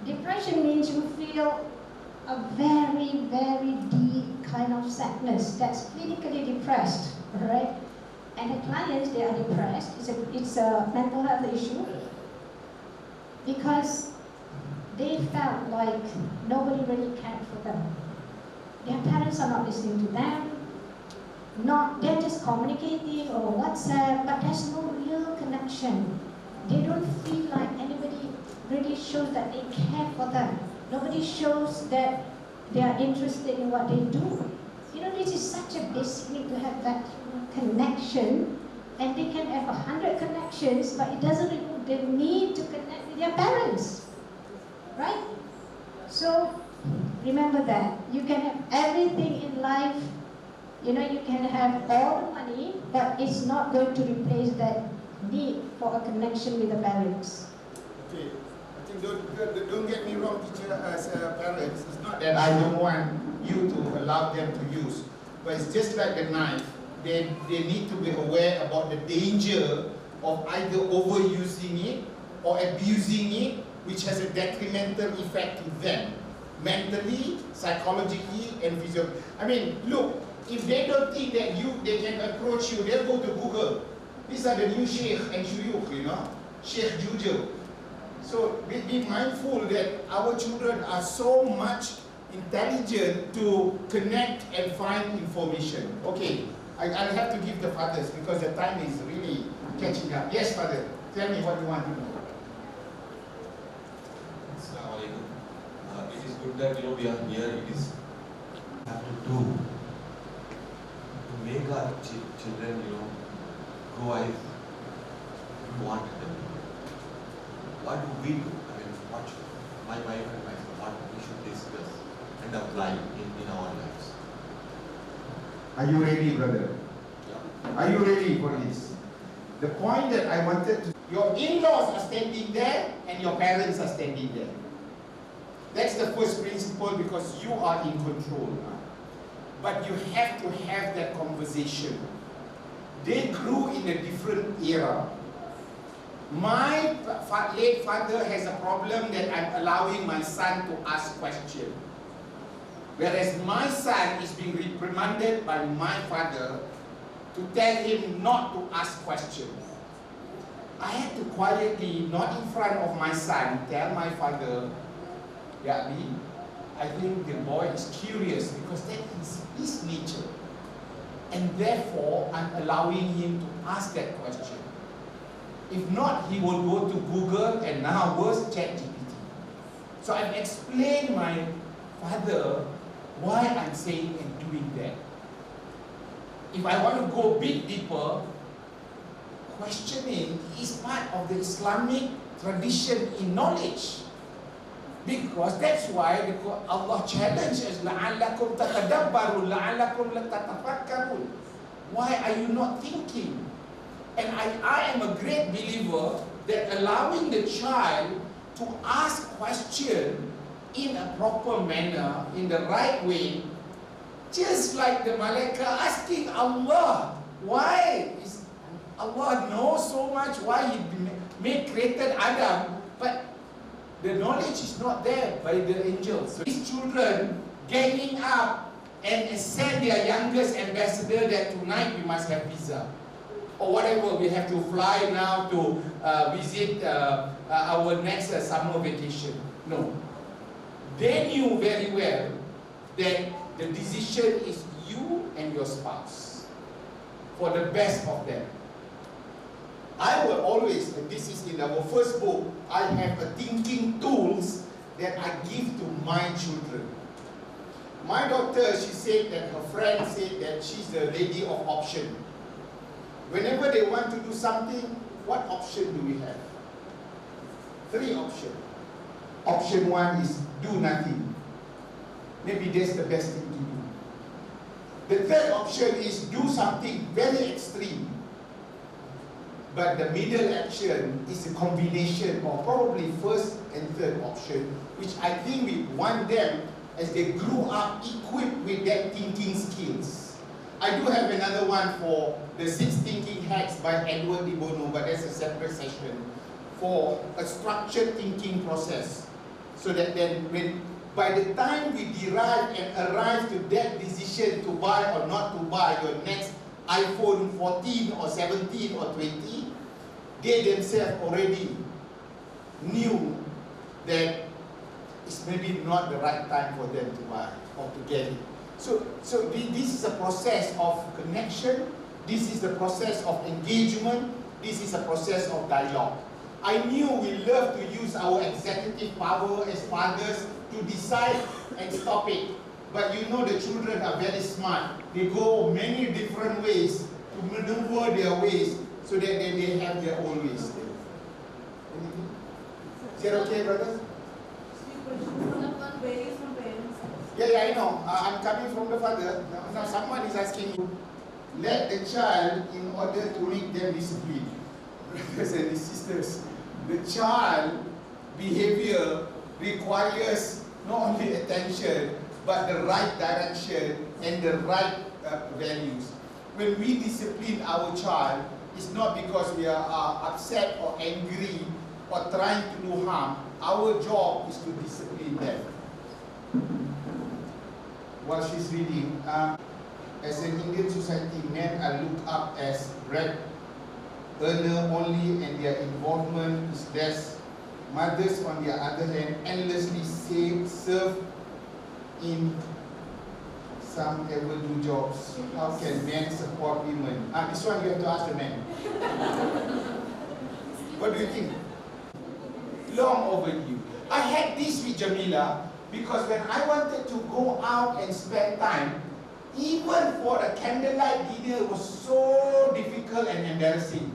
Depression means you feel a very, very deep kind of sadness that's clinically depressed, right? And the clients, they are depressed. It's a mental health issue because they felt like nobody really cared for them. Their parents are not listening to them. They're just communicating over WhatsApp, but there's no real connection. They don't feel like anybody really shows that they care for them. Nobody shows that they are interested in what they do. You know, this is such a basic need to have that connection, and they can have 100 connections, but it doesn't remove the need to connect with their parents, right? So remember that you can have everything in life. You know, you can have all the money, but it's not going to replace that need for a connection with the parents. Okay, I think don't get me wrong, teacher, as parents, it's not that I don't want you to allow them to use, but it's just like the knife. They need to be aware about the danger of either overusing it or abusing it, which has a detrimental effect to them, mentally, psychologically, and physically. I mean, look, if they don't think that they can approach you, they'll go to Google. These are the new Sheikh and Shuyukh, you know, Sheikh Jujur. So be mindful that our children are so much intelligent to connect and find information. Okay, I'll have to give the fathers because the time is really catching up. Yes, father, tell me what you want to know. Assalamu alaikum. It is good that we are here. It is have to do to make our children grow as we want them. What do we do? I mean, what should my wife and myself, what we should discuss and apply in our lives. Are you ready, brother? Yeah. Are you ready for this? The point that I wanted to... Your in-laws are standing there and your parents are standing there. That's the first principle, because you are in control. But you have to have that conversation. They grew in a different era. My late father has a problem that I'm allowing my son to ask questions. Whereas my son is being reprimanded by my father to tell him not to ask questions. I had to quietly, not in front of my son, tell my father, Yabi, I think the boy is curious because that is his nature. And therefore, I'm allowing him to ask that question. If not, he will go to Google and now worse, ChatGPT. So I've explained my father why I'm saying and doing that. If I want to go a bit deeper, questioning is part of the Islamic tradition in knowledge. Because that's why Allah challenges, لَعَلَّكُمْ تَتَدَبَّرُونَ لَعَلَّكُمْ لَتَتَفَكَّرُونَ. Why are you not thinking? And I am a great believer that allowing the child to ask questions in a proper manner, in the right way, just like the Malaika asking Allah, why? Allah knows so much why He created Adam, but the knowledge is not there by the angels. So these children ganging up and send their youngest ambassador that tonight we must have pizza. Or whatever, we have to fly now to visit our next summer vacation. No. They knew very well that the decision is you and your spouse for the best of them. I will always, and this is in our first book, I have a thinking tools that I give to my children. My daughter, she said that her friend said that she's the lady of option. Whenever they want to do something, what option do we have? 3 options. Option 1 is do nothing. Maybe that's the best thing to do. The third option is do something very extreme. But the middle action is a combination of probably first and third option, which I think we want them as they grew up equipped with that thinking skills. I do have another one for the 6 thinking hacks by Edward de Bono, but that's a separate session for a structured thinking process. So that then by the time we derive and arrive to that decision to buy or not to buy your next iPhone 14 or 17 or 20, they themselves already knew that it's maybe not the right time for them to buy or to get it. So this is a process of connection, this is the process of engagement, this is a process of dialogue. I knew we love to use our executive power as fathers to decide and stop it. But you know the children are very smart. They go many different ways to maneuver their ways so that they have their own ways. Is that okay, brothers? Yeah, I know. I'm coming from the father. Now someone is asking you, let the child in order to make them disciplined. Brothers and sisters, the child behavior requires not only attention, but the right direction and the right values. When we discipline our child, it's not because we are upset or angry or trying to do harm. Our job is to discipline them. While she's reading, as an Indian society, men are looked up as bread earner only and their involvement is less. Mothers, on the other hand, endlessly serve in some ever do jobs. How can men support women? This one you have to ask the men. What do you think? Long overdue. I had this with Jamilah because when I wanted to go out and spend time, even for a candlelight dinner was so difficult and embarrassing.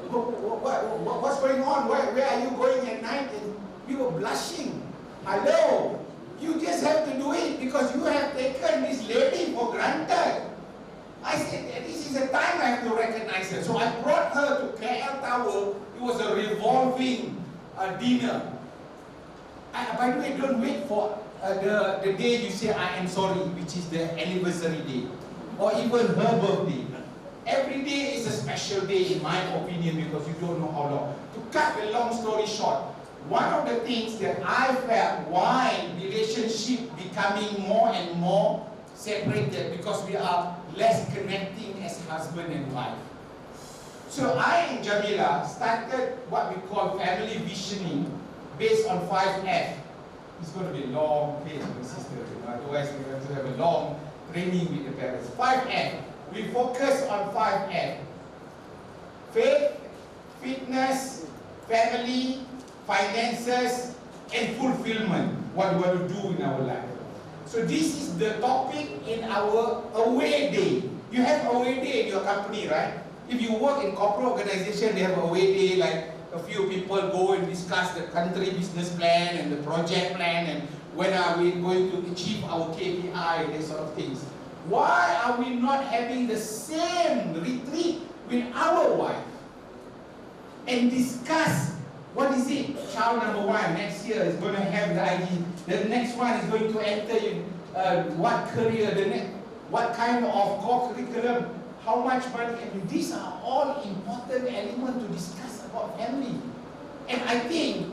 What's going on? Where are you going at night? And we were blushing. Hello, you just have to do it because you have taken this lady for granted. I said, this is a time I have to recognize her. So I brought her to KL Tower. It was a revolving dinner. By the way, don't wait for the day you say I am sorry, which is the anniversary day, or even her birthday. Every day is a special day in my opinion because you don't know how long. To cut the long story short, one of the things that I felt why relationship becoming more and more separated because we are less connecting as husband and wife. So I and Jamilah started what we call family visioning based on 5F. It's going to be a long place, my sister. Otherwise, we have to have a long training with the parents. 5F. We focus on 5F. Faith, fitness, family, finances, and fulfillment. What we want to do in our life. So this is the topic in our away day. You have away day in your company, right? If you work in corporate organization, they have away day, like a few people go and discuss the country business plan and the project plan and when are we going to achieve our KPI, these sort of things. Why are we not having the same retreat with our wife and discuss what is it? Child number 1 next year is going to have the ID. The next one is going to enter in what career, what kind of core curriculum, how much money. I mean, these are all important elements to discuss about family. And I think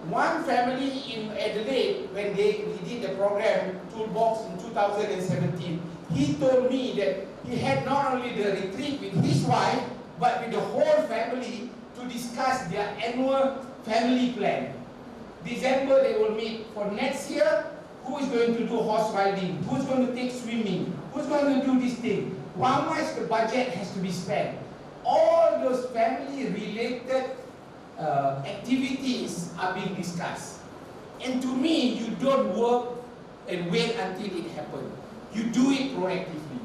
one family in Adelaide, when we did the program Toolbox in 2017, he told me that he had not only the retreat with his wife, but with the whole family to discuss their annual family plan. December they will meet for next year. Who is going to do horse riding? Who's going to take swimming? Who's going to do this thing? How much the budget has to be spent? All those family related activities are being discussed. And to me, you don't work and wait until it happens. You do it proactively.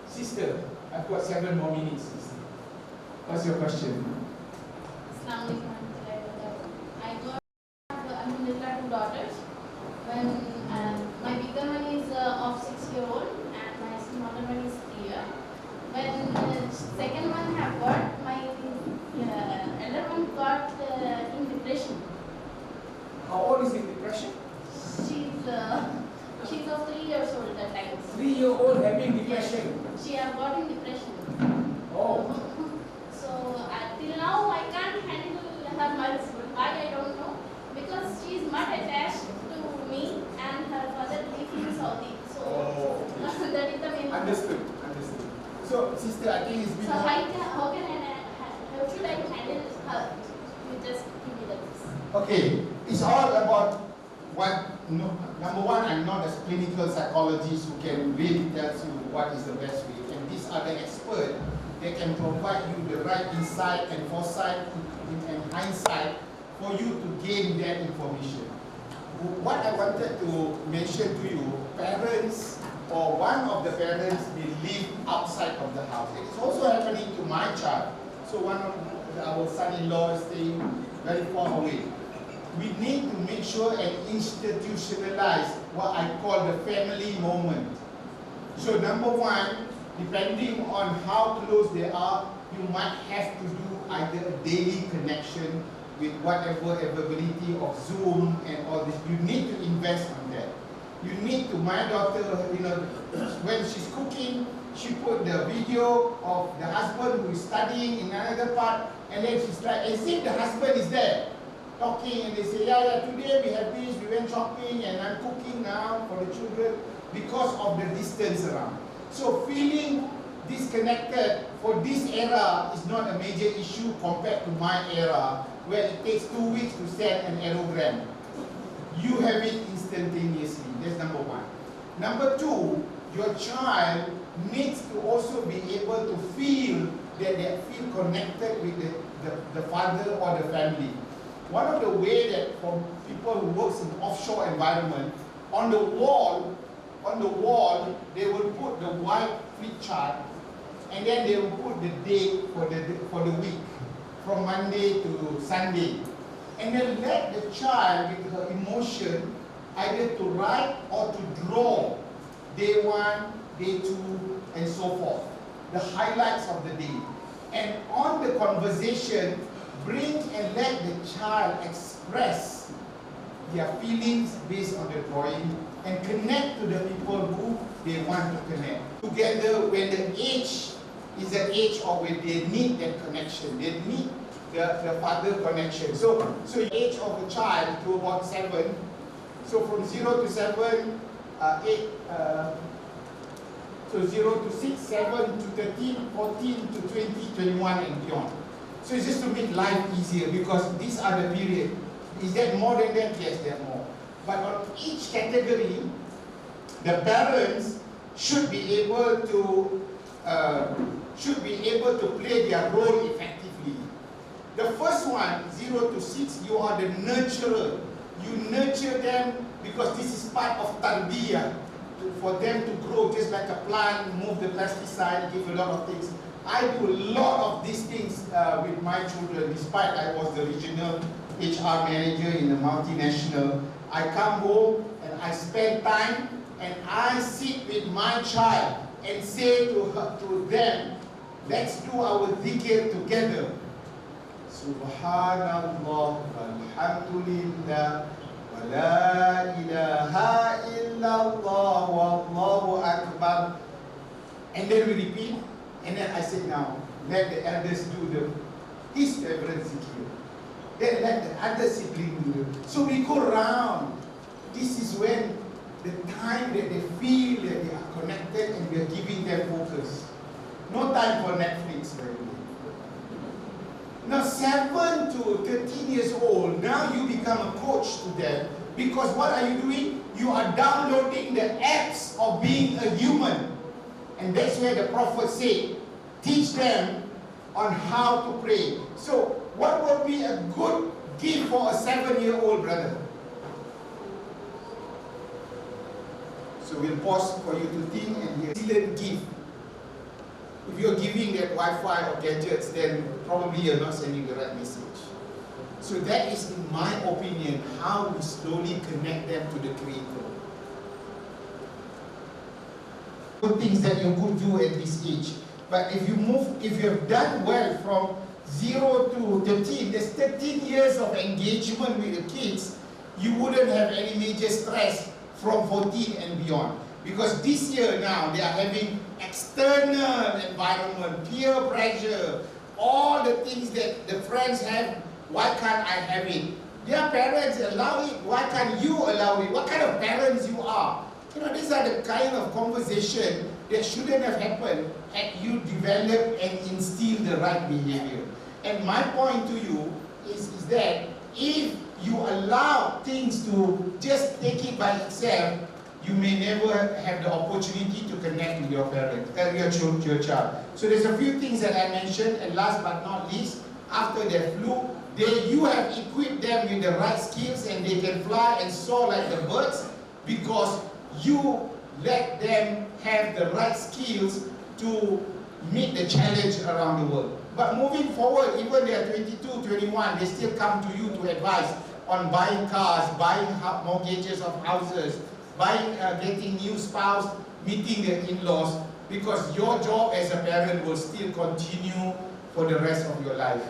Sister, I've got 7 more minutes. Sister. What's your question? Assalamu alaikum. I got alhamdulillah 2 daughters. When my bigger one is of 6-year-old and my smaller one is 3 years. When the second one have got, my elder one got in depression. How old is in depression? She's of 3 years old at times. 3-year-old having depression? Yes. She have got in depression. Oh. So till now I can't handle her much. Why I don't know. Because she is much attached to me and her father lives in Saudi. So that is the main. Understood. So sister, I think it's been. So how should I handle her? You just give me the tips. Okay, it's all about what. Number one, I'm not a clinical psychologist who can really tell you what is the best way. And these are the experts that can provide you the right insight and foresight and hindsight for you to gain that information. What I wanted to mention to you, parents or one of the parents may live outside of the house. It is also happening to my child. So one of our son-in-law is staying very far away. We need to make sure and institutionalize what I call the family moment. So number one, depending on how close they are, you might have to do either a daily connection with whatever availability of Zoom and all this. You need to invest on that. You need to, my daughter, when she's cooking, she put the video of the husband who is studying in another part, and then she's like, as if the husband is there, talking, and they say, yeah, today we have this, we went shopping, and I'm cooking now for the children, because of the distance around. So feeling disconnected for this era is not a major issue compared to my era, where it takes 2 weeks to send an aerogram. You have it instantaneously. That's number one. Number two, your child needs to also be able to feel that they feel connected with the father or the family. One of the ways that for people who works in offshore environment, on the wall, they will put the white flip chart, and then they will put the date for the week, from Monday to Sunday. And then let the child with her emotion either to write or to draw day 1, day 2, and so forth. The highlights of the day. And on the conversation, bring and let the child express their feelings based on the drawing and connect to the people who they want to connect. Together when the age is the age of when they need that connection, they need the father connection. So the age of a child to about 7, so from 0 to 7, 8, so 0 to 6, 7 to 13, 14 to 20, 21 and beyond. So it's just to make life easier because these are the period. Is that more than that? Yes, there are more. But on each category, the parents should be able to play their role effectively. The first one, 0 to 6, you are the nurturer. You nurture them because this is part of tarbiyah, for them to grow just like a plant, move the pesticide, give a lot of things. I do a lot of these things with my children, despite I was the regional HR manager in a multinational. I come home and I spend time and I sit with my child and say to them, let's do our dhikr together. Subhanallah, alhamdulillah, wa la ilaha illallah, wallahu akbar. And then we repeat, and then I say now, let the elders do his favorite zikr. Then let the other sibling do it. So we go round. This is when the time that they feel that they are connected and we are giving them focus. No time for Netflix, by the way. Now 7 to 13 years old, now you become a coach to them because what are you doing? You are downloading the apps of being a human. And that's where the Prophet said, teach them on how to pray. So what would be a good gift for a 7-year-old brother? So we'll pause for you to think and hear. Excellent gift. If you're giving that Wi-Fi or gadgets, then probably you're not sending the right message. So that is, in my opinion, how we slowly connect them to the Creator. Good things that you could do at this age. But if you have done well from 0 to 13, there's 13 years of engagement with the kids, you wouldn't have any major stress from 14 and beyond. Because this year now, they are having external environment, peer pressure, all the things that the friends have, why can't I have it? Their parents allow it, why can't you allow it? What kind of parents you are? You know, these are the kind of conversation that shouldn't have happened had you developed and instilled the right behavior. And my point to you is that if you allow things to just take it by itself, you may never have the opportunity to connect with your parent, your child. So there's a few things that I mentioned, and last but not least, after they flew, you have equipped them with the right skills and they can fly and soar like the birds because you let them have the right skills to meet the challenge around the world. But moving forward, even they are 22, 21, they still come to you to advise on buying cars, buying mortgages of houses, buying, getting new spouse, meeting their in-laws, because your job as a parent will still continue for the rest of your life.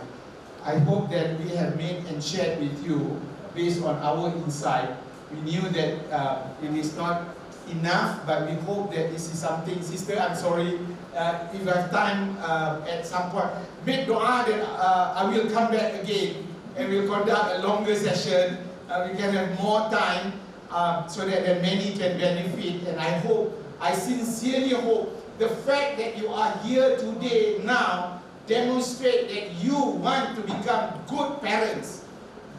I hope that we have made and shared with you, based on our insight, we knew that it is not enough, but we hope that this is something. Sister, I'm sorry, if you have time at some point, make dua that I will come back again and we'll conduct a longer session. We can have more time so that many can benefit. And I sincerely hope the fact that you are here today now demonstrate that you want to become good parents,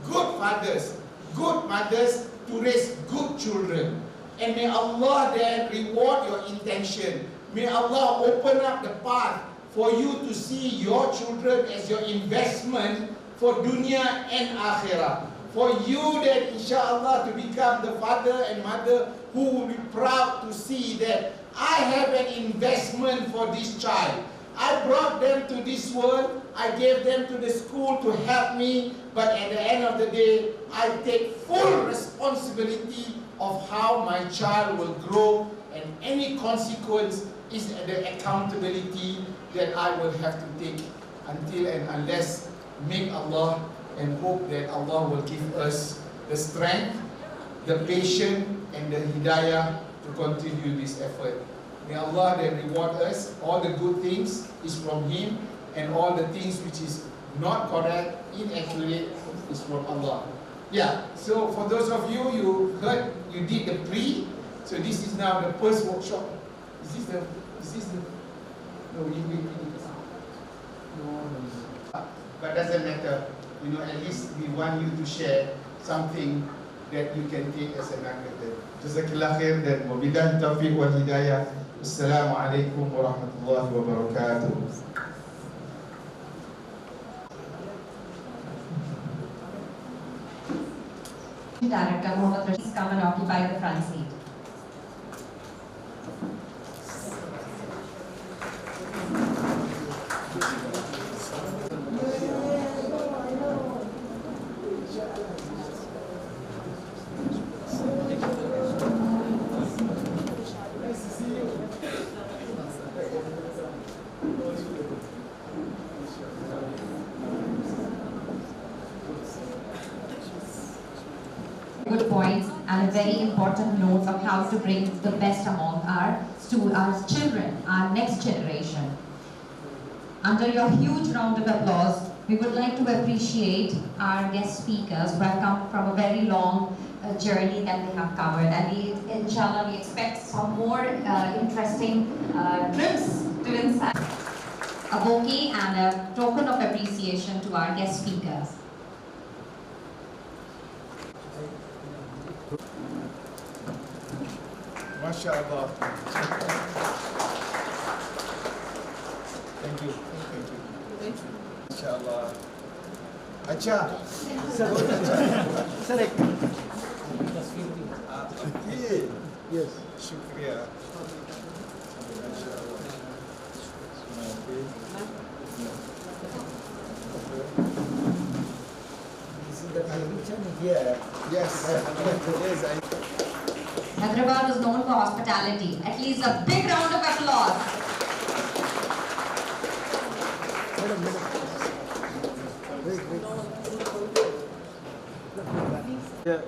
good fathers, good mothers to raise good children. And may Allah then reward your intention. May Allah open up the path for you to see your children as your investment for dunya and akhirah. For you then, inshallah, to become the father and mother who will be proud to see that I have an investment for this child. I brought them to this world, I gave them to the school to help me, but at the end of the day, I take full responsibility of how my child will grow, and any consequence is the accountability that I will have to take until and unless make Allah and hope that Allah will give us the strength the patience and the hidayah to continue this effort. May Allah then reward us. All the good things is from Him, and all the things which is not correct, inaccurate, is from Allah. Yeah, so for those of you, you heard, you did the pre, so this is now the first workshop. Is this the, no, no. But doesn't matter, you know, at least we want you to share something that you can take as a nugget. Jazakillah khair dan wabillahi taufiq wal hidayah. Assalamualaikum warahmatullahi wabarakatuh. Director Mohammed, please come and occupy the front seat. Good points and a very important note of how to bring the best among our children, our next generation. Under your huge round of applause, we would like to appreciate our guest speakers who have come from a very long journey that they have covered, and inshallah we expect some more interesting trips to inside. A bouquet and a token of appreciation to our guest speakers. MashaAllah. Thank you. Thank you. MashaAllah. Acha. Sarek. Yes. Shukriya. This is the here. Yes. Hyderabad is known for hospitality. At least a big round of applause. Yeah.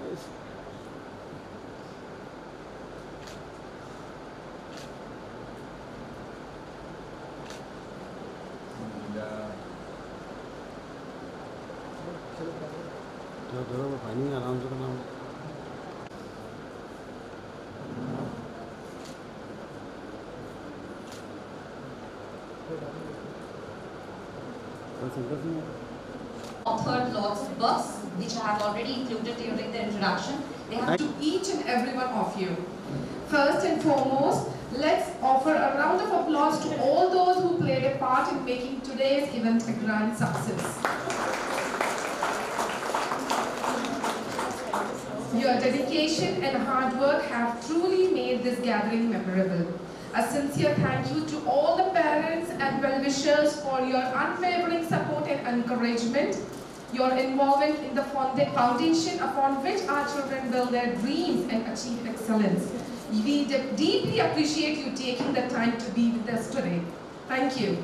Authored lots of books, which I have already included during the introduction. They have To each and every one of you. First and foremost, let's offer a round of applause to all those who played a part in making today's event a grand success. Your dedication and hard work have truly made this gathering memorable. A sincere thank you to all the parents and well-wishers for your unwavering support and encouragement, your involvement in the foundation upon which our children build their dreams and achieve excellence. We deeply appreciate you taking the time to be with us today. Thank you.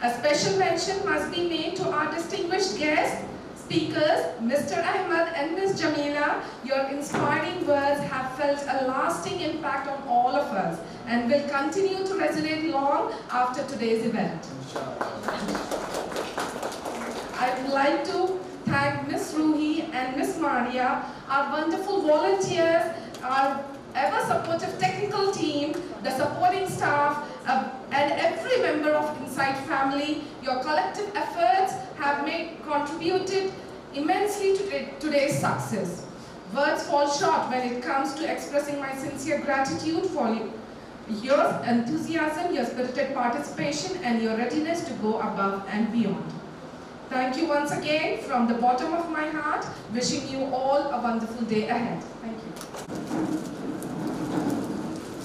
A special mention must be made to our distinguished guests, speakers, Mr. Ahmad and Ms. Jamilah. Your inspiring words have felt a lasting impact on all of us and will continue to resonate long after today's event. I would like to thank Ms. Ruhi and Ms. Maria, our wonderful volunteers, our ever supportive technical team, the supporting staff, and every member of Insight family. Your collective efforts have contributed immensely to today's success. Words fall short when it comes to expressing my sincere gratitude for your enthusiasm, your spirited participation, and your readiness to go above and beyond. Thank you once again from the bottom of my heart, wishing you all a wonderful day ahead. Thank you.